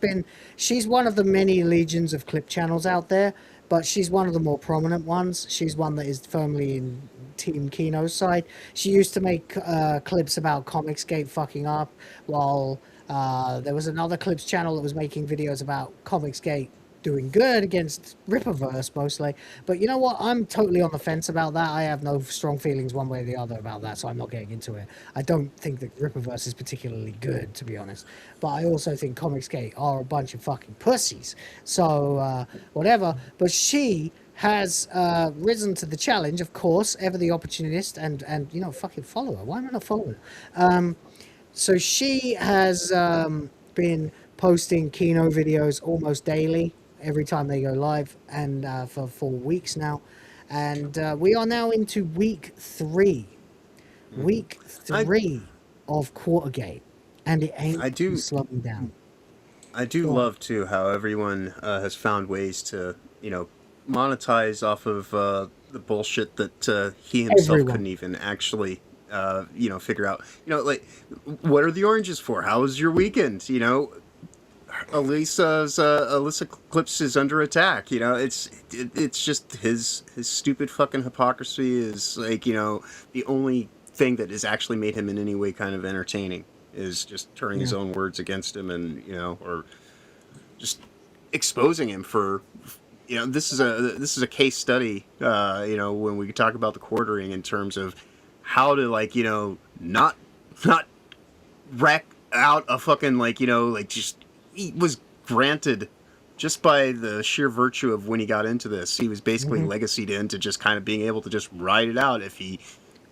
one of the many legions of clip channels out there, but she's one of the more prominent ones. She's one that is firmly in Team Kino's side. She used to make clips about Comicsgate fucking up, while there was another clips channel that was making videos about Comicsgate doing good against Rippaverse mostly. But you know what? I'm totally on the fence about that. I have no strong feelings one way or the other about that, so I'm not getting into it. I don't think that Rippaverse is particularly good, to be honest. But I also think Comicsgate are a bunch of fucking pussies. So, whatever. But she has risen to the challenge, of course, ever the opportunist, and you know, fucking follow her. Why am I not following her? So she has been posting Kino videos almost daily, every time they go live, and for 4 weeks now. And we are now into week 3. Week 3 of Quartergate. And it ain't slowing down. I do love, too, how everyone has found ways to, you know, monetize off of the bullshit that he himself couldn't even actually, you know, figure out. You know, like, what are the oranges for? How was your weekend? You know, Alyssa Clips is under attack. You know, it's just his stupid fucking hypocrisy is, like, you know, the only thing that has actually made him in any way kind of entertaining is just turning his own words against him, and, you know, or just exposing him for, you know, this is a case study, you know, when we talk about the quartering in terms of how to, like, you know, not wreck out a fucking, like, you know, like, just, he was granted just by the sheer virtue of when he got into this, he was basically legacied into just kind of being able to just ride it out if he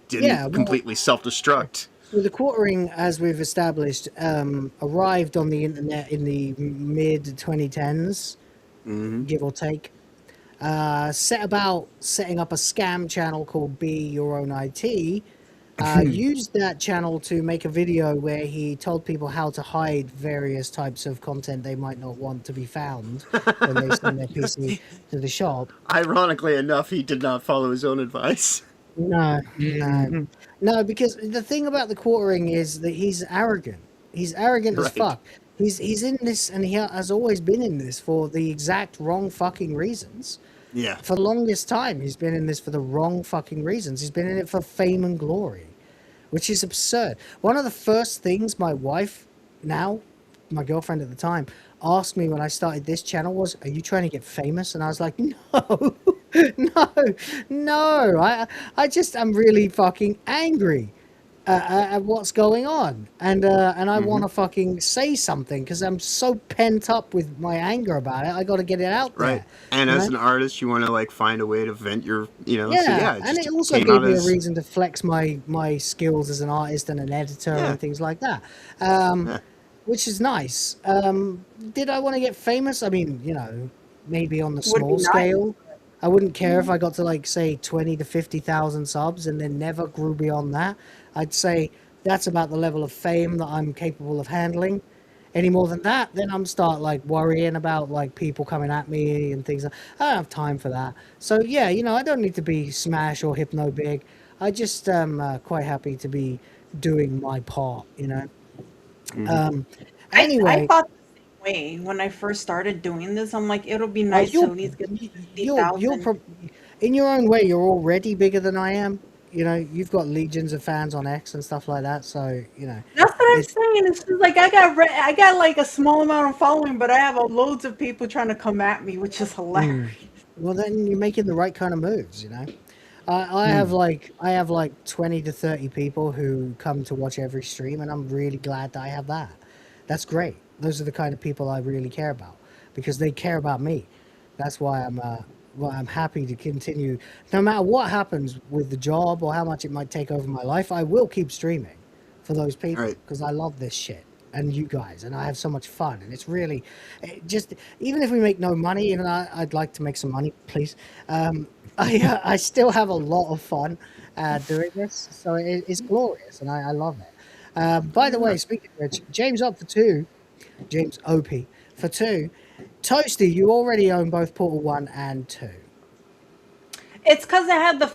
didn't completely self-destruct. So the quartering, as we've established, arrived on the internet in the mid-2010s, give or take. Set about setting up a scam channel called Be Your Own IT. Used that channel to make a video where he told people how to hide various types of content they might not want to be found when they send their PC to the shop. Ironically enough, he did not follow his own advice. No, because the thing about the quartering is that he's arrogant. He's arrogant as fuck. He's in this, and he has always been in this for the exact wrong fucking reasons. Yeah. For the longest time, he's been in this for the wrong fucking reasons. He's been in it for fame and glory, which is absurd. One of the first things my wife, now my girlfriend at the time, asked me when I started this channel was, "Are you trying to get famous?" And I was like, "No, no. I'm really fucking angry at what's going on, and I want to fucking say something because I'm so pent up with my anger about it. I got to get it out there." Right. And as an artist, you want to, like, find a way to vent your, you know. Yeah, so, yeah, and it also gave me a reason to flex my skills as an artist and an editor and things like that. Which is nice. Did I want to get famous? I mean, you know, maybe on the small scale. I wouldn't care if I got to like say 20 to 50,000 subs and then never grew beyond that. I'd say that's about the level of fame that I'm capable of handling. Any more than that, then I'm start like worrying about like people coming at me and things. I don't have time for that. So yeah, you know, I don't need to be Smash or Hypno Big. I just am quite happy to be doing my part, you know. Anyway, I thought the same way when I first started doing this. I'm like, it'll be well, nice to at least get 50,000. in your own way, you're already bigger than I am. You know, you've got legions of fans on X and stuff like that. So you know, That's what I'm saying. It's just like I got like a small amount of following, but I have loads of people trying to come at me, which is hilarious. Well, then you're making the right kind of moves, you know. I have like 20 to 30 people who come to watch every stream, and I'm really glad that I have that. That's great. Those are the kind of people I really care about because they care about me. That's why I'm happy to continue. No matter what happens with the job or how much it might take over my life, I will keep streaming for those people because I love this shit and you guys, and I have so much fun. And it's really just, even if we make no money, and I'd like to make some money, please. I still have a lot of fun doing this, so it's glorious, and I love it. By the way, speaking of which, James up for 2, James OP for 2. Toasty, you already own both Portal 1 and 2. It's because I had the.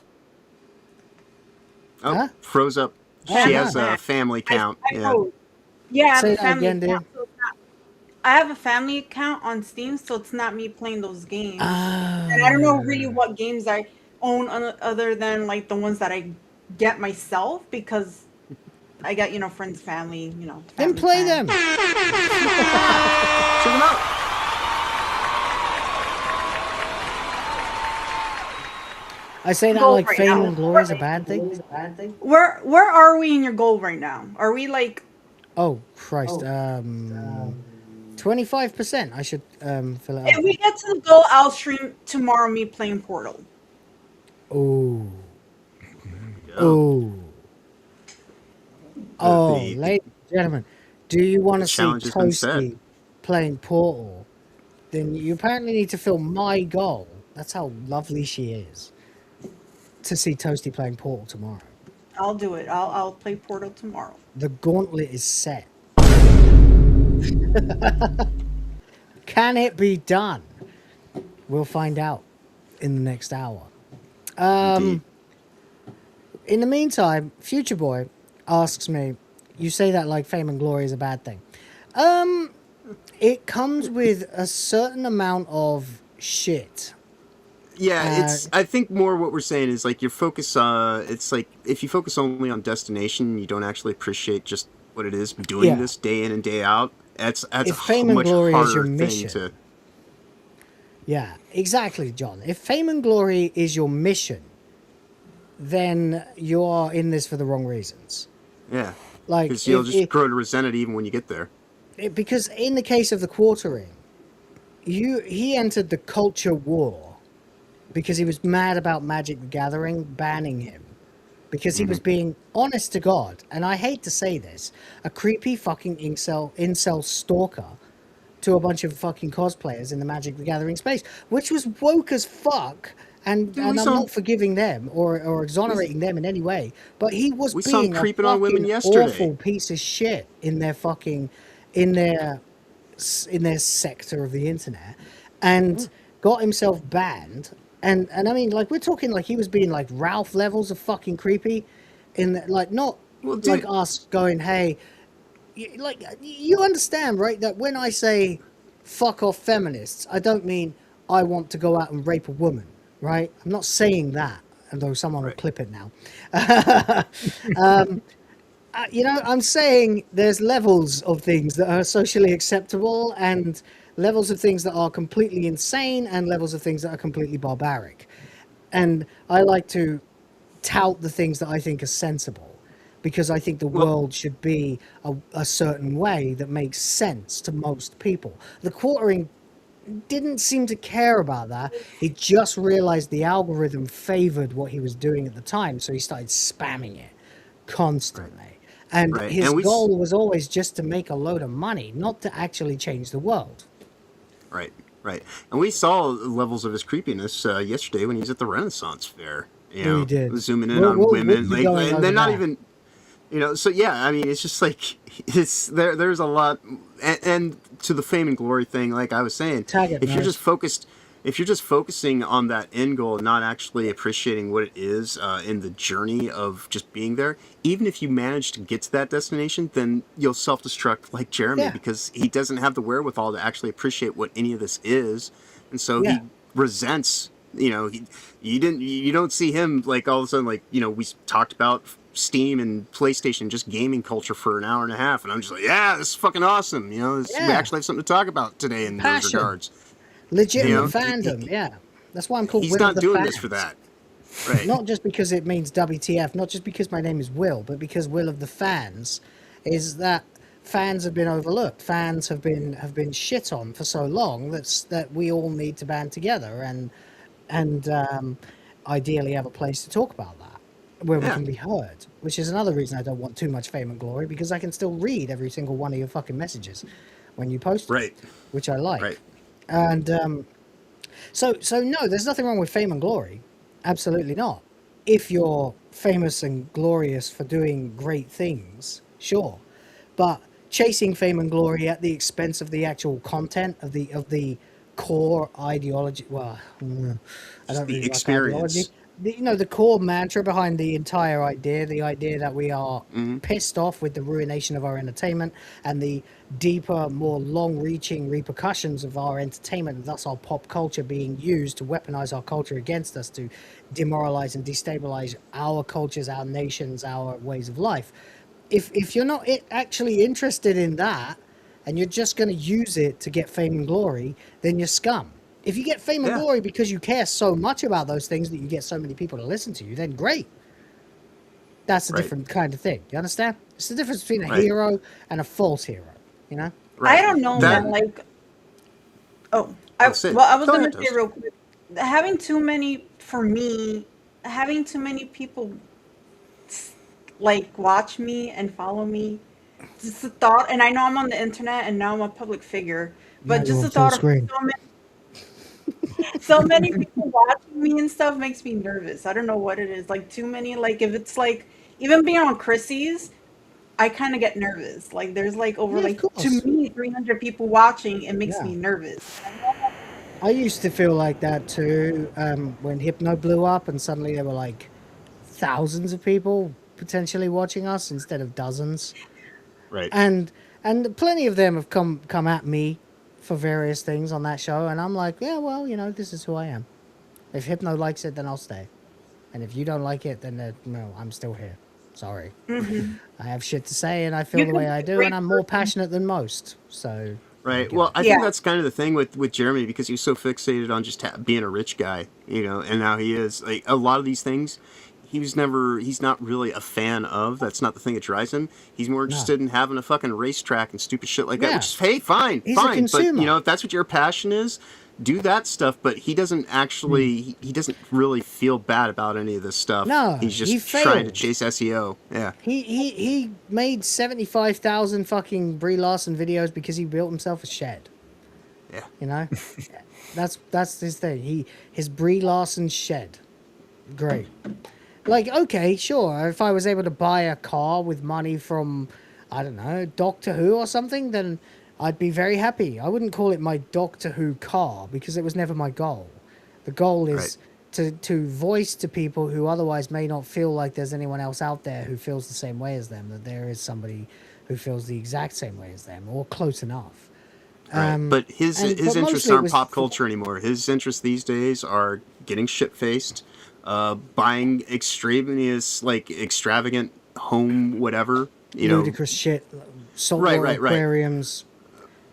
Froze up. She has a family count. Yeah, I have Say a that family again, account. So I have a family account on Steam, so it's not me playing those games. And I don't know really what games I own other than like the ones that I get myself because I got, you know, friends, family, you know. Then play them. Check them out. I say that Goal like right fame now. and glory is a bad thing. Where are we in your goal right now? Are we like? Oh Christ! 25%. I should fill it If out. we get to the goal, I'll stream tomorrow. Me playing Portal. Oh. Oh. Oh, ladies and gentlemen, do you want to see challenge has been set. Toasty playing Portal? Then you apparently need to fill my goal. That's how lovely she is. To see Toasty playing Portal tomorrow. I'll do it. I'll play Portal tomorrow. The gauntlet is set. Can it be done? We'll find out in the next hour. In the meantime, Future Boy asks me, you say that like fame and glory is a bad thing. It comes with a certain amount of shit. Yeah, it's. I think more what we're saying is like your focus. It's like if you focus only on destination, you don't actually appreciate just what it is doing this day in and day out. That's if a fame and much glory harder is your thing mission. to. Yeah, exactly, John. If fame and glory is your mission, then you are in this for the wrong reasons. Yeah, like because you'll just grow to resent it even when you get there. Because in the case of the quartering, he entered the culture war because he was mad about Magic the Gathering banning him. Because he was being, honest to God, and I hate to say this, a creepy fucking incel stalker to a bunch of fucking cosplayers in the Magic the Gathering space, which was woke as fuck, and I'm not forgiving them or exonerating them in any way, but he was being a creeping on women yesterday. Awful piece of shit in their fucking, in their sector of the internet, and got himself banned. And I mean, like, we're talking like he was being like Ralph levels of fucking creepy, like not like us going, hey, like you understand, right? That when I say fuck off feminists, I don't mean I want to go out and rape a woman, right? I'm not saying that, although someone will clip it now. You know, I'm saying there's levels of things that are socially acceptable and levels of things that are completely insane and levels of things that are completely barbaric. And I like to tout the things that I think are sensible because I think the world should be a certain way that makes sense to most people. The quartering didn't seem to care about that. He just realized the algorithm favored what he was doing at the time, so he started spamming it constantly. And his goal was always just to make a load of money, not to actually change the world. Right. Right. And we saw levels of his creepiness yesterday when he was at the Renaissance Fair. You know, We did. zooming in We'll- on we'll women, be like, going and over they're not that. even, you know. So yeah, I mean, it's just like it's there. There's a lot, and to the fame and glory thing, like I was saying, Tag it, if you're nerds. just focused, if you're just focusing on that end goal and not actually appreciating what it is in the journey of just being there, even if you manage to get to that destination, then you'll self-destruct like Jeremy Yeah. because he doesn't have the wherewithal to actually appreciate what any of this is, and so Yeah. he resents. You know, you don't see him like all of a sudden, like, you know, we talked about Steam and PlayStation, just gaming culture for an hour and a half, and I'm just like, yeah, this is fucking awesome. You know, we actually have something to talk about today in those Passion. regards. Legitimate You know, fandom, yeah. That's why I'm called He's Will not of the doing Fans. this for that. Right. Not just because it means WTF, not just because my name is Will, but because Will of the Fans is that fans have been overlooked. Fans have been shit on for so long that we all need to band together and ideally have a place to talk about that where we Yeah. can be heard. Which is another reason I don't want too much fame and glory, because I can still read every single one of your fucking messages when you post, Right. which I like. Right. And so no, there's nothing wrong with fame and glory. Absolutely not. If you're famous and glorious for doing great things, sure. But chasing fame and glory at the expense of the actual content of the core ideology, well, I don't the really experience. like ideology. The core mantra behind the entire idea, the idea that we are pissed off with the ruination of our entertainment and the deeper, more long-reaching repercussions of our entertainment, and thus our pop culture being used to weaponize our culture against us, to demoralize and destabilize our cultures, our nations, our ways of life. If you're not actually interested in that, and you're just going to use it to get fame and glory, then you're scum. If you get fame and glory because you care so much about those things that you get so many people to listen to you, then great. That's a different kind of thing. You understand? It's the difference between a hero and a false hero. You know? I don't know, man. Like, I was going to say real quick, having too many people like watch me and follow me, just the thought, and I know I'm on the internet and now I'm a public figure, but just the thought of so many people watching me and stuff makes me nervous. I don't know what it is. Like, too many, like, if it's like, even being on Chrissy's, I kind of get nervous. Like, there's like over to me 300 people watching. It makes me nervous. I used to feel like that too when Hypno blew up and suddenly there were like thousands of people potentially watching us instead of dozens. Right. And plenty of them have come at me for various things on that show, and I'm like, yeah, well, you know, this is who I am. If Hypno likes it, then I'll stay. And if you don't like it, then no, I'm still here. Sorry. I have shit to say, and I feel the way I do, and I'm more passionate than most. So. Right. Well, I think that's kind of the thing with Jeremy, because he's so fixated on just being a rich guy, you know, and now he is. Like, a lot of these things, he's not really a fan of. That's not the thing that drives him. He's more interested in having a fucking racetrack and stupid shit like that, which is, hey, fine. But, you know, if that's what your passion is, do that stuff. But he doesn't actually, he doesn't really feel bad about any of this stuff. No, he's just trying to chase SEO. Yeah. He made 75,000 fucking Brie Larson videos because he built himself a shed. Yeah. You know? That's his thing. His Brie Larson shed. Great. Like, okay, sure, if I was able to buy a car with money from, I don't know, Doctor Who or something, then I'd be very happy. I wouldn't call it my Doctor Who car, because it was never my goal. The goal is to voice to people who otherwise may not feel like there's anyone else out there who feels the same way as them, that there is somebody who feels the exact same way as them, or close enough. Right. But his interests aren't pop culture anymore. His interests these days are getting shit-faced, buying extravagant home whatever, you know, ludicrous shit, saltwater aquariums,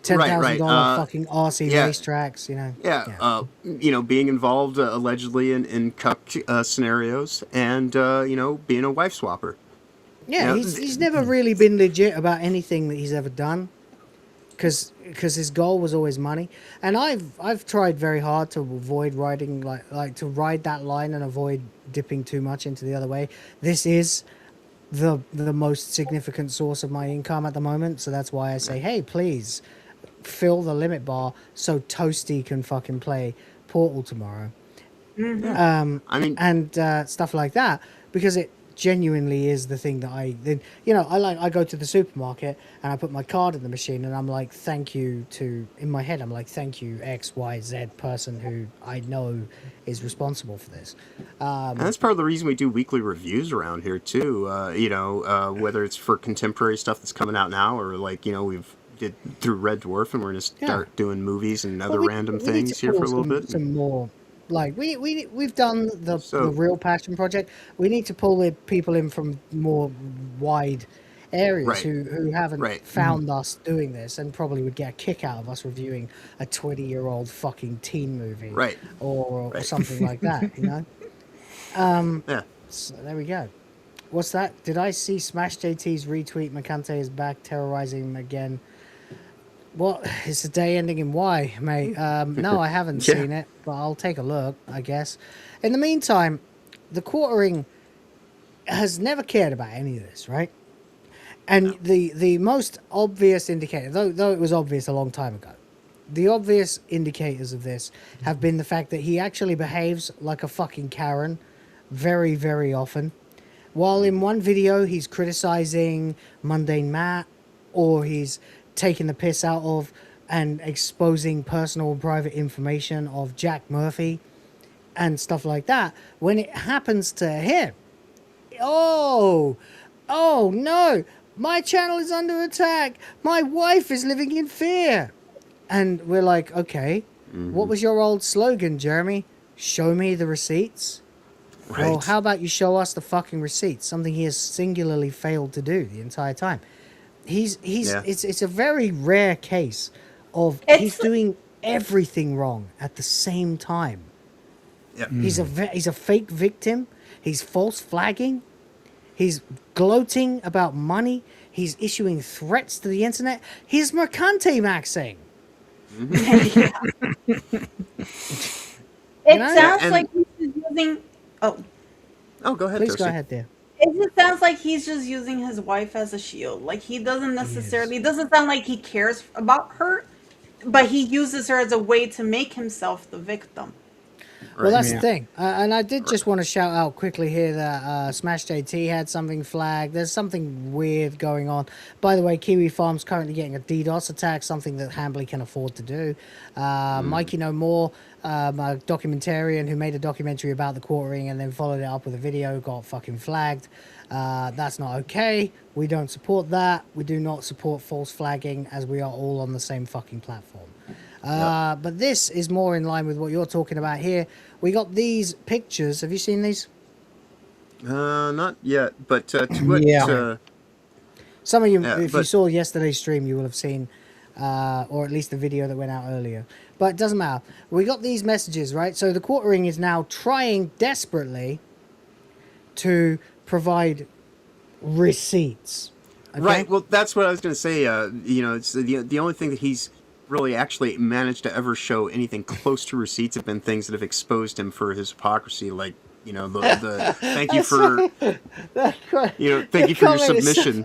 $10,000 fucking RC racetracks, you know. You know, being involved allegedly in cuck scenarios, and you know, being a wife swapper. Yeah, you know, he's never really been legit about anything that he's ever done, because his goal was always money. And I've tried very hard to avoid riding like to ride that line and avoid dipping too much into the other way. This is the most significant source of my income at the moment, so that's why I say, hey, please fill the limit bar so Toasty can fucking play Portal tomorrow. I mean, and stuff like that, because it genuinely is the thing that I go to the supermarket and I put my card in the machine and I'm like, thank you to, in my head I'm like, thank you XYZ person who I know is responsible for this. And that's part of the reason we do weekly reviews around here too. Whether it's for contemporary stuff that's coming out now, or we've did through Red Dwarf, and we're gonna start doing movies and other random things here for a little bit. Some more. Like we've done the Real Passion Project. We need to pull people in from more wide areas who haven't found us doing this and probably would get a kick out of us reviewing a 20-year-old fucking teen movie, or something like that. Yeah. So there we go. What's that? Did I see Smash JT's retweet? Macante is back terrorizing him again. What? It's a day ending in Y, mate. No, I haven't seen it, but I'll take a look, I guess. In the meantime, the quartering has never cared about any of this, right? And the most obvious indicator, though it was obvious a long time ago, the obvious indicators of this have been the fact that he actually behaves like a fucking Karen very, very often. While in one video he's criticizing Mundane Matt, or he's taking the piss out of and exposing personal and private information of Jack Murphy and stuff like that, when it happens to him, oh no, my channel is under attack, my wife is living in fear. And we're like, okay, what was your old slogan, Jeremy? Show me the receipts. Well, how about you show us the fucking receipts? Something he has singularly failed to do the entire time. It's a very rare case of he's doing everything wrong at the same time. Yeah. He's a fake victim. He's false flagging. He's gloating about money. He's issuing threats to the internet. He's mercante maxing. It sounds like he's using. Oh, go ahead. Please go ahead, there. It just sounds like he's just using his wife as a shield. Like, he doesn't necessarily, it doesn't sound like he cares about her, but he uses her as a way to make himself the victim. Well, that's the thing. And I did just want to shout out quickly here that Smash JT had something flagged. There's something weird going on. By the way, Kiwi Farm's currently getting a DDoS attack, something that Hambly can afford to do. Mikey No More, a documentarian who made a documentary about the quartering and then followed it up with a video, got fucking flagged. That's not okay. We don't support that. We do not support false flagging, as we are all on the same fucking platform. But this is more in line with what you're talking about here. We got these pictures. Have you seen these? Not yet, but some of you, if you saw yesterday's stream, you will have seen, or at least the video that went out earlier. But it doesn't matter. We got these messages, right? So the quartering is now trying desperately to provide receipts. Okay? Right. Well, that's what I was going to say. It's the only thing that he's really actually managed to ever show anything close to receipts have been things that have exposed him for his hypocrisy, like the thank you for thank you for your submission.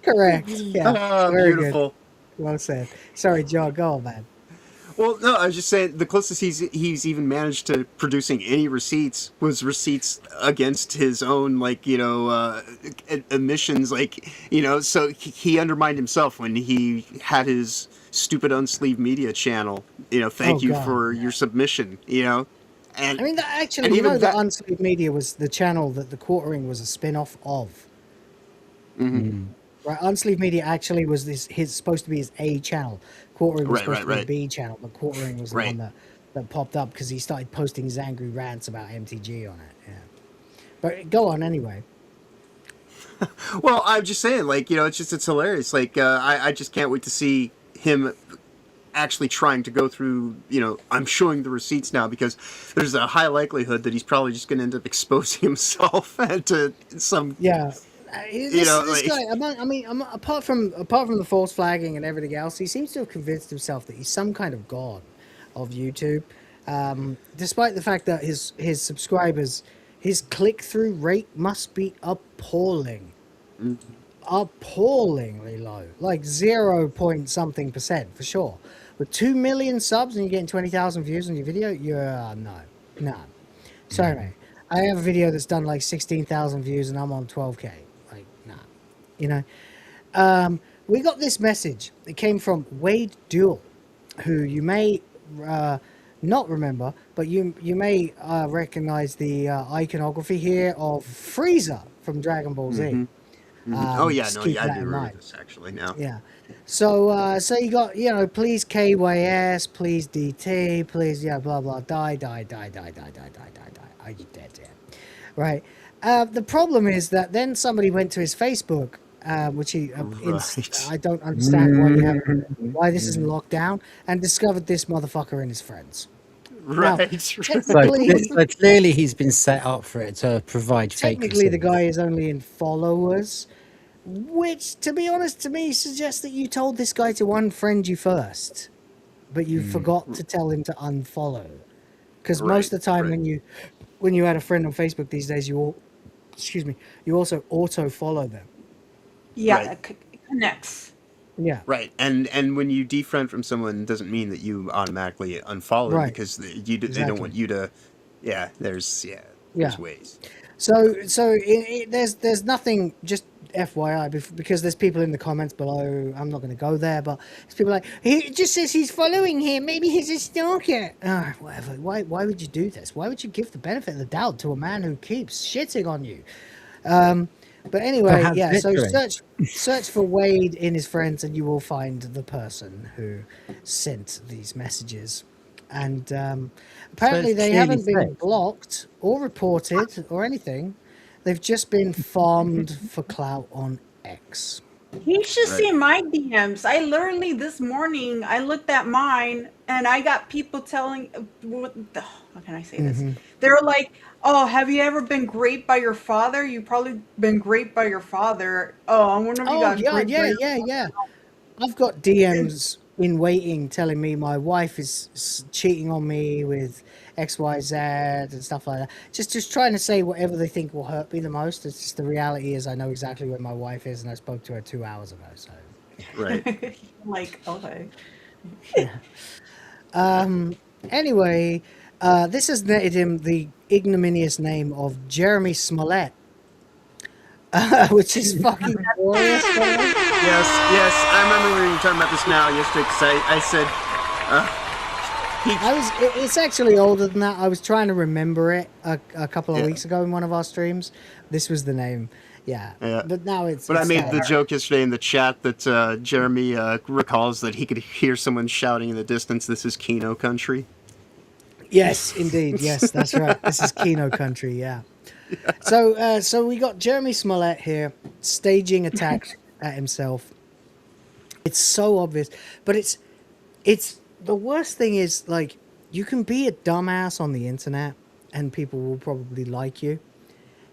Correct. Yeah. Very Beautiful. Good. Well said. Sorry, Joe. Go on, man. Well, no, I was just saying the closest he's even managed to producing any receipts was receipts against his own, emissions, so he undermined himself when he had his stupid Unsleeved Media channel, thank you for your submission, and I mean, actually, that Unsleeved Media was the channel that the quartering was a spin-off of. Mm-hmm. Right, Unsleeved Media actually was his supposed to be his A channel. Quartering was supposed to be a B channel, but Quartering was the one that popped up because he started posting his angry rants about MTG on it. Yeah, but go on anyway. Well, I'm just saying, it's hilarious. I just can't wait to see him actually trying to go through. I'm showing the receipts now because there's a high likelihood that he's probably just going to end up exposing himself to some. Yeah. This guy, apart from the false flagging and everything else, he seems to have convinced himself that he's some kind of god of YouTube. Despite the fact that his subscribers His click-through rate must be appalling. Appallingly low. Like 0 point something percent for sure. With 2 million subs and you're getting 20,000 views on your video, you're no. Sorry, mate. I have a video that's done like 16,000 views and I'm on 12k. Like, nah. You know? We got this message. It came from Wade Duel, who you may not remember, but you may recognize the iconography here of Frieza from Dragon Ball Z. Oh yeah, just no, keep yeah, I that do in remember mind. this actually now. Yeah. So so you got, you know, please KYS, please DT, please blah blah, die. Are you dead yet? Right. The problem is that then somebody went to his Facebook, which he I don't understand why this isn't locked down, and discovered this motherfucker and his friends. Right. So clearly he's been set up for it to provide fake Technically, the receipts. guy is only in followers, which, to be honest, to me suggests that you told this guy to unfriend you first, but you forgot to tell him to unfollow. Because most of the time, when you add a friend on Facebook these days, you also auto follow them. Yeah, it connects. Yeah. Right. And when you defriend from someone, doesn't mean that you automatically unfollow them because they don't want you to. Yeah. There's ways. So there's nothing. Just FYI, because there's people in the comments below. I'm not going to go there, but there's people like, he just says he's following him. Maybe he's a stalker. Whatever. Why would you do this? Why would you give the benefit of the doubt to a man who keeps shitting on you? But anyway, yeah. So search for Wade in his friends, and you will find the person who sent these messages. And apparently, they haven't been blocked or reported or anything. They've just been farmed for clout on X. He should see my DMs. I literally this morning I looked at mine and I got people telling, how can I say this? They're like, "Oh, have you ever been raped by your father? You've probably been raped by your father. Oh, I wonder if you got raped by your father." I've got DMs in waiting telling me my wife is cheating on me with XYZ and stuff like that. Just trying to say whatever they think will hurt me the most. It's just the reality is I know exactly where my wife is, and I spoke to her 2 hours ago. So Like, okay. Anyway, this has netted him the ignominious name of Jeremy Smollett, which is fucking glorious. Yes, I remember when you were talking about this now yesterday, because I said, it's actually older than that. I was trying to remember it a couple of weeks ago in one of our streams. This was the name. Yeah. But now it's... But I made the joke yesterday in the chat that Jeremy recalls that he could hear someone shouting in the distance, "This is Kino country." Yes, indeed. Yes, that's right. This is Kino country, yeah. So we got Jeremy Smollett here staging attacks at himself. It's so obvious, but it's the worst thing is, like, you can be a dumbass on the internet and people will probably like you.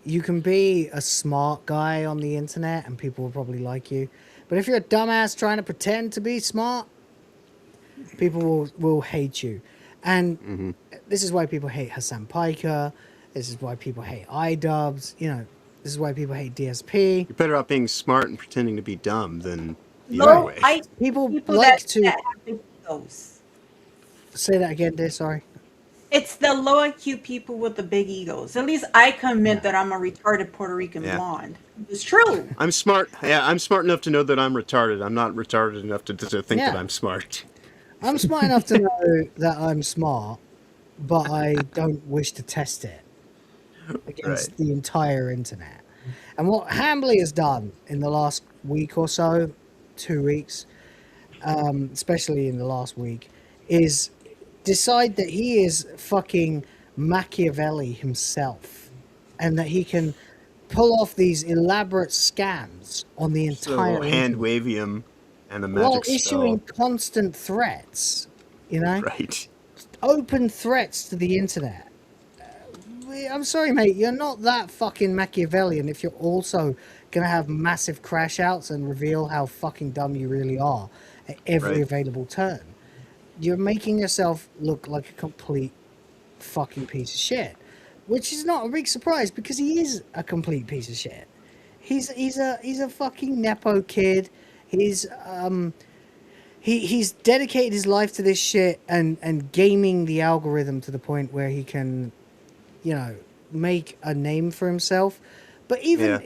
You can be a smart guy on the internet and people will probably like you. But if you're a dumbass trying to pretend to be smart, people will hate you. And this is why people hate Hassan Piker. This is why people hate iDubbbz. You know, this is why people hate DSP. You're better off being smart and pretending to be dumb than the other way. People like that have big egos. Say that again, dear. Sorry. It's the low IQ people with the big egos. At least I can admit that I'm a retarded Puerto Rican blonde. It's true. I'm smart. Yeah, I'm smart enough to know that I'm retarded. I'm not retarded enough to think that I'm smart. I'm smart enough to know that I'm smart, but I don't wish to test it against the entire internet. And what Hambly has done in the last week or so, 2 weeks, especially in the last week, is decide that he is fucking Machiavelli himself, and that he can pull off these elaborate scams on the entire hand wavium and the magic while issuing constant threats, you know? Right. Open threats to the internet. I'm sorry, mate, you're not that fucking Machiavellian if you're also going to have massive crash outs and reveal how fucking dumb you really are at every available turn. You're making yourself look like a complete fucking piece of shit. which is not a big surprise because he is a complete piece of shit. He's a fucking nepo kid. He's dedicated his life to this shit and gaming the algorithm to the point where he can, you know, make a name for himself. But even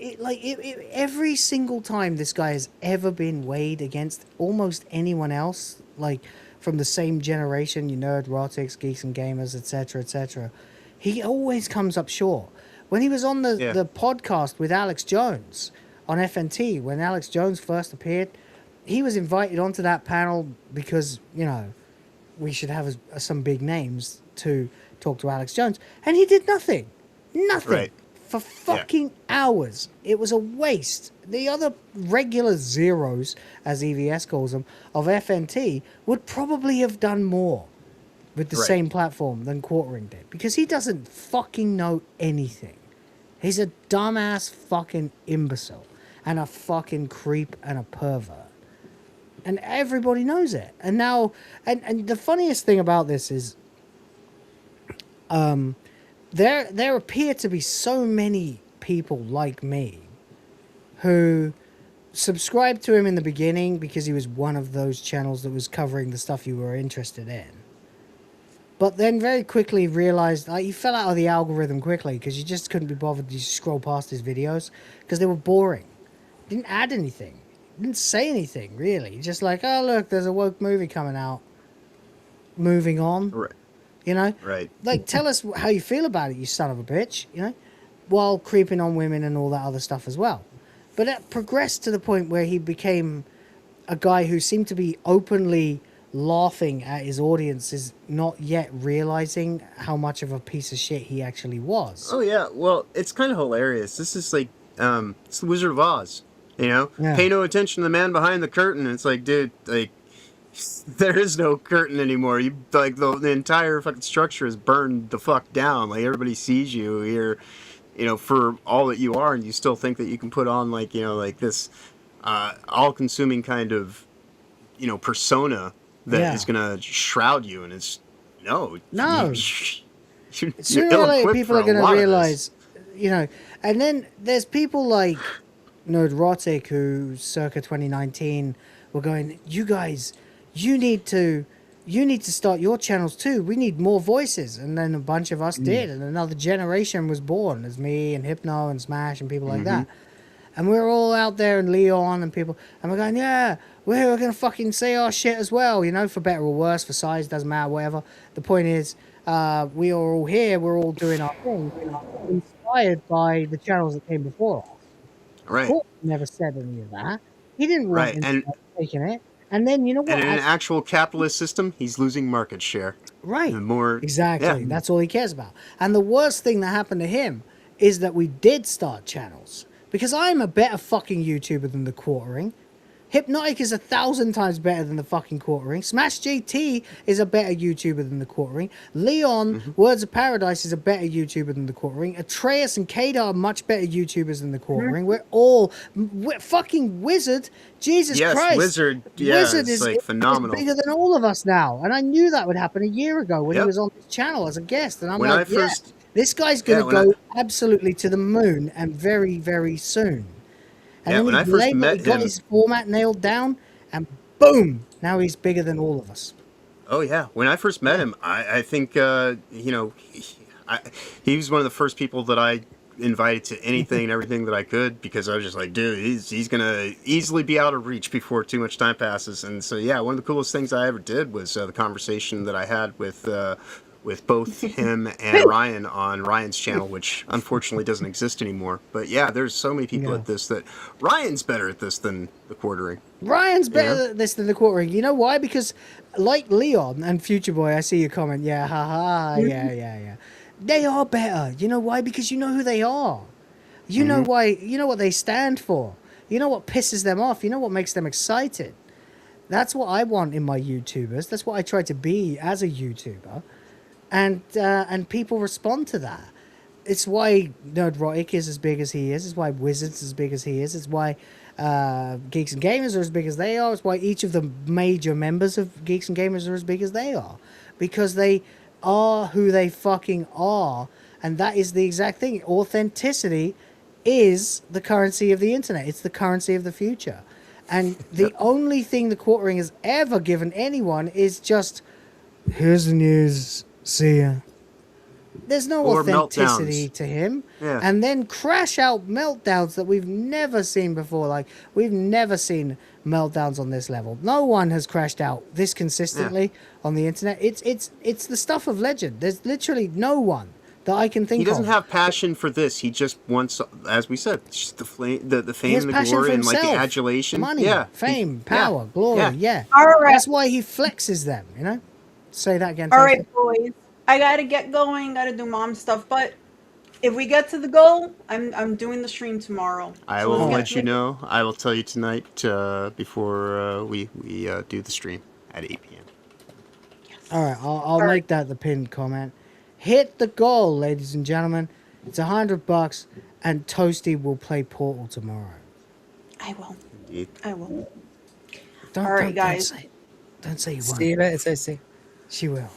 every single time this guy has ever been weighed against almost anyone else, like from the same generation, you nerd, rotics, geeks and gamers, etc., he always comes up short. When he was on the podcast with Alex Jones on FNT, when Alex Jones first appeared, he was invited onto that panel because, you know, we should have some big names to talk to Alex Jones. And he did nothing. Nothing. Right. For fucking hours. It was a waste. The other regular zeros, as EVS calls them, of FNT would probably have done more with the same platform than Quartering did. Because he doesn't fucking know anything. He's a dumbass fucking imbecile. And a fucking creep and a pervert. And everybody knows it. And now, and the funniest thing about this is, there appear to be so many people like me who subscribed to him in the beginning because he was one of those channels that was covering the stuff you were interested in. But then very quickly realized, like, he fell out of the algorithm quickly because you just couldn't be bothered to scroll past his videos because they were boring. Didn't add anything. Didn't say anything, really. Just like, oh, look, there's a woke movie coming out. Moving on. Right. You know? Right. Like, tell us how you feel about it, you son of a bitch, you know? While creeping on women and all that other stuff as well. But it progressed to the point where he became a guy who seemed to be openly laughing at his audiences, not yet realizing how much of a piece of shit he actually was. Oh, yeah. Well, it's kind of hilarious. This is like, it's the Wizard of Oz, you know? Yeah. Pay no attention to the man behind the curtain. It's like, dude, like, there is no curtain anymore. You like the entire fucking structure is burned the fuck down. Like, everybody sees you here, you know, for all that you are, and you still think that you can put on, like, you know, like this all-consuming kind of, you know, persona that is gonna shroud you, and it's no. Sooner or later, people are gonna realize, you know. And then there's people like Nerdrotic who, circa 2019, were going, "You guys, you need to start your channels too. We need more voices." And then a bunch of us did, and another generation was born. There's me and Hypno and Smash and people like that. And we're all out there, and Leon and people, and we're going, yeah, we're going to fucking say our shit as well, you know, for better or worse, for size, doesn't matter, whatever. The point is, we are all here, we're all doing our thing, you know, inspired by the channels that came before us. Right. Court never said any of that. He didn't want taking it. And then, you know what? And in an actual capitalist system, he's losing market share. Right. And more. Exactly. That's all he cares about. And the worst thing that happened to him is that we did start channels. Because I'm a better fucking YouTuber than the Quartering. Hypnotic is 1,000 times better than the fucking Quartering. Smash GT is a better YouTuber than the Quartering. Leon, Words of Paradise, is a better YouTuber than the Quartering. Atreus and Kadar are much better YouTubers than the Quartering. We're fucking Wizard. Jesus Christ. Wizard. Yeah, Wizard is like phenomenal. Bigger than all of us now. And I knew that would happen a year ago when he was on this channel as a guest. And I'm like, this guy's going to go absolutely to the moon, and very, very soon. And then when I first met him, got his format nailed down, and boom, now he's bigger than all of us. Oh yeah, when I first met him, I think you know, he was one of the first people that I invited to anything and everything that I could, because I was just like, dude, he's gonna easily be out of reach before too much time passes. And so yeah, one of the coolest things I ever did was the conversation that I had with both him and Ryan on Ryan's channel, which unfortunately doesn't exist anymore. But yeah, there's so many people at this that Ryan's better at this than the Quartering. Ryan's better at this than the Quartering. You know why? Because like Leon and Future Boy, I see your comment. Yeah, haha, yeah. They are better. You know why? Because you know who they are. You know why. You know what they stand for. You know what pisses them off. You know what makes them excited. That's what I want in my YouTubers. That's what I try to be as a YouTuber. And people respond to that. It's why Nerdrotic is as big as he is. It's why Wizards as big as he is. It's why Geeks and Gamers are as big as they are. It's why each of the major members of Geeks and Gamers are as big as they are. Because they are who they fucking are. And that is the exact thing. Authenticity is the currency of the internet. It's the currency of the future. And the only thing the quartering has ever given anyone is just, here's the news, see ya. There's no Or authenticity meltdowns. to him. Yeah. And then crash out meltdowns that we've never seen before. Like, we've never seen meltdowns on this level. No one has crashed out this consistently on the internet. It's the stuff of legend. There's literally no one that I can think He doesn't of. have passion for this. He just wants, as we said, just the flame, the He fame has and the passion glory for and like the himself. adulation. Money, Yeah. fame, power, glory, yeah. All right. That's why he flexes them, you know? Say that again. All Toasty. right, boys. I gotta get going. Gotta do mom stuff. But if we get to the goal, I'm doing the stream tomorrow. I So will let's get let to you the- know. I will tell you tonight before we do the stream at 8 p.m. All right, I'll make that the pinned comment. Hit the goal, ladies and gentlemen. It's $100, and Toasty will play Portal tomorrow. I will. Indeed. I will. Don't, All right, guys. Don't say you won't. See you later, Toasty. She will.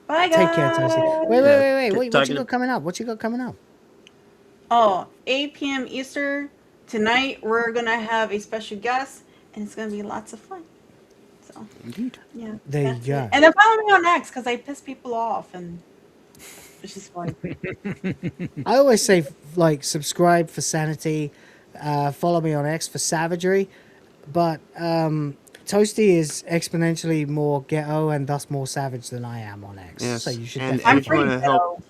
Bye, guys. Take care, Toasty. Wait. What you talking got coming up? What you got coming up? Oh, 8 p.m. Eastern. Tonight, we're going to have a special guest, and it's going to be lots of fun. So, Indeed. yeah. There you that's go. it. And then follow me on X, because I piss people off, and it's just fun. I always say, like, subscribe for sanity, follow me on X for savagery, but Toasty is exponentially more ghetto and thus more savage than I am on X. Yes. So you should and definitely... if you want to help,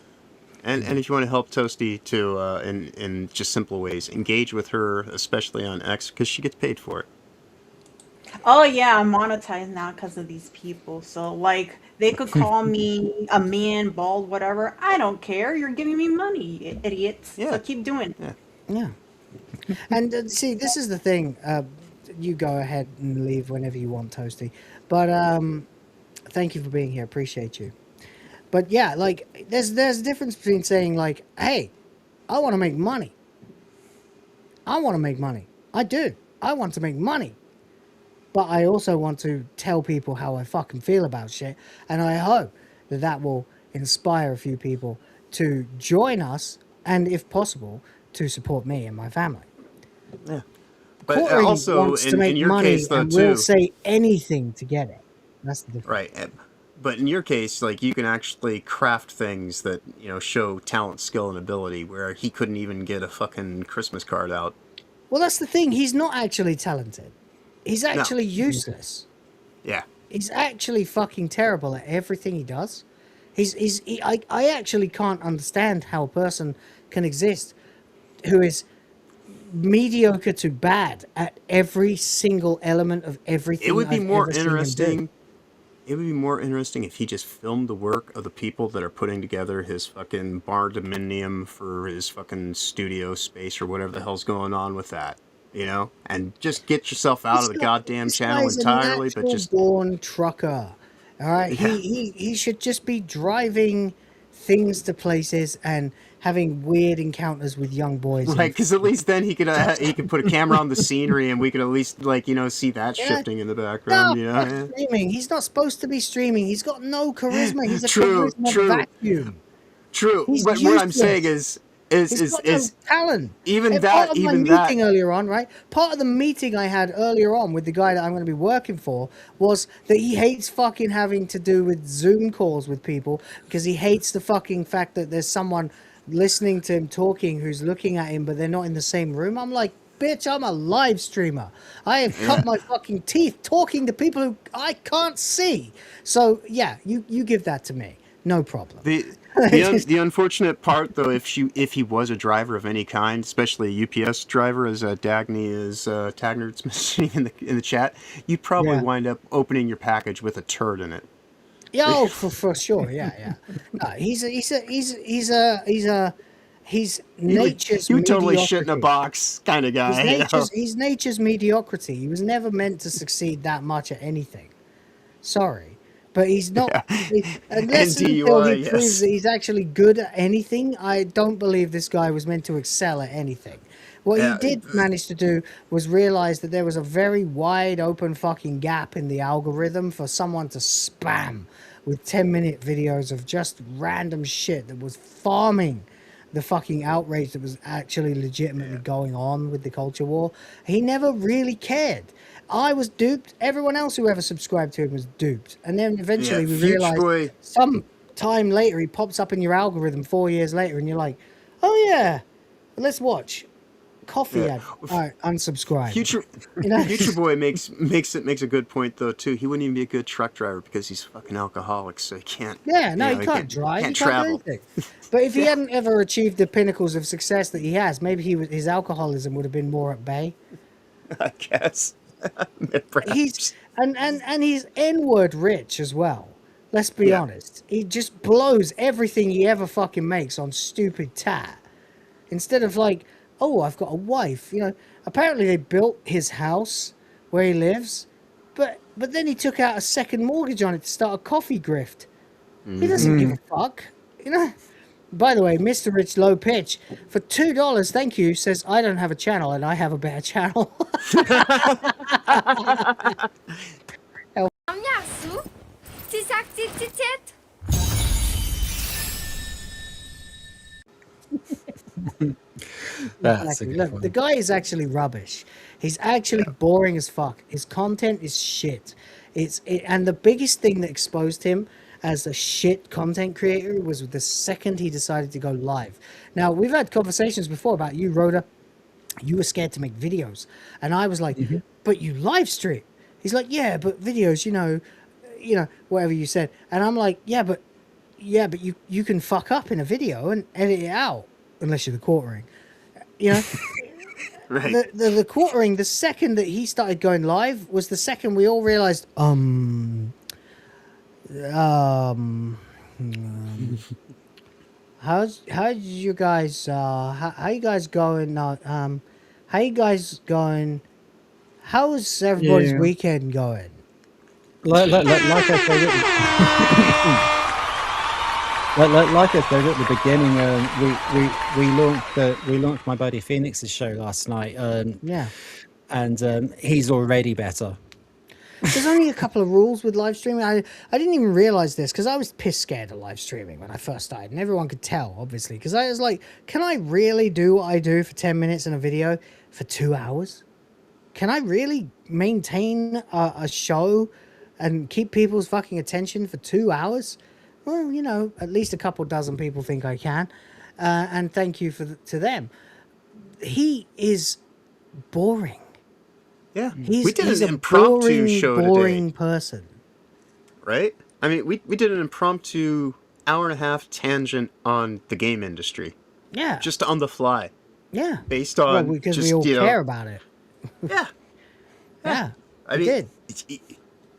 and if you want to help Toasty to in just simple ways, engage with her, especially on X, because she gets paid for it. Oh, yeah, I'm monetized now because of these people. So, like, they could call me a man, bald, whatever. I don't care. You're giving me money, idiots. Yeah. So keep doing it. Yeah. And see, this is the thing. You go ahead and leave whenever you want, Toasty. But thank you for being here. Appreciate you. But yeah, like there's a difference between saying like, hey, I want to make money. I want to make money. I do. I want to make money. But I also want to tell people how I fucking feel about shit. And I hope that that will inspire a few people to join us and, if possible, to support me and my family. Yeah. But Quartering also, wants to make in your money case, though, and too. will say anything to get it. That's the difference. Right. But in your case, like, you can actually craft things that, you know, show talent, skill, and ability, where he couldn't even get a fucking Christmas card out. Well, that's the thing. He's not actually talented. He's actually useless. Yeah. He's actually fucking terrible at everything he does. I actually can't understand how a person can exist who is mediocre to bad at every single element of everything. It would be I've more ever seen him do. interesting. It would be more interesting if he just filmed the work of the people that are putting together his fucking bar dominium for his fucking studio space or whatever the hell's going on with that, you know? And just get yourself out of the goddamn channel This guy's entirely, a but just born trucker. All right, Yeah. he should just be driving things to places and having weird encounters with young boys. right, because at least then he could put a camera on the scenery and we could at least see that Yeah. shifting in the No, background, you know? not Yeah. streaming. He's not supposed to be streaming. He's got no charisma. He's a True, charisma true. vacuum. True. He's What I'm useless. saying is He's got no talent. even And that, part of even my that. meeting earlier on, right? Part of the meeting I had earlier on with the guy that I'm going to be working for was that he hates fucking having to do with Zoom calls with people because he hates the fucking fact that there's someone listening to him talking who's looking at him, but they're not in the same room. I'm like, bitch, I'm a live streamer. I have cut my fucking teeth talking to people who I can't see. So yeah, you give that to me. No problem. The unfortunate part, though, if he was a driver of any kind, especially a UPS driver, as Dagny is Tagner's mentioning in the chat, you'd probably wind up opening your package with a turd in it. Yeah, oh, for sure, yeah. No, he's nature's you totally mediocrity. shit in a box kind of guy. He's nature's mediocrity. He was never meant to succeed that much at anything. Sorry, but he's not. Unless And until DUI, he yes. proves that he's actually good at anything, I don't believe this guy was meant to excel at anything. What he did manage to do was realize that there was a very wide open fucking gap in the algorithm for someone to spam with 10-minute videos of just random shit that was farming the fucking outrage that was actually legitimately going on with the culture war. He never really cared. I was duped. Everyone else who ever subscribed to him was duped. And then eventually we realized some time later he pops up in your algorithm 4 years later and you're like, oh yeah, let's watch. Coffee ad. All right, unsubscribe. Future Boy makes a good point though too. He wouldn't even be a good truck driver because he's fucking alcoholic, so he can't. Yeah, no, he can't drive. Can't he travel. Can't do anything. But if he hadn't ever achieved the pinnacles of success that he has, maybe his alcoholism would have been more at bay. I guess. He's N-word rich as well. Let's be honest. He just blows everything he ever fucking makes on stupid tat. Instead of like, oh, I've got a wife. You know, apparently they built his house where he lives, but then he took out a second mortgage on it to start a coffee grift. He doesn't give a fuck. You know. By the way, Mr. Rich Low Pitch, for $2, thank you, says, I don't have a channel and I have a better channel. Look, the guy is actually rubbish. He's actually boring as fuck. His content is shit. And the biggest thing that exposed him as a shit content creator was the second he decided to go live. Now, we've had conversations before about you, Rhoda. You were scared to make videos. And I was like, but you live stream. He's like, yeah, but videos, you know, whatever you said. And I'm like, yeah, but you can fuck up in a video and edit it out unless you're the quartering. You know? Right. The quartering, the second that he started going live was the second we all realized, how you guys going? How you guys going? How's everybody's weekend going? Like I said at the beginning, we launched my buddy Phoenix's show last night. And he's already better. There's only a couple of rules with live streaming. I didn't even realize this because I was piss scared of live streaming when I first started, and everyone could tell, obviously, because I was like, can I really do what I do for 10 minutes in a video for 2 hours? Can I really maintain a show and keep people's fucking attention for 2 hours? Well, you know, at least a couple dozen people think I can, and thank you to them. He is boring. Yeah, he's an impromptu show boring today. Person. Right? I mean, we did an impromptu hour-and-a-half tangent on the game industry. Yeah. Just on the fly. Yeah. Based on because just, we all care about it. Yeah. Yeah. I mean,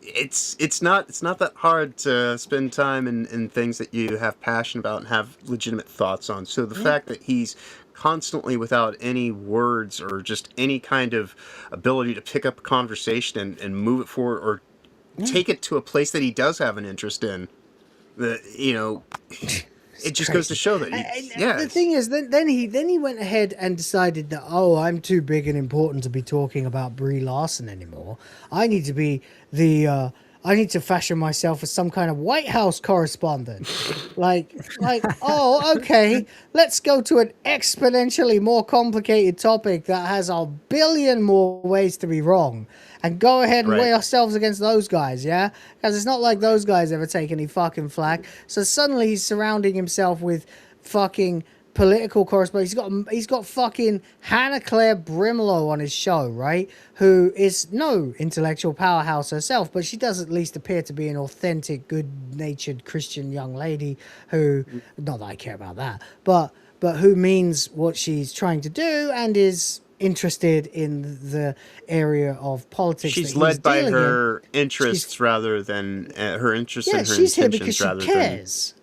it's not that hard to spend time in things that you have passion about and have legitimate thoughts on. So the fact that he's constantly without any words or just any kind of ability to pick up a conversation and move it forward or take it to a place that he does have an interest in, it just goes to show that the thing is, then he went ahead and decided that, oh, I'm too big and important to be talking about Brie Larson anymore. I need to fashion myself as some kind of White House correspondent. like, oh, okay, let's go to an exponentially more complicated topic that has a billion more ways to be wrong. And go ahead and weigh ourselves against those guys, yeah? Because it's not like those guys ever take any fucking flack. So suddenly he's surrounding himself with fucking political correspondents. He's got fucking Hannah Claire Brimlow on his show, right? Who is no intellectual powerhouse herself, but she does at least appear to be an authentic, good-natured Christian young lady who, not that I care about that, but who means what she's trying to do and is interested in the area of politics. She's led by her interests rather than her interests and her she's here intentions because she cares.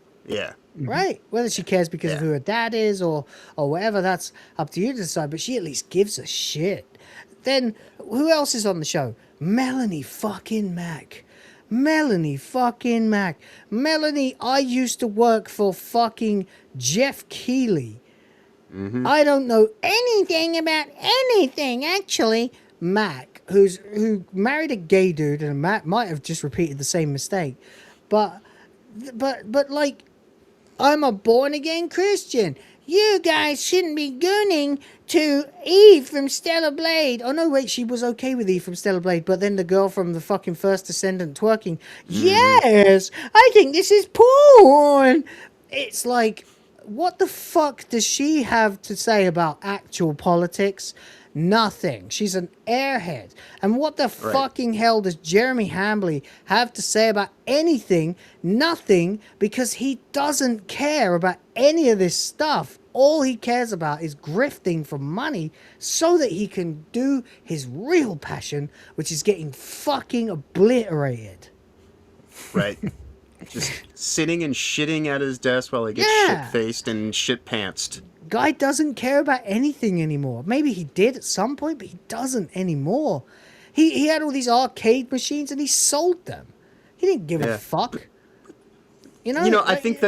Right? Whether she cares because of who her dad is or whatever, that's up to you to decide, but she at least gives a shit. Then, who else is on the show? Melanie fucking Mac. Melanie, I used to work for fucking Jeff Keighley. I don't know anything about anything, actually. Mac, who married a gay dude, and Mac might have just repeated the same mistake, but but like, I'm a born again Christian. You guys shouldn't be gunning to Eve from Stellar Blade. Oh no, wait, she was okay with Eve from Stellar Blade, but then the girl from the fucking First Descendant twerking. Yes, I think this is porn. It's like, what the fuck does she have to say about actual politics? Nothing. She's an airhead. And what the fucking hell does Jeremy Hambly have to say about anything? Nothing, because he doesn't care about any of this stuff. All he cares about is grifting for money so that he can do his real passion, which is getting fucking obliterated. Right. Just sitting and shitting at his desk while he gets shit-faced and shit-pantsed. Guy doesn't care about anything anymore. Maybe he did at some point, but he doesn't anymore. He had all these arcade machines and he sold them. He didn't give a fuck. You know, I think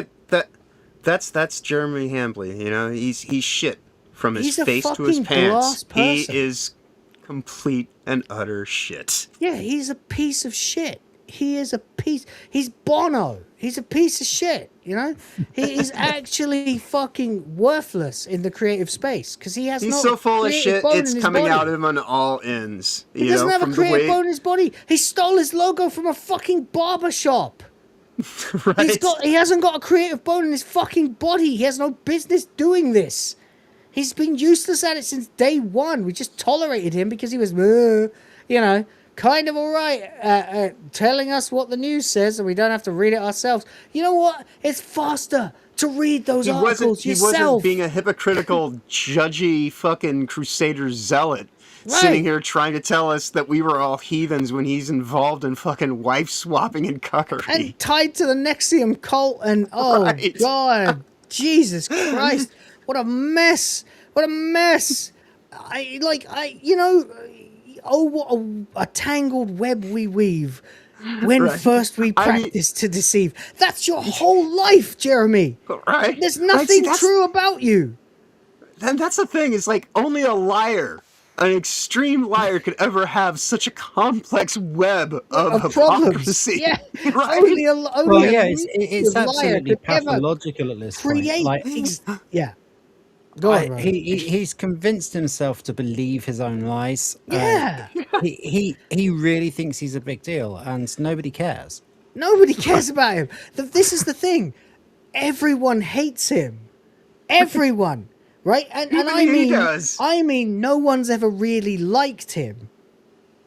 that's Jeremy Hambly. You know, he's shit from his face to his pants. He is complete and utter shit. Yeah, he's a piece of shit. He is a piece. He's Bono. He's a piece of shit, you know? He is actually fucking worthless in the creative space because he's so full of shit, it's coming out of him on all ends. He doesn't have a creative bone in his body. He stole his logo from a fucking barber shop. Right. He hasn't got a creative bone in his fucking body. He has no business doing this. He's been useless at it since day one. We just tolerated him because he was, kind of all right telling us what the news says, and we don't have to read it ourselves. You know what? It's faster to read those articles yourself. He wasn't being a hypocritical, judgy fucking crusader zealot sitting here trying to tell us that we were all heathens when he's involved in fucking wife swapping and cuckery. And tied to the Nexium cult, and God, Jesus Christ, what a mess. What a mess. What a tangled web we weave when first we practice to deceive. That's your whole life, Jeremy. Right. There's nothing true about you. Then that's the thing, is like only a liar, an extreme liar, could ever have such a complex web of hypocrisy. Yeah, right? It's absolutely pathological at this point. Yeah. Go on, he's convinced himself to believe his own lies. Yeah. He really thinks he's a big deal, and nobody cares. Nobody cares about him. This is the thing. Everyone hates him. Everyone. Right? And I mean, no one's ever really liked him.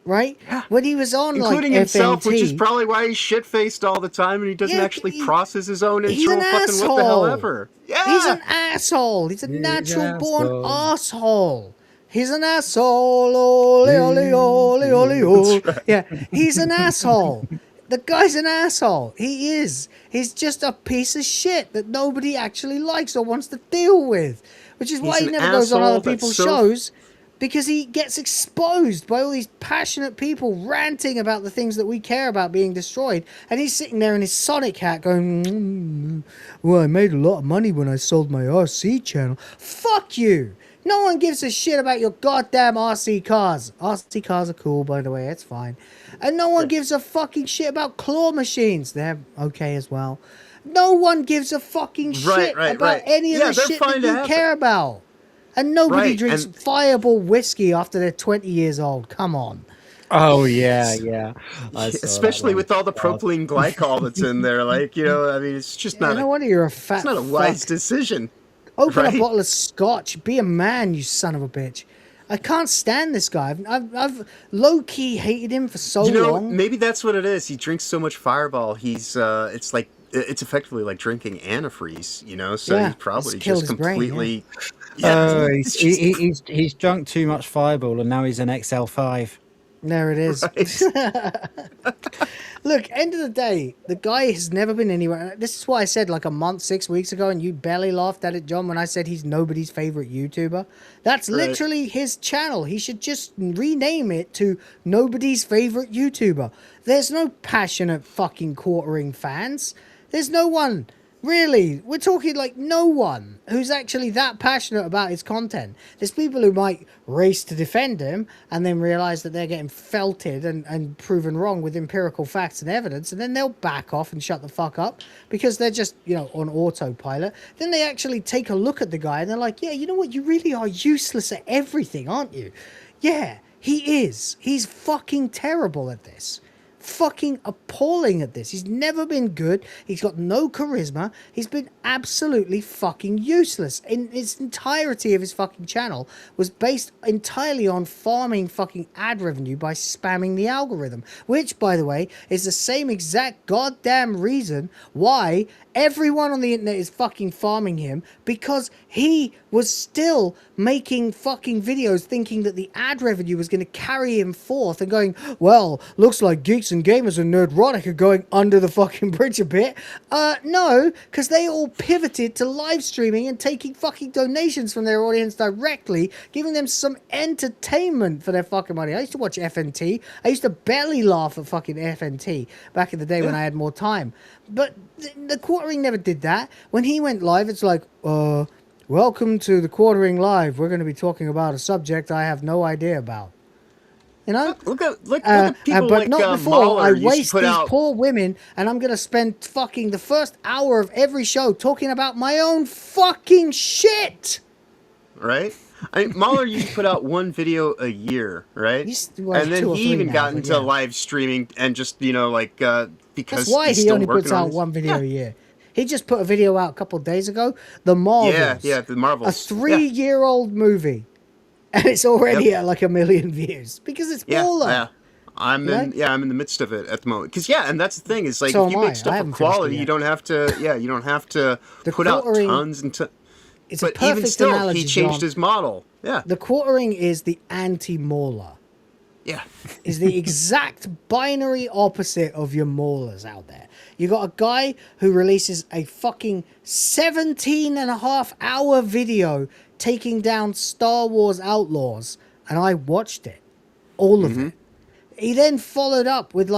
Right? When he was on, including like, himself, FNT, which is probably why he's shit-faced all the time, and he doesn't actually process his own internal fucking what the hell ever. Yeah. He's an asshole. He's a natural-born asshole. He's an asshole. Ole, ole, ole, ole, ole. Right. Yeah, he's an asshole. The guy's an asshole. He is. He's just a piece of shit that nobody actually likes or wants to deal with, which is why he never goes on other people's shows. Because he gets exposed by all these passionate people ranting about the things that we care about being destroyed. And he's sitting there in his Sonic hat going, well, I made a lot of money when I sold my RC channel. Fuck you. No one gives a shit about your goddamn RC cars. RC cars are cool, by the way. It's fine. And no one gives a fucking shit about claw machines. They're okay as well. No one gives a fucking shit about any of the shit that you care about. And nobody drinks Fireball whiskey after they're 20 years old. Come on. Oh, yeah. Especially with all the propylene glycol that's in there. Like, I mean, it's just not no wonder you're a fat it's not a wise decision. Open a bottle of scotch. Be a man, you son of a bitch. I can't stand this guy. I've low-key hated him for so long. Maybe that's what it is. He drinks so much Fireball. He's, it's effectively like drinking antifreeze, So he's probably just completely... He's drunk too much Fireball, and now he's an XL5. There it is. Look, end of the day, the guy has never been anywhere. This is why I said like a month, 6 weeks ago, and you barely laughed at it, John, when I said he's nobody's favorite YouTuber. That's literally his channel. He should just rename it to Nobody's Favorite YouTuber. There's no passionate fucking quartering fans. There's no one Really, we're talking like no one who's actually that passionate about his content. There's people who might race to defend him and then realize that they're getting felted and proven wrong with empirical facts and evidence, and then they'll back off and shut the fuck up because they're just, on autopilot. Then they actually take a look at the guy and they're like, yeah, you know what? You really are useless at everything, aren't you? Yeah, he is. He's fucking terrible at this. Fucking appalling at this. He's never been good. He's got no charisma. He's been absolutely fucking useless. In its entirety of his fucking channel was based entirely on farming fucking ad revenue by spamming the algorithm, which, by the way, is the same exact goddamn reason why everyone on the internet is fucking farming him, because he was still making fucking videos thinking that the ad revenue was going to carry him forth and going, well, looks like Geeks and Gamers and Nerdrotic are going under the fucking bridge a bit. No, because they all pivoted to live streaming and taking fucking donations from their audience directly, giving them some entertainment for their fucking money. I used to watch FNT. I used to barely laugh at fucking FNT back in the day when I had more time. But the Quartering never did that. When he went live, it's like, welcome to the Quartering Live. We're going to be talking about a subject I have no idea about. You know? Look at people but like not before Mahler I used to waste put these out. poor women, and I'm going to spend fucking the first hour of every show talking about my own fucking shit. Right? I mean, Mahler used to put out one video a year, right? And then he even got into live streaming and just, because that's why he's he still only puts working on out his- one video a year. He just put a video out a couple of days ago. The Marvels. Yeah, the Marvels. A 3-year-old movie. And it's already at like 1 million views. Because it's baller. Yeah. I'm in the midst of it at the moment. Because and that's the thing. Is like So if you am I. make stuff I of haven't finished it quality, yet. you don't have to put out Quartering- tons and tons. It's a But even perfect still, analogy, he changed John. his model. Yeah. The Quartering is the anti-mauler. Yeah. Is the exact binary opposite of your maulers out there. You got a guy who releases a fucking 17.5-hour video taking down Star Wars Outlaws, and I watched it. All of it. He then followed up with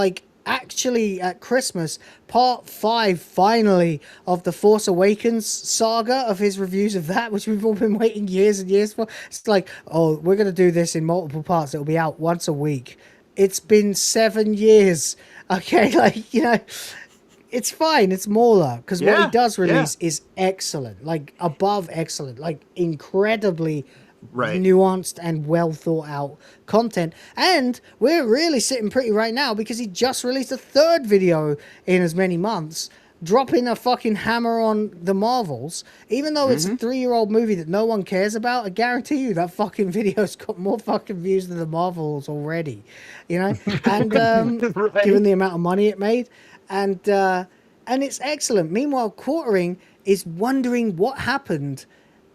actually at Christmas, part 5 finally of the Force Awakens saga of his reviews of that, which we've all been waiting years and years for. It's like, oh, we're going to do this in multiple parts. It'll be out once a week. It's been 7 years. Okay, it's fine. It's Mauler, because what he does release is excellent, above excellent, incredibly nuanced and well thought out content. And we're really sitting pretty right now because he just released a 3rd video in as many months, dropping a fucking hammer on the Marvels. Even though it's a 3-year-old movie that no one cares about, I guarantee you that fucking video's got more fucking views than the Marvels already, and given the amount of money it made, and it's excellent. Meanwhile, Quartering is wondering what happened,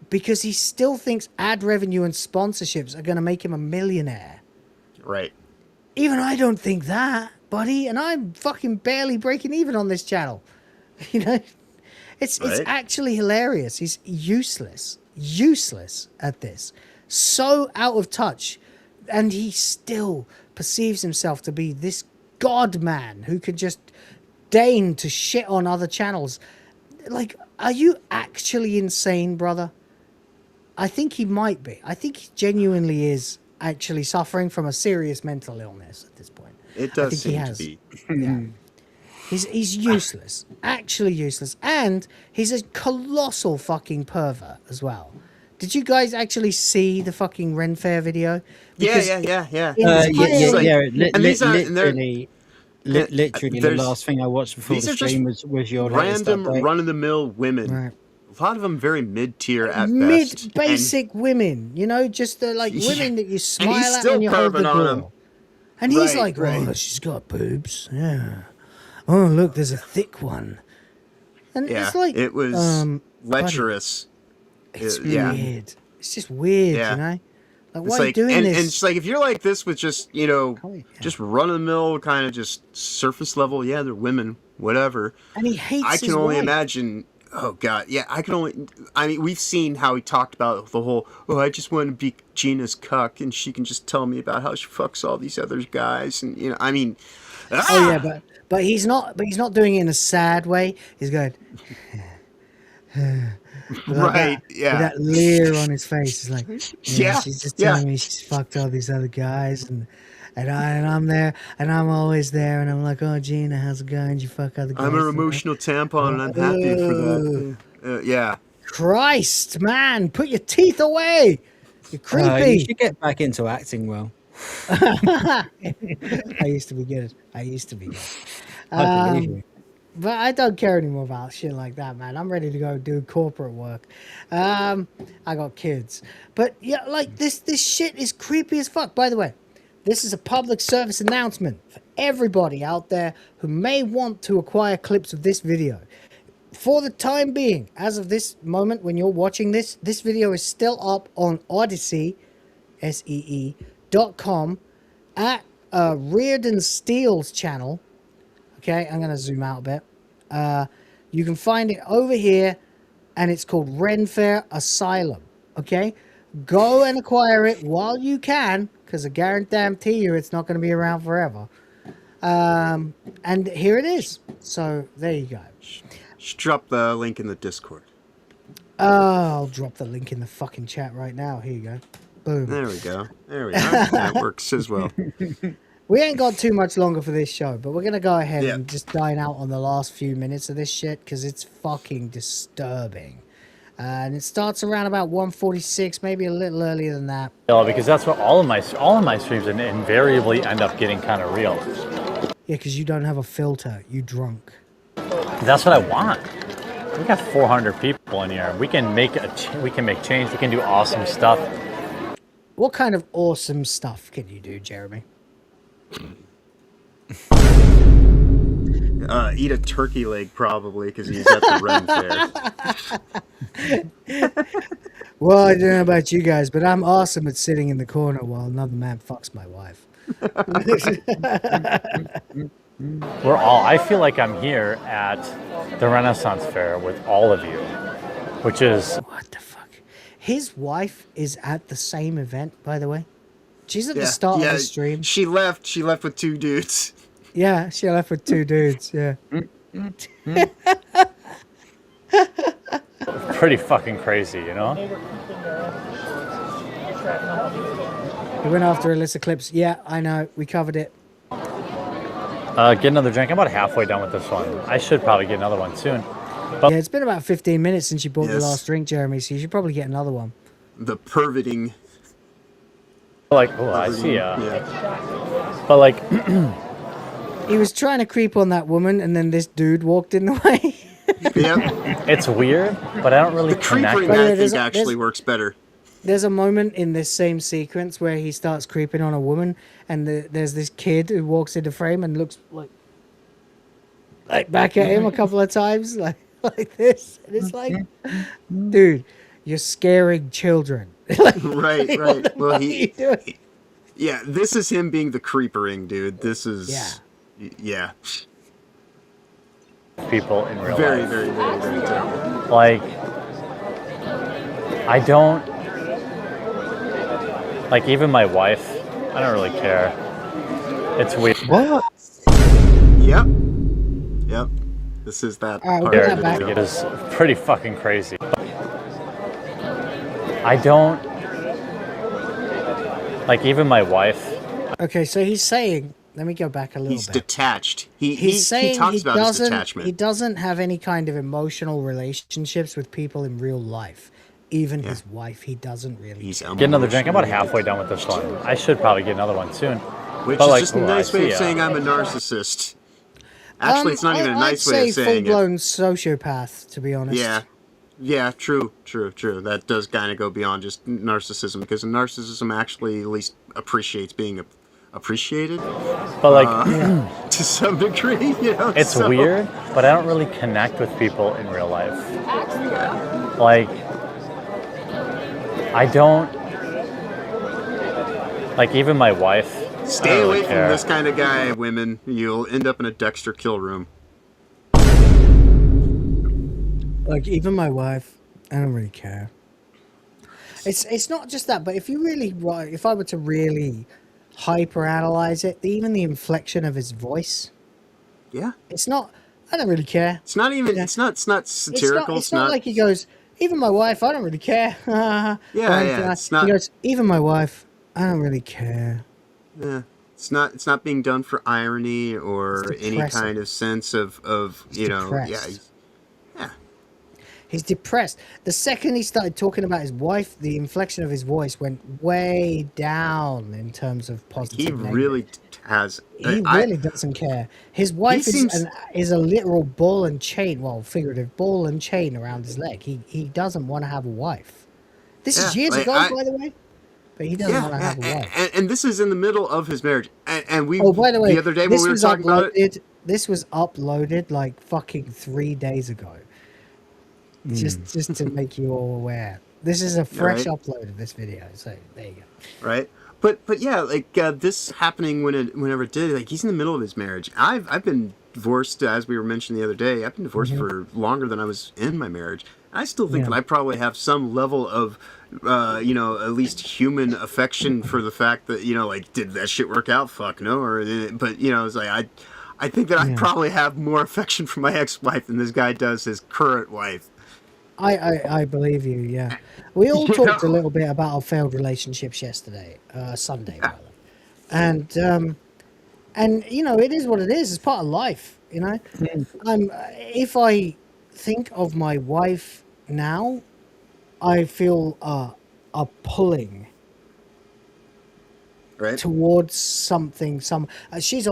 because he still thinks ad revenue and sponsorships are going to make him a millionaire. Right. Even I don't think that, buddy, and I'm fucking barely breaking even on this channel. It's actually hilarious. He's useless at this. So out of touch, and he still perceives himself to be this god man who could just deign to shit on other channels. Are you actually insane, brother? I think he might be. I think he genuinely is actually suffering from a serious mental illness at this point. It does seem to be. Yeah. He's useless. Actually useless. And he's a colossal fucking pervert as well. Did you guys actually see the fucking Ren Faire video? Yeah. Literally, the last thing I watched before the stream was your random run-of-the-mill women. Right. A lot of them very mid-tier at best. Mid-basic women, just women that you smile at when you hold the door. And he's oh, she's got boobs. Yeah. Oh, look, there's a thick one. And it's it was lecherous. It's weird. It's just weird, why are you doing this? And it's if you're like this with just, just run-of-the-mill kind of just surface level, they're women, whatever. And he hates I can his only wife. imagine... Oh, God. Yeah, we've seen how he talked about the whole, I just want to be Gina's cuck, and she can just tell me about how she fucks all these other guys. And, Oh, yeah, but he's not doing it in a sad way. He's going, Right, yeah. With that leer on his face. It's like, Yeah, she's just yeah. telling me she's fucked all these other guys, and I'm there, and I'm always there, and I'm like, oh, Gina, how's it going? Did you fuck other guys? I'm an emotional tampon, and I'm happy for that. Yeah. Christ, man, put your teeth away. You're creepy. You should get back into acting, well. I used to be good. I I believe you. But I don't care anymore about shit like that, man. I'm ready to go do corporate work. I got kids. But yeah, like this shit is creepy as fuck. By the way, this is a public service announcement for everybody out there who may want to acquire clips of this video. For the time being, as of this moment when you're watching this video is still up on Odyssey, SEE.com, at Reardon Steele's channel. Okay, I'm going to zoom out a bit. You can find it over here, and it's called Ren Faire Asylum. Okay, go and acquire it while you can, because I guarantee you it's not going to be around forever. And here it is. So there you go. Just drop the link in the Discord. I'll drop the link in the fucking chat right now. Here you go. Boom. There we go. That works as well. We ain't got too much longer for this show, but we're going to go ahead and just dine out on the last few minutes of this shit, because it's fucking disturbing. And it starts around about 1:46, maybe a little earlier than that. Because that's what all of my streams invariably end up getting kind of real. Yeah, because you don't have a filter. You drunk. That's what I want. We got 400 people in here. We can make change. We can do awesome stuff. What kind of awesome stuff can you do, Jeremy? Eat a turkey leg, probably, because he's at the Ren Faire. Well, I don't know about you guys, but I'm awesome at sitting in the corner while another man fucks my wife. I feel like I'm here at the Renaissance Fair with all of you, which is... What the fuck? His wife is at the same event, by the way. She's at the start of the stream. She left with 2 dudes. Yeah, she left with 2 dudes, yeah. Pretty fucking crazy, you know? He went after Alyssa Clips. Yeah, I know. We covered it. Get another drink. I'm about halfway done with this one. I should probably get another one soon. But yeah, it's been about 15 minutes since you bought your last drink, Jeremy, so you should probably get another one. The perverting. Like, oh, I see. But like... He was trying to creep on that woman, and then this dude walked in the way. Yep. It's weird, but I don't really connect. The creeping, I think, actually works better. There's a moment in this same sequence where he starts creeping on a woman, and there's this kid who walks into frame and looks like back at him a couple of times, like this. And it's like, dude, you're scaring children. Right. Well, yeah, this is him being the creepering, dude. This is... Yeah. People in real very, life. Very, very, very terrible. Like, I don't... Like, even my wife, I don't really care. It's weird. What? Yep. This is that part of the video. It is pretty fucking crazy. I don't... Like, even my wife... Okay, so he's saying... Let me go back a little bit. He's detached. He's saying he talks about his detachment. He doesn't have any kind of emotional relationships with people in real life. Even his wife, he doesn't really. Get another drink. I'm about halfway done with this one. I should probably get another one soon. Which is just a nice way of saying I'm a narcissist. Actually, it's not even a nice way of saying it. Full-blown sociopath, to be honest. Yeah, true. That does kind of go beyond just narcissism, because narcissism actually at least appreciates being appreciated. But like, to some degree, you know. It's weird, but I don't really connect with people in real life. Like, I don't... Like, even my wife... Stay away from this kind of guy, women. You'll end up in a Dexter kill room. Like, even my wife, I don't really care. It's not just that, but if I were to really hyper analyze it, even the inflection of his voice. Yeah. It's not I don't really care. It's not even. It's not satirical. It's not like he goes. Even my wife, I don't really care. Yeah. It's not. He goes. Even my wife, I don't really care. Yeah. It's not being done for irony or any kind of sense of Depressed. He's depressed. The second he started talking about his wife, the inflection of his voice went way down in terms of positive. He really has. He really doesn't care. His wife is a literal ball and chain, well, figurative ball and chain around his leg. He doesn't want to have a wife. This is years ago, by the way. But he doesn't want to have a wife. And this is in the middle of his marriage. And we, by the way, the other day when we were talking about it, this was uploaded like fucking 3 days ago. Just to make you all aware. This is a fresh upload of this video. So there you go. Right. But yeah, like this happening whenever it did, like he's in the middle of his marriage. I've been divorced, as we were mentioning the other day. I've been divorced for longer than I was in my marriage. I still think that I probably have some level of at least human affection for the fact that, like, did that shit work out? Fuck no. But it's like I think that I probably have more affection for my ex-wife than this guy does his current wife. I believe you, yeah. We all talked a little bit about our failed relationships yesterday, Sunday, rather. And it is what it is. It's part of life, if I think of my wife now, I feel a pulling towards something. She's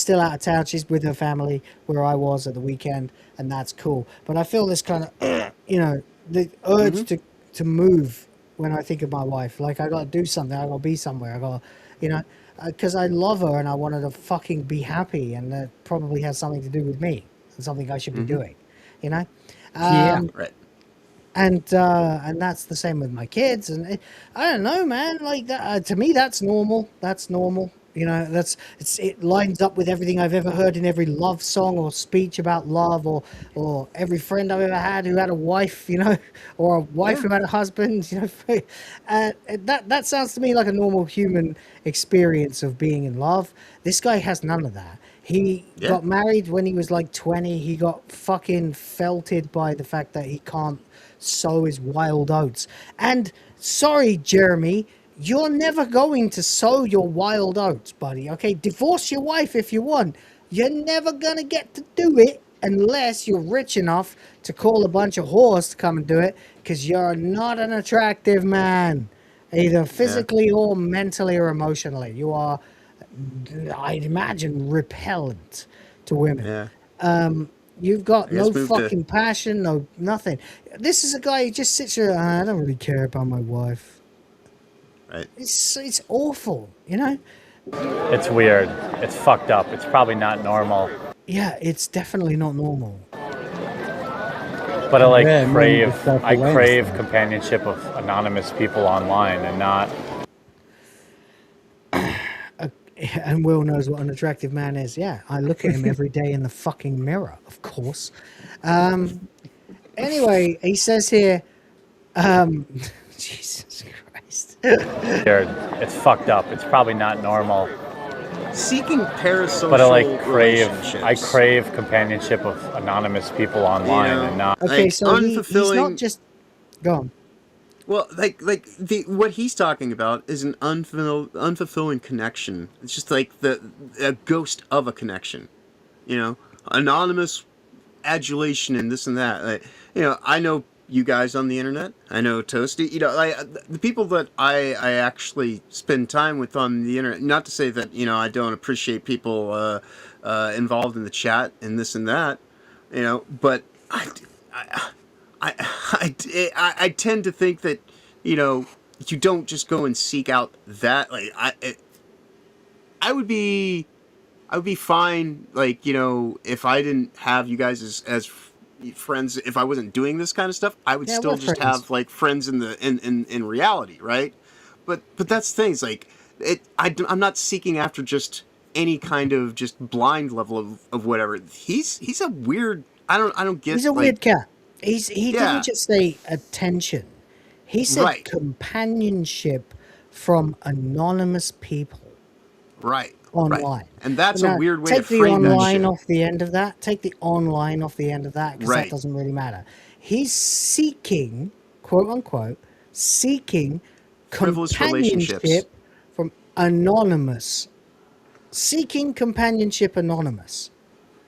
still out of town. She's with her family where I was at the weekend, and that's cool. But I feel this kind of, the urge to move when I think of my wife. Like, I got to do something. I got to be somewhere. I got to, because I love her and I want her to fucking be happy, and that probably has something to do with me and something I should be doing, And that's the same with my kids, and I don't know, man. Like that, to me, that's normal. That's normal. It lines up with everything I've ever heard in every love song or speech about love, or every friend I've ever had who had a wife, or a wife who had a husband, that sounds to me like a normal human experience of being in love. This guy has none of that. He got married when he was like 20. He got fucking felted by the fact that he can't sow his wild oats. And sorry, Jeremy, you're never going to sow your wild oats, buddy. Okay, divorce your wife if you want. You're never gonna get to do it unless you're rich enough to call a bunch of whores to come and do it, because you're not an attractive man, either physically or mentally or emotionally. You are, I'd imagine, repellent to women. You've got no fucking passion, no nothing. This is a guy who just sits there. I don't really care about my wife. Right. It's awful, It's weird. It's fucked up. It's probably not normal. Yeah, it's definitely not normal. But I crave companionship of anonymous people online, and not. And Will knows what an attractive man is. Yeah, I look at him every day in the fucking mirror, of course. Anyway, he says here, Jesus Christ. It's fucked up. It's probably not normal. Seeking parasocial But I relationships. crave companionship of anonymous people online, and not. Okay, so he's not just... Go on. Well, what he's talking about is an unfulfilling connection. It's just like a ghost of a connection, anonymous adulation and this and that. I know you guys on the internet. I know Toasty. The people that I actually spend time with on the internet. Not to say that I don't appreciate people involved in the chat and this and that, but I tend to think that you don't just go and seek out that. Like I would be fine. Like if I didn't have you guys as friends, if I wasn't doing this kind of stuff, I would still just have like friends in reality, right? But that's things like I'm not seeking after just any kind of just blind level of whatever. He's a weird. I don't get. He's a weird cat. He didn't just say attention. He said companionship from anonymous people. Right. online. And that's Now, a weird way take to the frame that online shit. off the end of that. Take the online off the end of that, because that doesn't really matter. He's seeking, quote unquote, seeking Frivolous relationships. companionship from anonymous. Seeking companionship anonymous.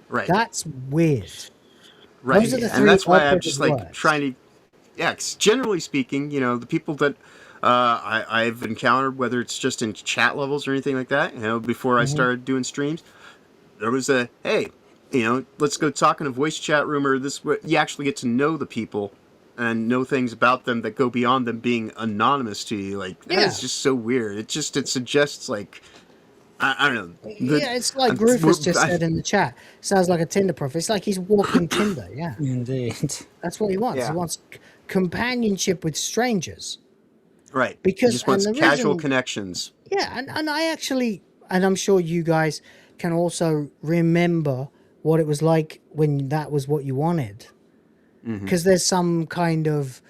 Right. That's weird. Right. Those are the And three that's why I'm operative just like words. trying to, yeah, 'cause generally speaking, you know, the people that I've encountered, whether it's just in chat levels or anything like that, you know, before I started doing streams, there was a, hey, you know, let's go talk in a voice chat room, or this, you actually get to know the people and know things about them that go beyond them being anonymous to you. Like, that is just so weird. It suggests, like, I don't know. Yeah, it's like Rufus just said in the chat. Sounds like a Tinder profile. It's like he's walking Tinder. Yeah, indeed. That's what he wants. Yeah. He wants companionship with strangers. Right. Because he just wants and the casual reason- connections. Yeah, and I actually, and I'm sure you guys can also remember what it was like when that was what you wanted. Because there's some kind of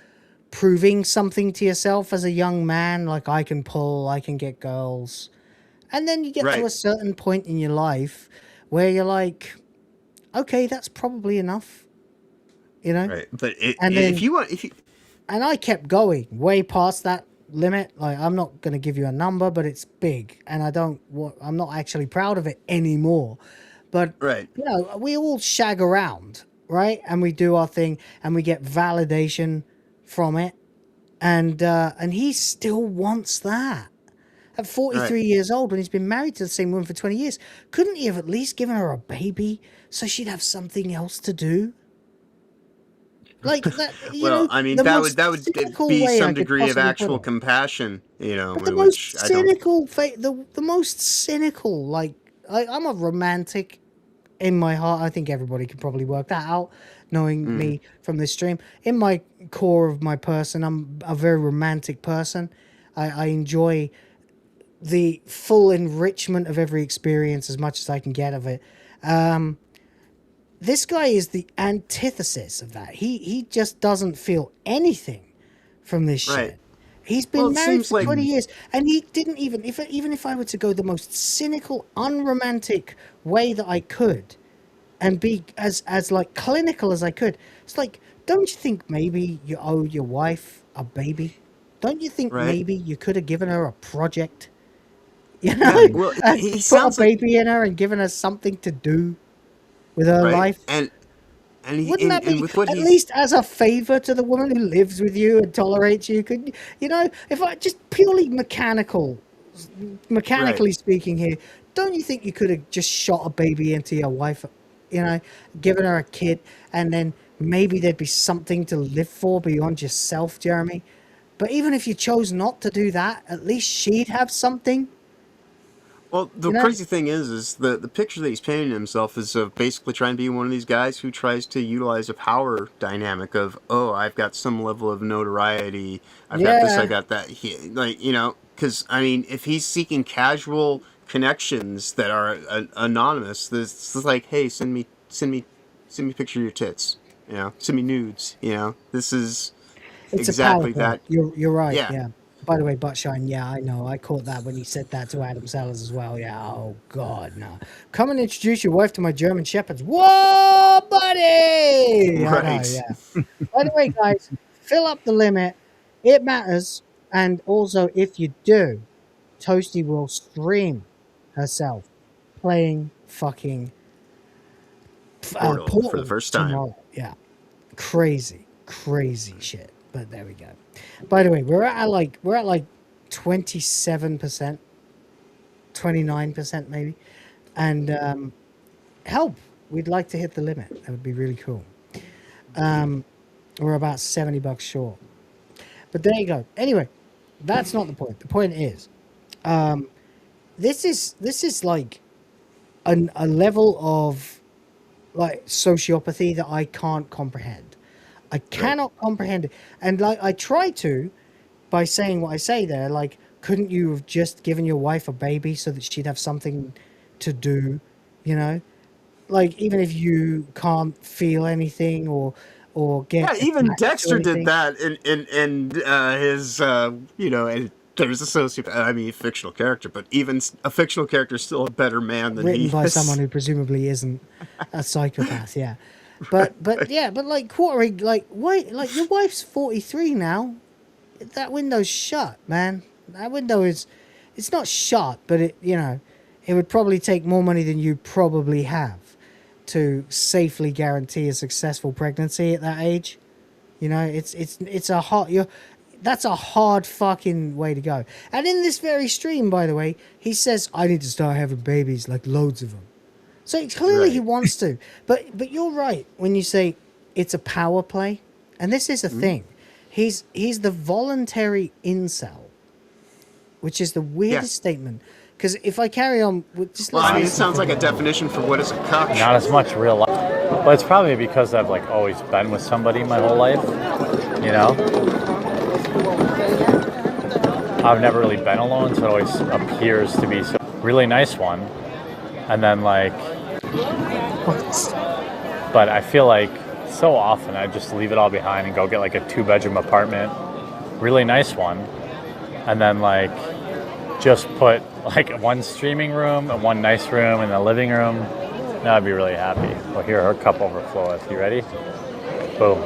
proving something to yourself as a young man, like I can pull, I can get girls. And then you get to a certain point in your life where you're like, okay, that's probably enough. You know? Right. But And then- if you want, if you, And I kept going way past that limit. Like, I'm not going to give you a number, but it's big. And I'm not actually proud of it anymore. But, you know, we all shag around, right? And we do our thing and we get validation from it. And he still wants that. At 43 years old, when he's been married to the same woman for 20 years, couldn't he have at least given her a baby so she'd have something else to do? Like that, you well, know, I mean, the that most would cynical be way I some could degree of possibly put actual it. compassion, you know, But the which most I don't. cynical, the most cynical, like, I'm a romantic in my heart. I think everybody can probably work that out, knowing me from this stream. In my core of my person, I'm a very romantic person. I enjoy the full enrichment of every experience as much as I can get of it. This guy is the antithesis of that. He just doesn't feel anything from this shit. He's been married for 20 years, and he didn't even if I were to go the most cynical, unromantic way that I could, and be as like clinical as I could. It's like, don't you think maybe you owe your wife a baby? Don't you think maybe you could have given her a project? You know, Yeah, well, and he put sounds a baby in her and given her something to do with her life. And he, Wouldn't that and be with what at he's least as a favor to the woman who lives with you and tolerates you? Could you know, if I just purely mechanically speaking here, don't you think you could have just shot a baby into your wife, you know, given her a kid, and then maybe there'd be something to live for beyond yourself, Jeremy? But even if you chose not to do that, at least she'd have something. Well, the crazy thing is the picture that he's painting himself is of basically trying to be one of these guys who tries to utilize a power dynamic of, oh, I've got some level of notoriety, I've got this, I got that. Like, you know, because I mean, if he's seeking casual connections that are anonymous, this is like, hey, send me a picture of your tits, you know, send me nudes, you know, this is It's exactly a power that. You're right. Yeah. Yeah. By the way, Buttshine, yeah, I know. I caught that when he said that to Adam Sellers as well. Yeah. Oh God, no. Come and introduce your wife to my German Shepherds. Whoa, buddy! I know, yeah. By the way, guys, fill up the limit. It matters. And also, if you do, Toasty will stream herself playing fucking Portal for the first time. tomorrow. Yeah. Crazy shit. But there we go. By the way, we're at like 27%, 29% maybe. And help. We'd like to hit the limit. That would be really cool. We're about $70 short. But there you go. Anyway, that's not the point. The point is, this is like a level of like sociopathy that I can't comprehend. I cannot comprehend it. And like I try to by saying what I say there, like, couldn't you have just given your wife a baby so that she'd have something to do, you know? Like, even if you can't feel anything or get Yeah, even attached to Dexter anything. did that in his you know, and there's a sociopath. I mean, a fictional character, but even a fictional character is still a better man than Written he by is. someone who presumably isn't a psychopath. Yeah, but like quartering, like wait, like your wife's 43 now. That window's shut, man. That window is, it's not shut, but it it would probably take more money than you probably have to safely guarantee a successful pregnancy at that age. It's a hard, that's a hard fucking way to go. And in this very stream, by the way, he says, I need to start having babies, like loads of them. So clearly he wants to. But you're right when you say it's a power play. And this is a thing. He's the voluntary incel, which is the weirdest statement. Because if I carry on with just well, I mean, it sounds like a definition for what is a cuck. Not as much real life. But it's probably because I've like always been with somebody my whole life, you know? I've never really been alone, so it always appears to be a really nice one. And then like, but I feel like so often I just leave it all behind and go get like a 2-bedroom apartment, really nice one. And then like, just put like one streaming room and one nice room in the living room. Now I'd be really happy. Well, here, her cup overfloweth. You ready? Boom.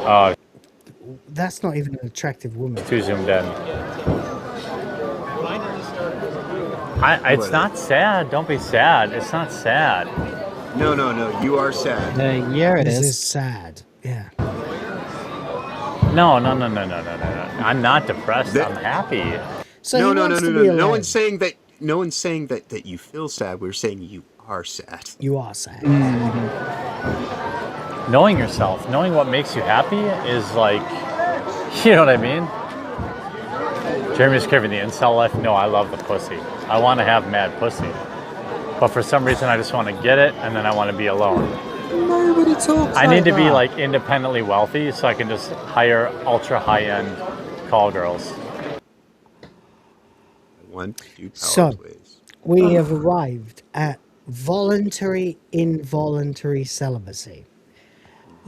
Oh. That's not even an attractive woman. Too zoomed in. It's not sad. Don't be sad. It's not sad. No. You are sad. Yeah, it This is. is sad. Yeah. No. I'm not depressed. I'm happy. So no. No one's saying that. No one's saying that you feel sad. We're saying you are sad. You are sad. Knowing yourself, knowing what makes you happy is like, you know what I mean? Jeremy's craving the incel life. No, I love the pussy. I want to have mad pussy. But for some reason, I just want to get it, and then I want to be alone. Nobody talks I need to be that. like independently wealthy so I can just hire ultra high-end call girls. 1, 2 power So, plays. we have arrived at voluntary, involuntary celibacy.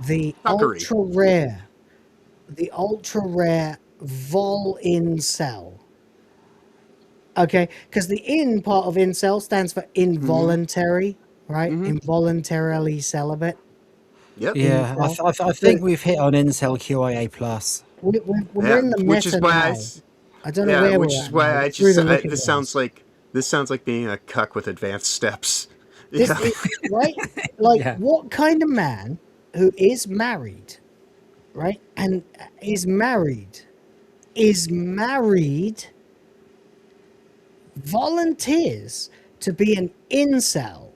The Fuckery. ultra rare vol incel. Okay, because the in part of incel stands for involuntary, right? Involuntarily celibate. Yep. Yeah, I think we've hit on Incel QIA+. We're in the meta which is why now. I don't know where which we're is at why now. I It's through just the looking this glass. sounds like being a cuck with advanced steps. This Yeah. is, right? Like, Yeah. what kind of man who is married, right? And is married, volunteers to be an incel.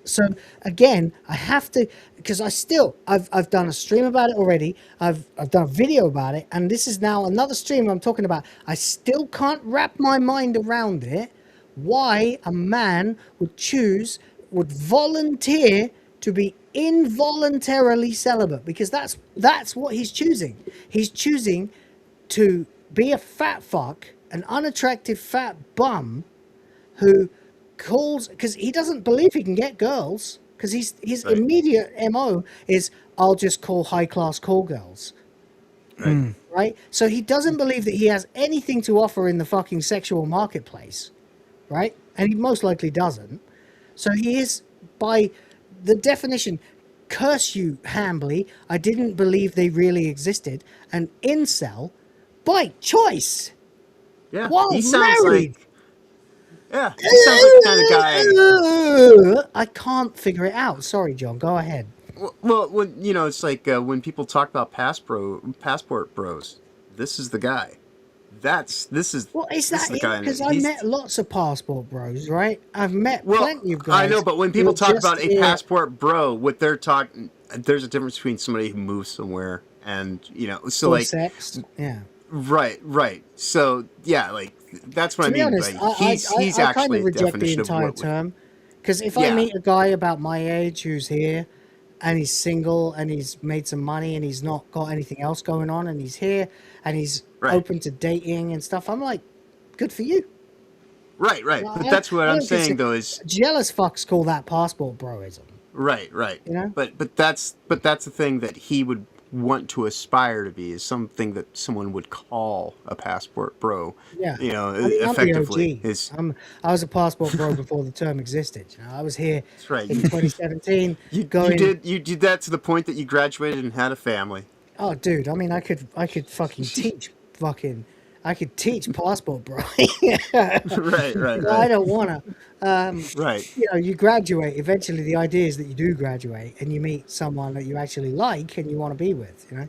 So again, I have to, because I've done a stream about it already. I've done a video about it, and this is now another stream I'm talking about. I still can't wrap my mind around it. Why a man would volunteer to be involuntarily celibate, because that's what he's choosing. He's choosing to be a fat fuck, an unattractive fat bum who calls, because he doesn't believe he can get girls, because his immediate MO is, I'll just call high class call girls. Right? So he doesn't believe that he has anything to offer in the fucking sexual marketplace. Right? And he most likely doesn't. So he is, by the definition, curse you, Hambly, I didn't believe they really existed, an incel by choice. Yeah. While He sounds married. like. Yeah. He sounds like the kind of guy. I can't figure it out. Sorry, John. Go ahead. Well, when it's like when people talk about passport bros. This is the guy. This is the guy. Because I met lots of passport bros, right? I've met plenty of guys. I know, but when people who talk just about a passport bro, what they're talking, there's a difference between somebody who moves somewhere and so for like sex. Yeah. Right. So yeah, like that's what To I be mean. honest, Like, he's I kind actually of a reject the definition of entire what. term. Because if I meet a guy about my age who's here and he's single and he's made some money and he's not got anything else going on and he's here and he's open to dating and stuff, I'm like, good for you. Right. But that's what I'm saying though is jealous fucks call that passport broism. right. You know? But that's the thing that he would want to aspire to be, is something that someone would call a passport bro. Yeah. You know, I mean, effectively. I was a passport bro before the term existed. You know, I was here That's right. in 2017. You did that to the point that you graduated and had a family. Oh, dude! I mean, I could teach passport, bro. Right. I don't wanna. Right. You know, you graduate. Eventually, the idea is that you do graduate and you meet someone that you actually like and you want to be with. You know,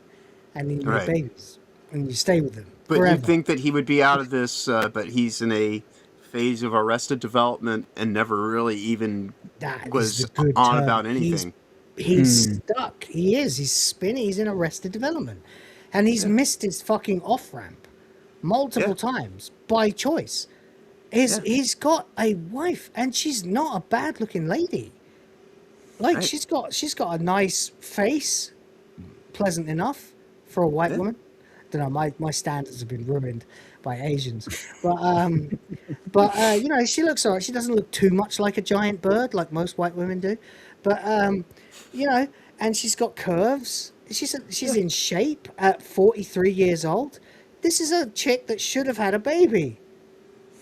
and then you make babies and you stay with them. But forever. you think that he would be out of this, but he's in a phase of arrested development and never really even was on about anything. He's stuck. He is. He's spinning. He's in arrested development. And he's missed his fucking off-ramp multiple times by choice. He's got a wife, and she's not a bad-looking lady. Like, she's got a nice face, pleasant enough for a white woman. Don't know, my standards have been ruined by Asians. But you know, she looks all right. She doesn't look too much like a giant bird like most white women do. But you know, and she's got curves. She's in shape at 43 years old. This is a chick that should have had a baby.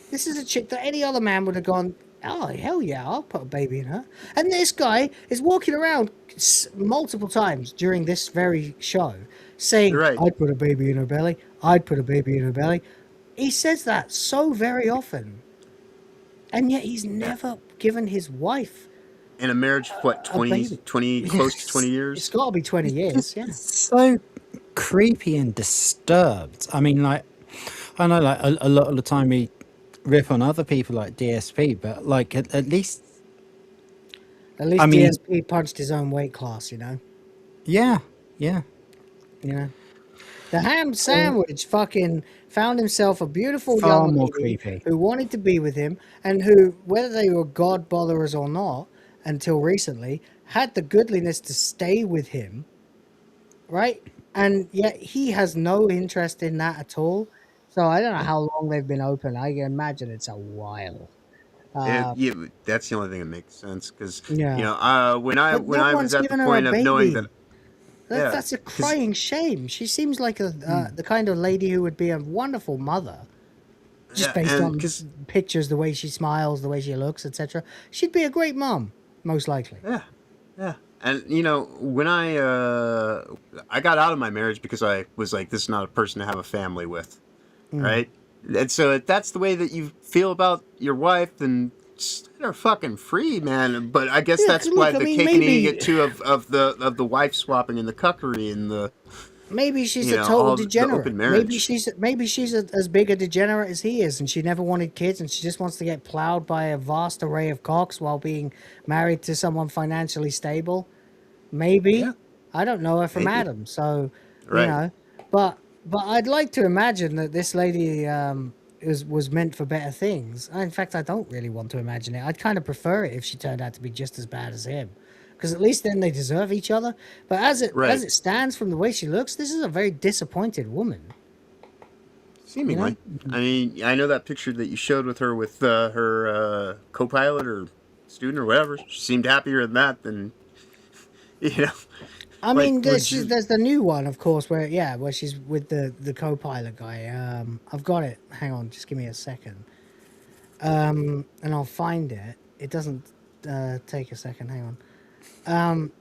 This is a chick that any other man would have gone, oh, hell yeah, I'll put a baby in her. And this guy is walking around multiple times during this very show saying, I'd put a baby in her belly. I'd put a baby in her belly. He says that so very often. And yet he's never given his wife in a marriage, what, 20 close to 20 years? It's got to be 20 years, yeah. So creepy and disturbed. I mean, like, I know, like, a lot of the time we rip on other people like DSP, but, like, at least... At least DSP punched his own weight class, you know? Yeah. You know? The ham sandwich fucking found himself a beautiful young lady who wanted to be with him, and who, whether they were God botherers or not, until recently, had the goodliness to stay with him, right? And yet he has no interest in that at all. So I don't know how long they've been open. I can imagine it's a while. Yeah, that's the only thing that makes sense, because you know, when I was at the point of knowing that. That's a crying shame. She seems like the kind of lady who would be a wonderful mother. Just based on pictures, the way she smiles, the way she looks, etc. She'd be a great mom, most likely. Yeah. And you know, when I got out of my marriage because I was like, this is not a person to have a family with, right? And so if that's the way that you feel about your wife, then set her fucking free, man. But I guess that's why the cake and eating it too of the wife swapping and the cuckery and the. Maybe she's a total degenerate. Maybe she's as big a degenerate as he is, and she never wanted kids, and she just wants to get plowed by a vast array of cocks while being married to someone financially stable. Maybe I don't know her from Adam, so you know. But I'd like to imagine that this lady was meant for better things. In fact, I don't really want to imagine it. I'd kind of prefer it if she turned out to be just as bad as him. Because at least then they deserve each other. But as it stands from the way she looks, this is a very disappointed woman. Seemingly. You know? I mean, I know that picture that you showed with her with her co-pilot or student or whatever. She seemed happier than that than, you know. I mean, there's the new one, of course, where she's with the co-pilot guy. I've got it. Hang on, just give me a second. And I'll find it. It doesn't take a second. Hang on.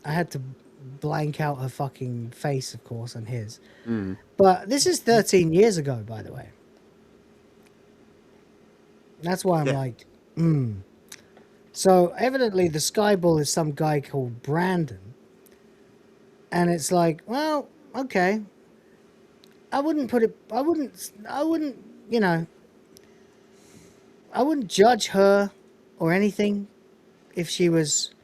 I had to blank out her fucking face, of course, and his. But this is 13 years ago, by the way. That's why I'm like, So evidently the Sky Bull is some guy called Brandon. And it's like, well, okay. I wouldn't, you know, I wouldn't judge her or anything if she was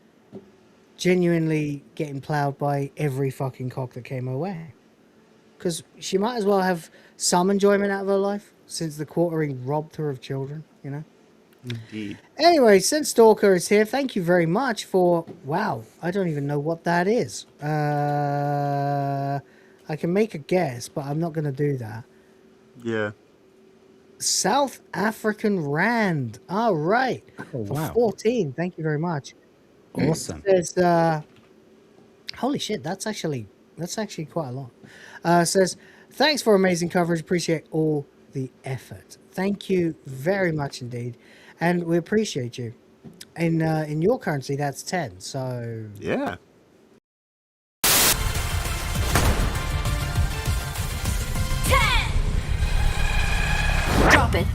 genuinely getting plowed by every fucking cock that came her way. Because she might as well have some enjoyment out of her life, since the quartering robbed her of children, you know? Indeed. Anyway, since Stalker is here, thank you very much for... Wow, I don't even know what that is. I can make a guess, but I'm not going to do that. Yeah. South African Rand. All right. Oh, wow. For 14. Thank you very much. Awesome. There's... holy shit, that's actually... That's actually quite a lot. Says, thanks for amazing coverage. Appreciate all the effort. Thank you very much indeed. And we appreciate you. In your currency, that's 10. So Yeah. Drop it.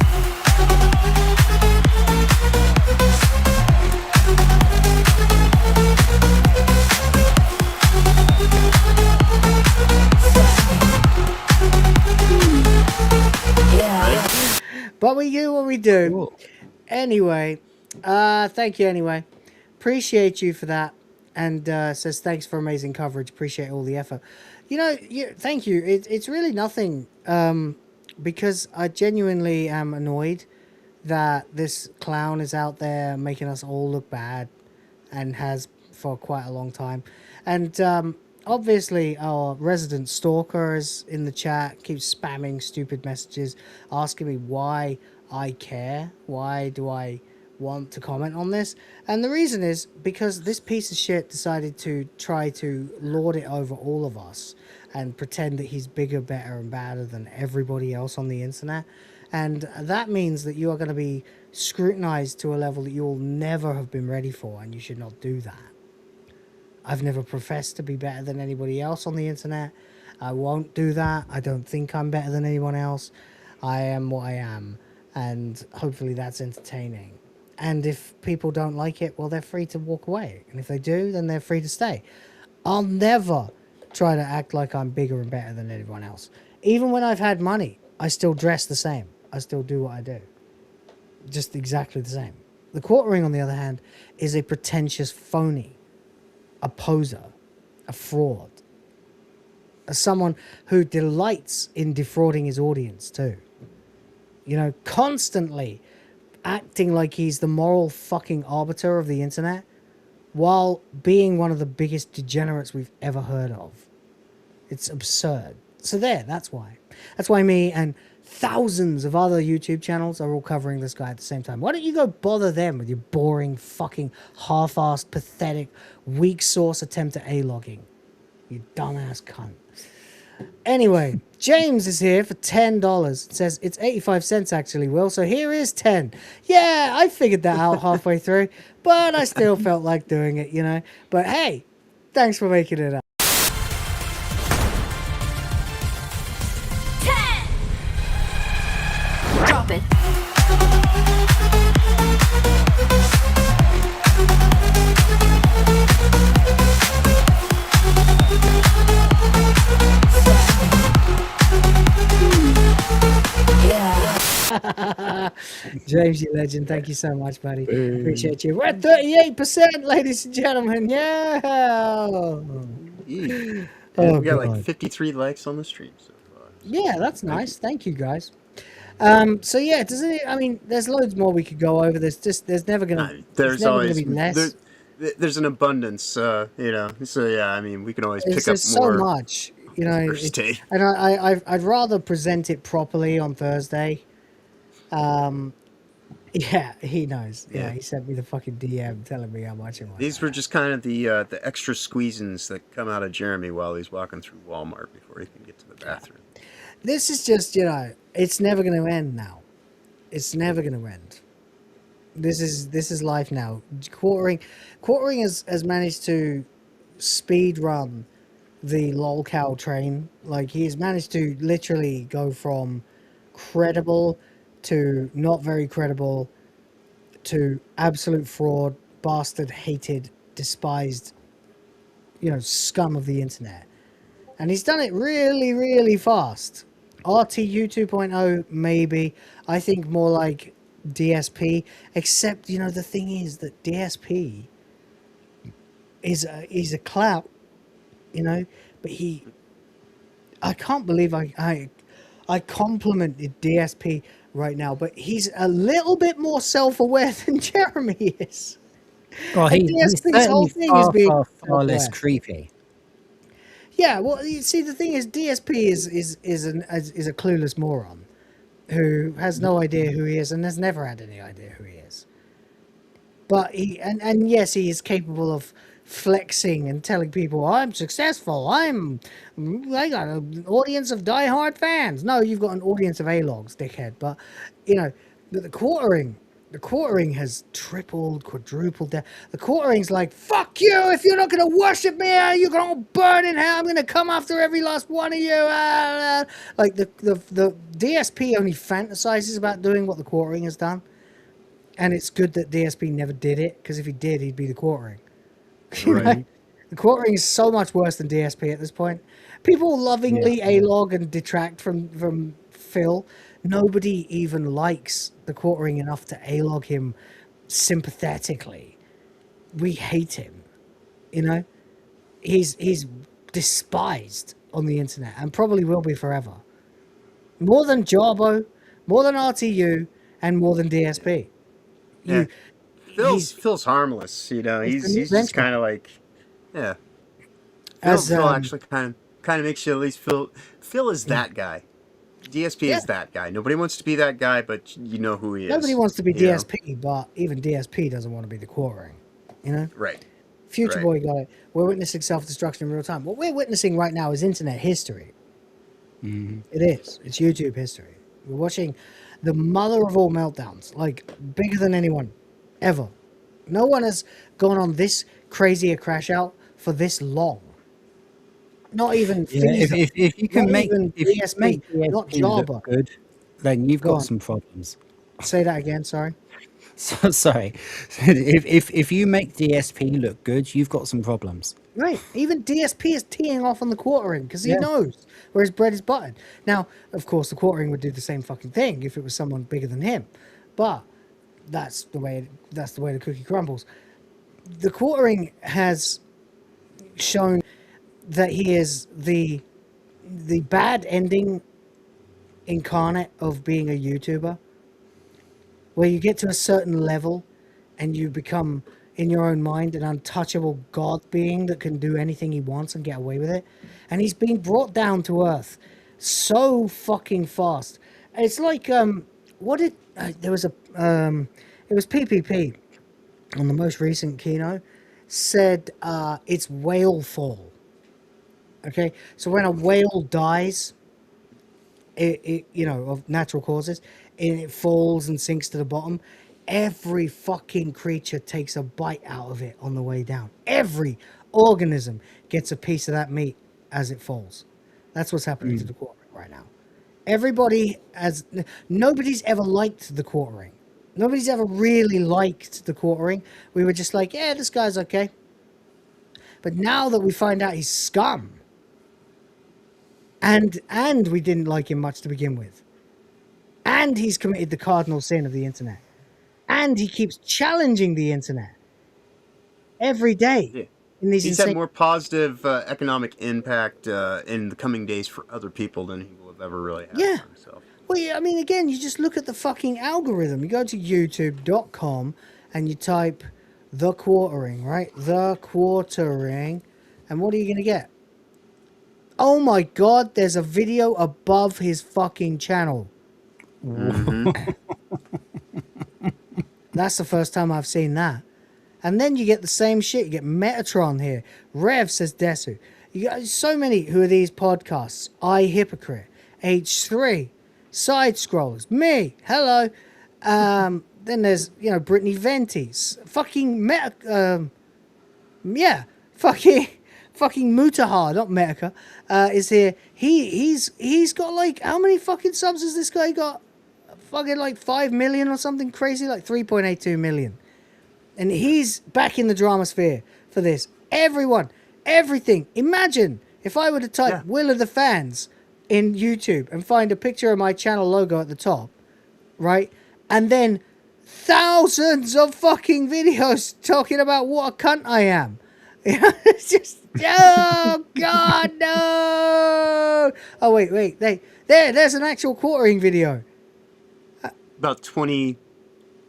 But we do what we do. Cool. Anyway, thank you anyway. Appreciate you for that. And says, thanks for amazing coverage. Appreciate all the effort. You know, thank you. It's really nothing because I genuinely am annoyed that this clown is out there making us all look bad and has for quite a long time. And obviously our resident stalker is in the chat, keeps spamming stupid messages, asking me why I care. Why do I want to comment on this? And the reason is because this piece of shit decided to try to lord it over all of us and pretend that he's bigger, better, and badder than everybody else on the internet. And that means that you are going to be scrutinized to a level that you'll never have been ready for, and you should not do that. I've never professed to be better than anybody else on the internet. I won't do that. I don't think I'm better than anyone else. I am what I am, and hopefully that's entertaining. And if people don't like it, well, they're free to walk away. And if they do, then they're free to stay. I'll never try to act like I'm bigger and better than anyone else. Even when I've had money, I still dress the same. I still do what I do. Just exactly the same. The quartering, on the other hand, is a pretentious phony. A poser, a fraud, as someone who delights in defrauding his audience too. You know, constantly acting like he's the moral fucking arbiter of the internet while being one of the biggest degenerates we've ever heard of. It's absurd. So that's why. That's why me and thousands of other YouTube channels are all covering this guy at the same time. Why don't you go bother them with your boring, fucking, half-assed, pathetic, weak source attempt at A-logging? You dumbass cunt. Anyway, James is here for $10. It says, it's 85 cents actually, Will, so here is 10. Yeah, I figured that out halfway through, but I still felt like doing it, you know. But hey, thanks for making it up. Drop it. James, you legend. Thank you so much, buddy. Appreciate you. We're at 38%, ladies and gentlemen. Yeah. Yeah, Oh, we got God. like 53 likes on the stream so far. Yeah, that's nice. Thank you, guys. So yeah, doesn't it? I mean, there's loads more we could go over. There's never gonna. There's never always gonna be less. there's an abundance, you know. So yeah, I mean, we can always pick up There's more. so much, you know. Thursday. And I'd rather present it properly on Thursday. Yeah, he knows. Yeah, he sent me the fucking DM telling me how much it was. These were just kind of the extra squeezins that come out of Jeremy while he's walking through Walmart before he can get to the bathroom. This is just, you know, it's never going to end now. It's never going to end. This is life now. Quartering has managed to speed run the lolcow train. Like, he's managed to literally go from credible to not very credible to absolute fraud, bastard, hated, despised, you know, scum of the internet. And he's done it really, really fast. RTU 2.0, maybe. I think more like DSP. Except, you know, the thing is that DSP is a clout, you know. But I can't believe I complimented DSP right now, but he's a little bit more self-aware than Jeremy is. Well, he's certainly far less creepy. Yeah, well, you see, the thing is, DSP is a clueless moron who has no idea who he is and has never had any idea who he is. But and yes, he is capable of flexing and telling people I'm successful. I got an audience of diehard fans. No, you've got an audience of A-logs, dickhead. But but the quartering has tripled, quadrupled. The quartering's like, fuck you! If you're not gonna worship me, you're gonna burn in hell. I'm gonna come after every last one of you. Like the DSP only fantasizes about doing what the quartering has done, and it's good that DSP never did it, because if he did, he'd be the quartering. Right. The quartering is so much worse than DSP at this point. People lovingly A-log and detract from Phil. Nobody even likes the quartering enough to A-log him sympathetically. We hate him. He's despised on the internet and probably will be forever. More than Jarbo, more than RTU, and more than DSP. Phil's harmless, he's just kind of like, Phil actually kind of makes you at least feel. Phil is that guy. DSP is that guy. Nobody wants to be that guy, but you know who he is. Nobody wants to be DSP, but even DSP doesn't want to be the quartering. Right. Future Boy got it. We're witnessing self-destruction in real time. What we're witnessing right now is internet history. Mm-hmm. It is. It's YouTube history. We're watching the mother of all meltdowns, like bigger than anyone ever. No one has gone on this crazy a crash out for this long. Not even if you can make DSP, not look Java. good, then you've got some problems. Say that again. Sorry. So, sorry. If you make DSP look good, you've got some problems. Right. Even DSP is teeing off on the quartering because he knows where his bread is buttered. Now, of course, the quartering would do the same fucking thing if it was someone bigger than him, but that's the way the cookie crumbles. The quartering has shown that he is the bad ending incarnate of being a YouTuber, where you get to a certain level and you become, in your own mind, an untouchable god being that can do anything he wants and get away with it. And he's being brought down to earth so fucking fast. It's like it was PPP on the most recent keynote said it's whale fall. Okay, so when a whale dies, of natural causes, and it falls and sinks to the bottom, every fucking creature takes a bite out of it on the way down. Every organism gets a piece of that meat as it falls. That's what's happening to the quartering right now. Nobody's ever liked the quartering. Nobody's ever really liked the quartering. We were just like, yeah, this guy's okay. But now that we find out he's scum, and we didn't like him much to begin with, and he's committed the cardinal sin of the internet, and he keeps challenging the internet every day. In these He's had more positive economic impact in the coming days for other people than he will have ever really had for himself. Well, yeah, I mean, again, you just look at the fucking algorithm. You go to youtube.com and you type the quartering, right? The quartering. And what are you going to get? Oh my God, there's a video above his fucking channel. Mm-hmm. That's the first time I've seen that. And then you get the same shit. You get Metatron here. Rev says Desu. You got so many. Who are these podcasts? I Hypocrite. H3. Side Scrollers. Me. Hello. Then there's, Brittany Ventis. Fucking fucking Mutahar, not Metica, is here. He's got like, how many fucking subs has this guy got? Fucking like 5 million or something crazy, like 3.82 million. And he's back in the drama sphere for this. Everyone, everything. Imagine if I were to type Will of the Fans in YouTube and find a picture of my channel logo at the top, right? And then thousands of fucking videos talking about what a cunt I am. It's just, oh God, no. Oh, wait. There's an actual quartering video. About 20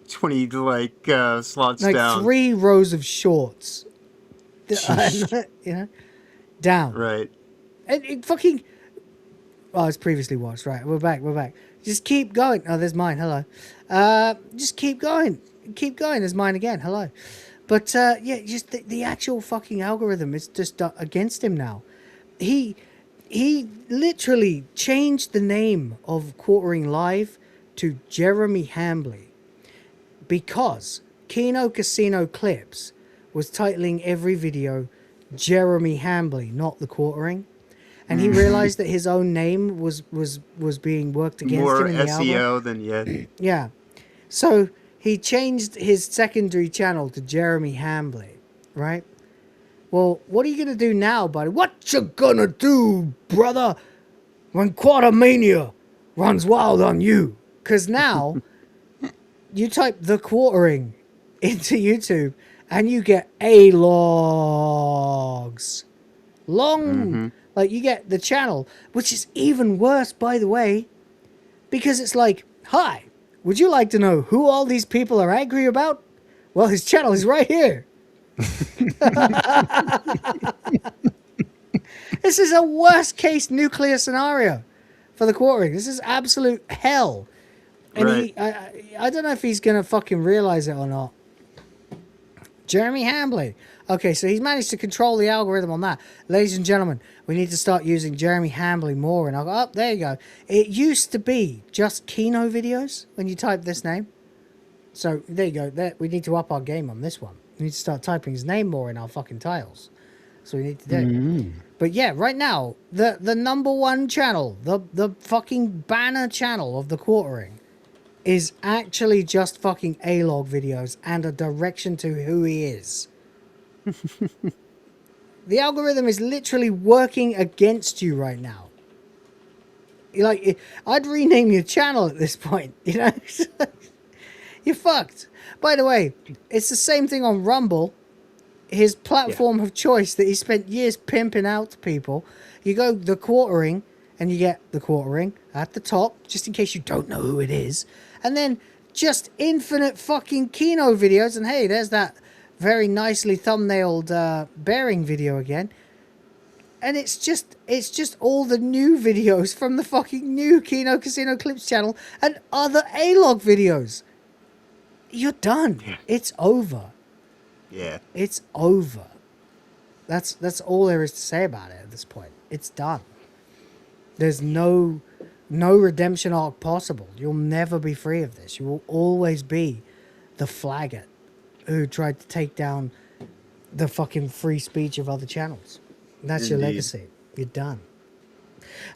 slots like down. 3 rows of shorts. Down. Right. And it fucking... Oh, it's previously watched. Right, we're back. Just keep going. Oh, there's mine. Hello. Just keep going. There's mine again. Hello. But yeah, just the actual fucking algorithm is just against him now. He literally changed the name of Quartering Live to Jeremy Hambly because Keno Casino Clips was titling every video Jeremy Hambly, not the Quartering. And he realized that his own name was being worked against More him in the SEO than yet. Yeah. So he changed his secondary channel to Jeremy Hambly, right? Well, what are you going to do now, buddy? What you gonna do, brother, when Quartermania runs wild on you? Because now you type The Quartering into YouTube and you get A-logs. Long, like you get the channel, which is even worse, by the way, because it's like, hi, would you like to know who all these people are angry about? Well, his channel is right here. This is a worst case nuclear scenario for the Quartering. This is absolute hell. And I don't know if he's going to fucking realize it or not. Jeremy Hambly. Okay, so he's managed to control the algorithm on that. Ladies and gentlemen, we need to start using Jeremy Hambly more. And I'll go, oh, there you go. It used to be just Keno videos when you type this name. So there you go. We need to up our game on this one. We need to start typing his name more in our fucking titles. That's what we need to do. But yeah, right now, the number one channel, the fucking banner channel of the Quartering is actually just fucking A-log videos and a direction to who he is. The algorithm is literally working against you right now. Like, I'd rename your channel at this point, you know? You're fucked. By the way, it's the same thing on Rumble. His platform of choice that he spent years pimping out to people. You go The Quartering, and you get The Quartering at the top, just in case you don't know who it is. And then just infinite fucking Keno videos. And hey, there's that very nicely thumbnailed bearing video again. And it's just all the new videos from the fucking new Keno Casino Clips channel and other A-log videos. You're done. It's over. Yeah. It's over. That's all there is to say about it at this point. It's done. There's no redemption arc possible. You'll never be free of this. You will always be the flaggot who tried to take down the fucking free speech of other channels. That's your legacy. You're done.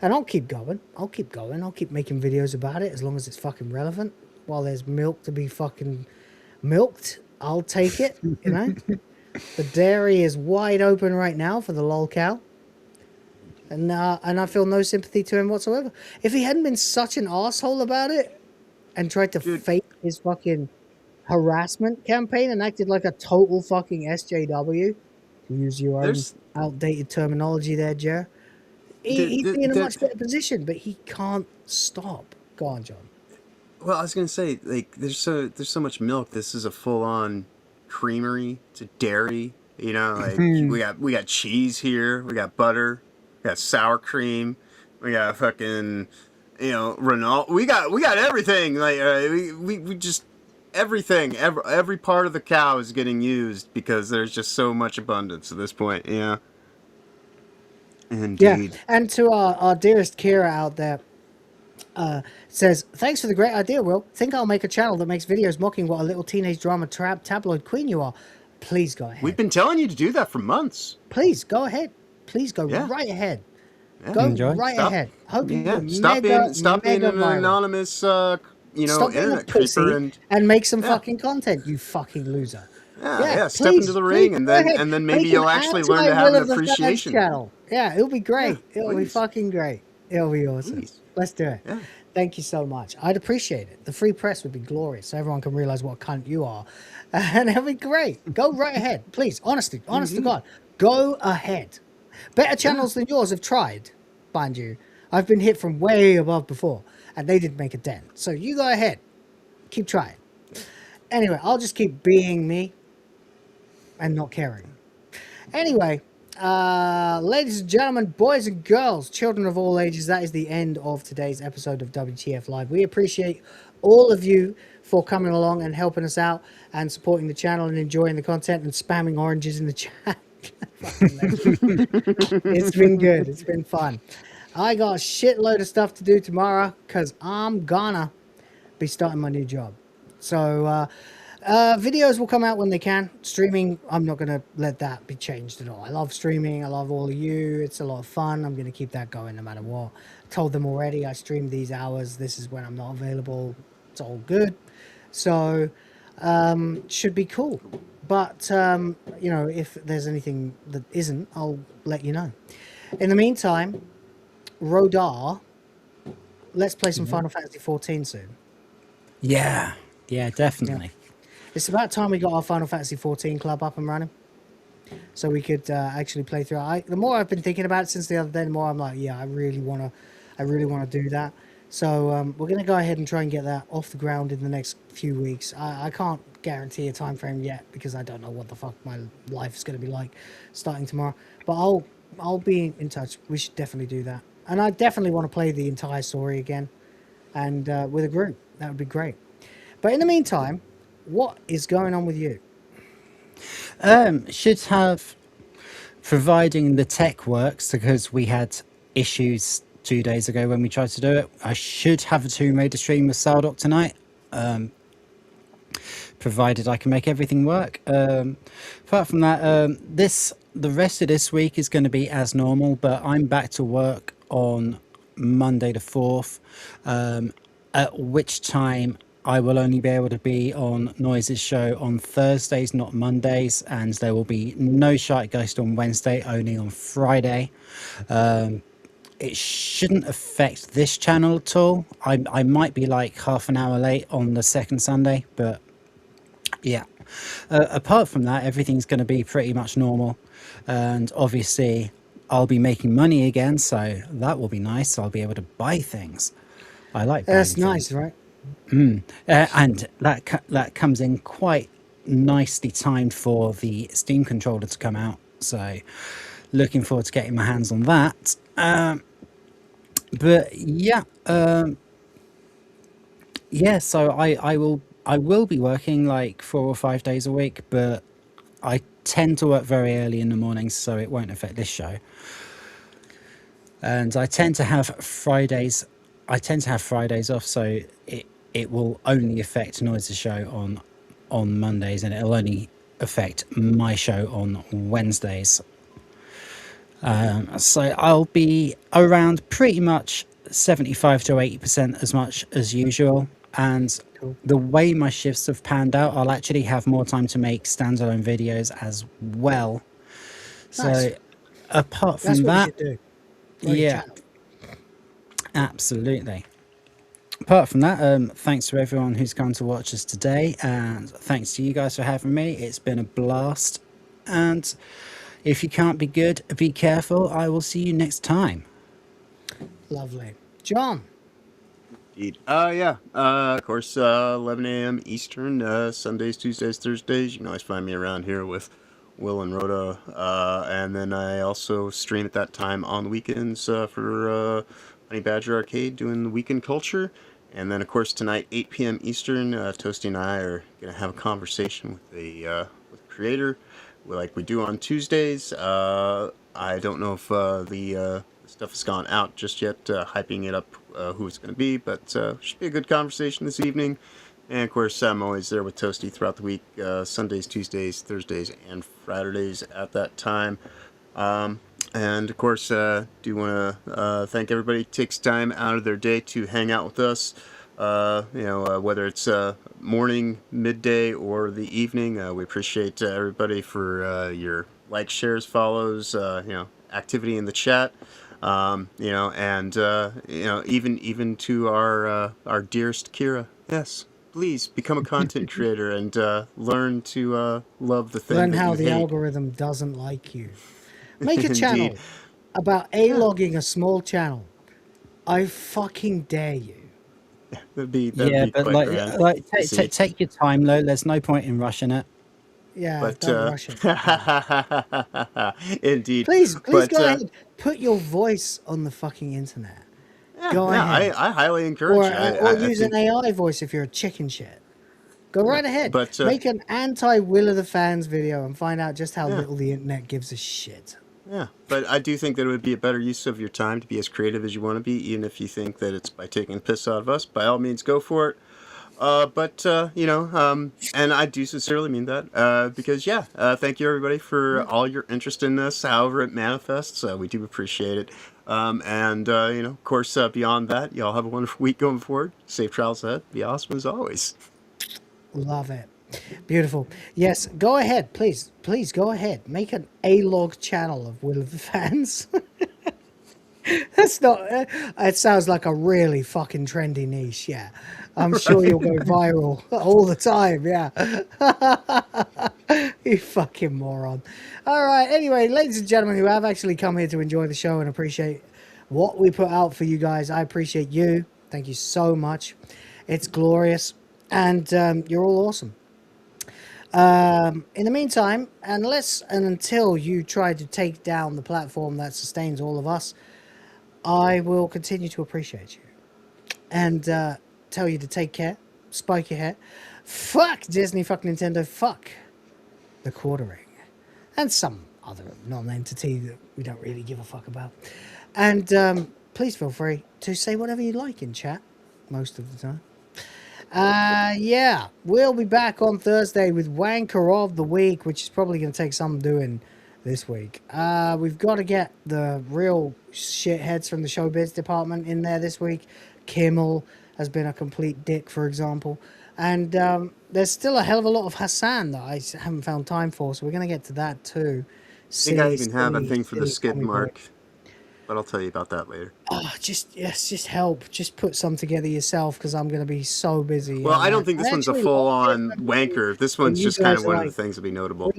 And I'll keep going. I'll keep making videos about it as long as it's fucking relevant. While there's milk to be fucking milked, I'll take it, you know? The dairy is wide open right now for the lol cow. And I feel no sympathy to him whatsoever. If he hadn't been such an asshole about it and tried to fake his fucking harassment campaign and acted like a total fucking SJW, to use your own outdated terminology there, Jer, he'd be in a much better position, but he can't stop. Go on, John. Well, I was gonna say, like, there's so much milk. This is a full-on creamery. It's a dairy. You know, like we got cheese here. We got butter. We got sour cream. We got fucking, you know, Renault. We got everything. Like we just everything. Every part of the cow is getting used because there's just so much abundance at this point. Yeah. Indeed. Yeah, and to our dearest Kira out there. Says, thanks for the great idea, Will. Think I'll make a channel that makes videos mocking what a little teenage drama tabloid queen you are. Please go ahead. We've been telling you to do that for months. Please go ahead. Please go right ahead. Yeah. Go right ahead. Hope you stop being an anonymous, internet creeper and make some fucking content, you fucking loser. Yeah, step into the ring and then maybe you'll actually learn to have an appreciation. Yeah, it'll be great. It'll be fucking great. It'll be awesome. Please. Let's do it. Yeah. Thank you so much. I'd appreciate it. The free press would be glorious so everyone can realize what a cunt you are. And it'll be great. Go right ahead. Please, honest to God, go ahead. Better channels than yours have tried, mind you. I've been hit from way above before, and they didn't make a dent. So you go ahead. Keep trying. Anyway, I'll just keep being me and not caring. Anyway, Ladies and gentlemen, boys and girls, children of all ages, that is the end of today's episode of WTF Live. We appreciate all of you for coming along and helping us out and supporting the channel and enjoying the content and spamming oranges in the chat. It's been good. It's been fun. I got a shitload of stuff to do tomorrow because I'm gonna be starting my new job. So videos will come out when they can. Streaming, I'm not gonna let that be changed at all. I love streaming. I love all of you. It's a lot of fun. I'm gonna keep that going no matter what. I told them already. I stream these hours. This is when I'm not available. It's all good. So should be cool. But you know, if there's anything that isn't, I'll let you know. In the meantime, Rodar, let's play some Final Fantasy 14 soon. Yeah, definitely. Yeah. It's about time we got our Final Fantasy 14 club up and running, so we could actually play through it. The more I've been thinking about it since the other day, the more I'm like, yeah, I really want to do that. So we're gonna go ahead and try and get that off the ground in the next few weeks. I can't guarantee a time frame yet because I don't know what the fuck my life is gonna be like starting tomorrow. But I'll be in touch. We should definitely do that, and I definitely want to play the entire story again, and with a group. That would be great. But in the meantime, what is going on with you? Should have, providing the tech works, because we had issues 2 days ago when we tried to do it. I should have a Tomb Raider stream with Sardoc tonight, provided I can make everything work. Apart from that, the rest of this week is going to be as normal, but I'm back to work on Monday the 4th, at which time I will only be able to be on Noise's show on Thursdays, not Mondays, and there will be no Sharkgeist on Wednesday, only on Friday. It shouldn't affect this channel at all. I might be like half an hour late on the second Sunday, but yeah. Apart from that, everything's going to be pretty much normal, and obviously I'll be making money again, so that will be nice. I'll be able to buy things. I like buying That's things. nice, right? And that comes in quite nicely timed for the Steam controller to come out, so looking forward to getting my hands on that. But yeah, so I will be working like 4 or 5 days a week, but I tend to work very early in the mornings, so it won't affect this show. And I tend to have Fridays off, so it will only affect Noise's show on Mondays, and it'll only affect my show on Wednesdays. So I'll be around pretty much 75 to 80% as much as usual. And the way my shifts have panned out, I'll actually have more time to make standalone videos as well. Nice. So apart from That's what that, you should do. yeah, absolutely. Apart from that, thanks to everyone who's come to watch us today, and thanks to you guys for having me. It's been a blast, and if you can't be good, be careful. I will see you next time. Lovely. John. Indeed. Of course, 11 a.m. Eastern, Sundays, Tuesdays, Thursdays. You can always find me around here with Will and Rhoda. And then I also stream at that time on the weekends for Honey Badger Arcade, doing the weekend culture. And then, of course, tonight, 8 p.m. Eastern, Toasty and I are going to have a conversation with the creator, like we do on Tuesdays. I don't know if the stuff has gone out just yet, hyping it up, who it's going to be, but should be a good conversation this evening. And of course, I'm always there with Toasty throughout the week, Sundays, Tuesdays, Thursdays, and Fridays at that time. And of course, do want to thank everybody who takes time out of their day to hang out with us. Whether it's morning, midday, or the evening, we appreciate everybody for your likes, shares, follows, activity in the chat. Even to our dearest Kira. Yes, please become a content creator and learn to love the thing. Learn that how you the hate. algorithm doesn't like you. Make a channel about A-logging a small channel. I fucking dare you. That'd be But quite grand to see. take your time though. There's no point in rushing it. Yeah, But don't rush it. indeed. Please But, go ahead. Put your voice on the fucking internet. Yeah, Go ahead. I highly encourage you. Or I use think, an AI voice if you're a chicken shit. Go right ahead. but, Make an anti-Will of the Fans video and find out just how Yeah. little the internet gives a shit. Yeah, but I do think that it would be a better use of your time to be as creative as you want to be, even if you think that it's by taking the piss out of us. By all means, go for it. And I do sincerely mean that, because, thank you, everybody, for all your interest in this, however it manifests. We do appreciate it. Of course, beyond that, y'all have a wonderful week going forward. Safe travels ahead. Be awesome as always. Love it. Beautiful. Yes, go ahead. Please go ahead. Make an A-log channel of Will of the Fans. That's not... it sounds like a really fucking trendy niche, yeah. I'm sure you'll go viral all the time, yeah. You fucking moron. All right, anyway, ladies and gentlemen who have actually come here to enjoy the show and appreciate what we put out for you guys, I appreciate you. Thank you so much. It's glorious, and you're all awesome. In the meantime, unless and until you try to take down the platform that sustains all of us, I will continue to appreciate you. And tell you to take care, spike your hair, fuck Disney, fuck Nintendo, fuck the quartering, and some other non-entity that we don't really give a fuck about. And please feel free to say whatever you like in chat most of the time. We'll be back on Thursday with Wanker of the Week, which is probably going to take some doing this week. We've got to get the real shitheads from the showbiz department in there this week. Kimmel has been a complete dick, for example. And there's still a hell of a lot of Hassan that I haven't found time for, so we're going to get to that too. I think I even have a thing for the skid mark, but I'll tell you about that later. Oh, just help. Just put some together yourself, because I'm going to be so busy. Well, I don't think this one's a full-on wanker. This one's just kind of one of the things that'll be notable.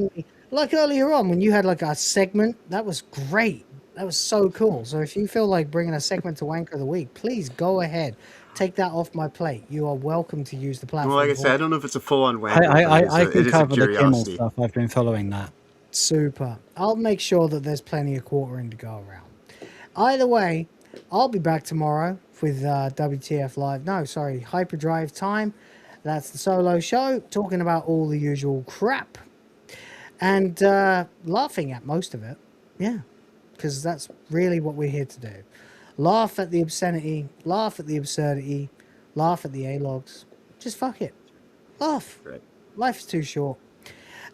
Like earlier on, when you had like a segment, that was great. That was so cool. So if you feel like bringing a segment to Wanker of the Week, please go ahead. Take that off my plate. You are welcome to use the platform. Well, like I said, I don't know if it's a full-on wanker. I can cover the Kimmel stuff. I've been following that. Super. I'll make sure that there's plenty of quartering to go around. Either way, I'll be back tomorrow with WTF Live. No, sorry, Hyperdrive Time. That's the solo show, talking about all the usual crap. And laughing at most of it. Yeah, because that's really what we're here to do. Laugh at the obscenity, laugh at the absurdity, laugh at the A-logs. Just fuck it. Laugh. Right. Life is too short.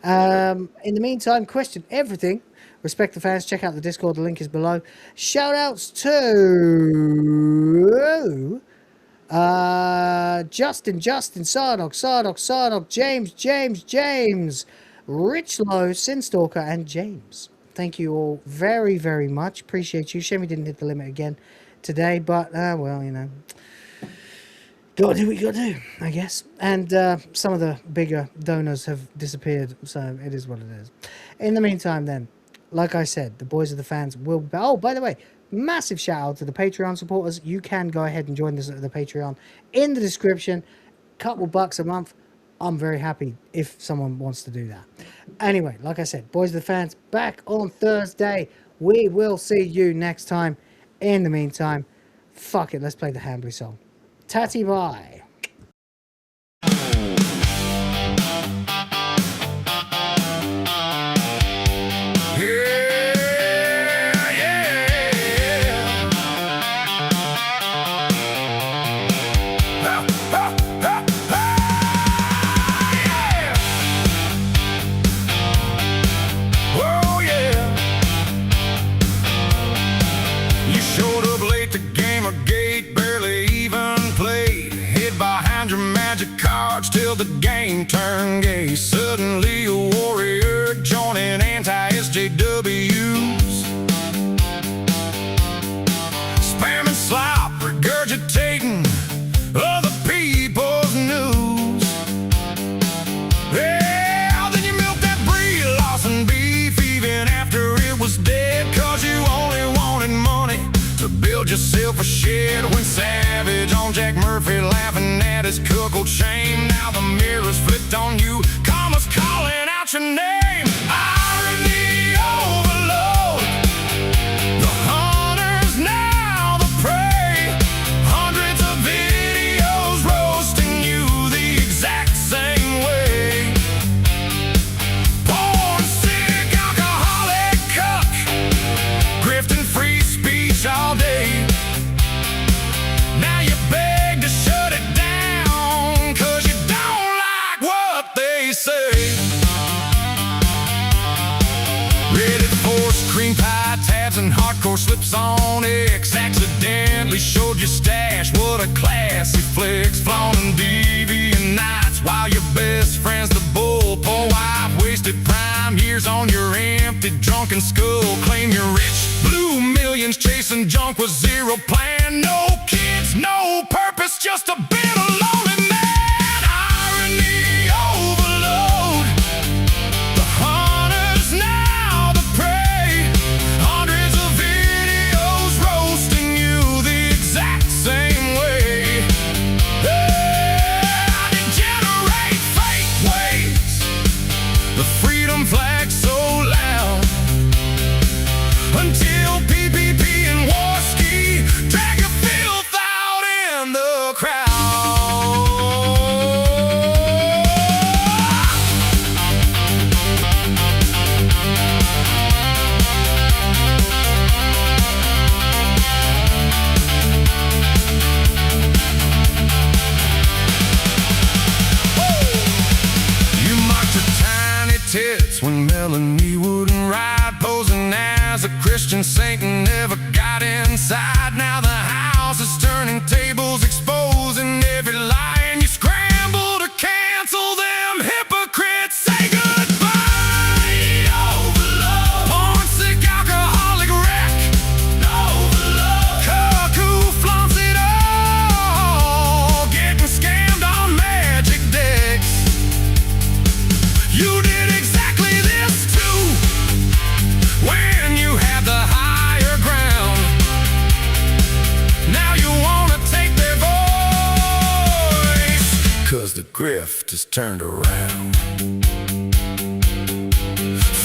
In the meantime, question everything. Respect the fans. Check out the Discord. The link is below. Shout outs to Justin, Sardoc, James, Richlow, Sinstalker, and James. Thank you all very, very much. Appreciate you. Shame we didn't hit the limit again today, but well, you know, gotta do what you gotta do, I guess. And some of the bigger donors have disappeared, so it is what it is. In the meantime, then, like I said, the boys of the fans will be... Oh, by the way, massive shout out to the Patreon supporters. You can go ahead and join us at the Patreon in the description. Couple bucks a month. I'm very happy if someone wants to do that. Anyway, like I said, boys of the fans, back on Thursday. We will see you next time. In the meantime, fuck it, let's play the Hambly song. Tatty bye. Till the game turned gay. Suddenly a warrior joining anti-SJWs. Spamming slop, regurgitating other people's news. Yeah, then you milked that Brie Lawson beef even after it was dead, cause you only wanted money to build yourself a shed. When Savage on Jack Murphy laughing at his cuckold shame, now the mirror's flipped on you. Karma's calling out out your name. Irony overload. The hunters now the prey. Hundreds of videos roasting you the exact same way. Porn, sick, alcoholic cuck, grifting free speech all day. Now you beg to shut it down, 'cause you don't like what they say. Reddit force, cream pie tabs, and hardcore slips on X. Accidentally showed your stash, what a classy flex. Flaunting deviant nights while your best friend's the bull. Poor wife wasted prime years on your empty drunken skull. Claim you're rich, blue millions chasing junk with zero plan. No kids, no purpose, just a bit of lonely man. Irony overload. The hunters now the prey. Hundreds of videos roasting you the exact same way. Degenerate fake ways. The freedom flag so loud until PPP and Warski drag your filth out in the crowd. You mocked her tiny tits when Melanie wouldn't ride, posing as a Christian saint and never got inside. Now the house is turning tables, exposing every lie, and you scramble to cancel them hypocrites. Say goodbye. Overload. Porn, sick, alcoholic wreck. Overload. Cuck who flaunts it all, getting scammed on magic decks. You did exactly this too when you had the higher ground. Now you wanna take their voice, 'cause the grift is turned around.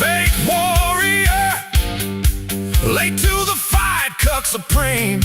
Fake warrior, late to the fight, cuck supreme.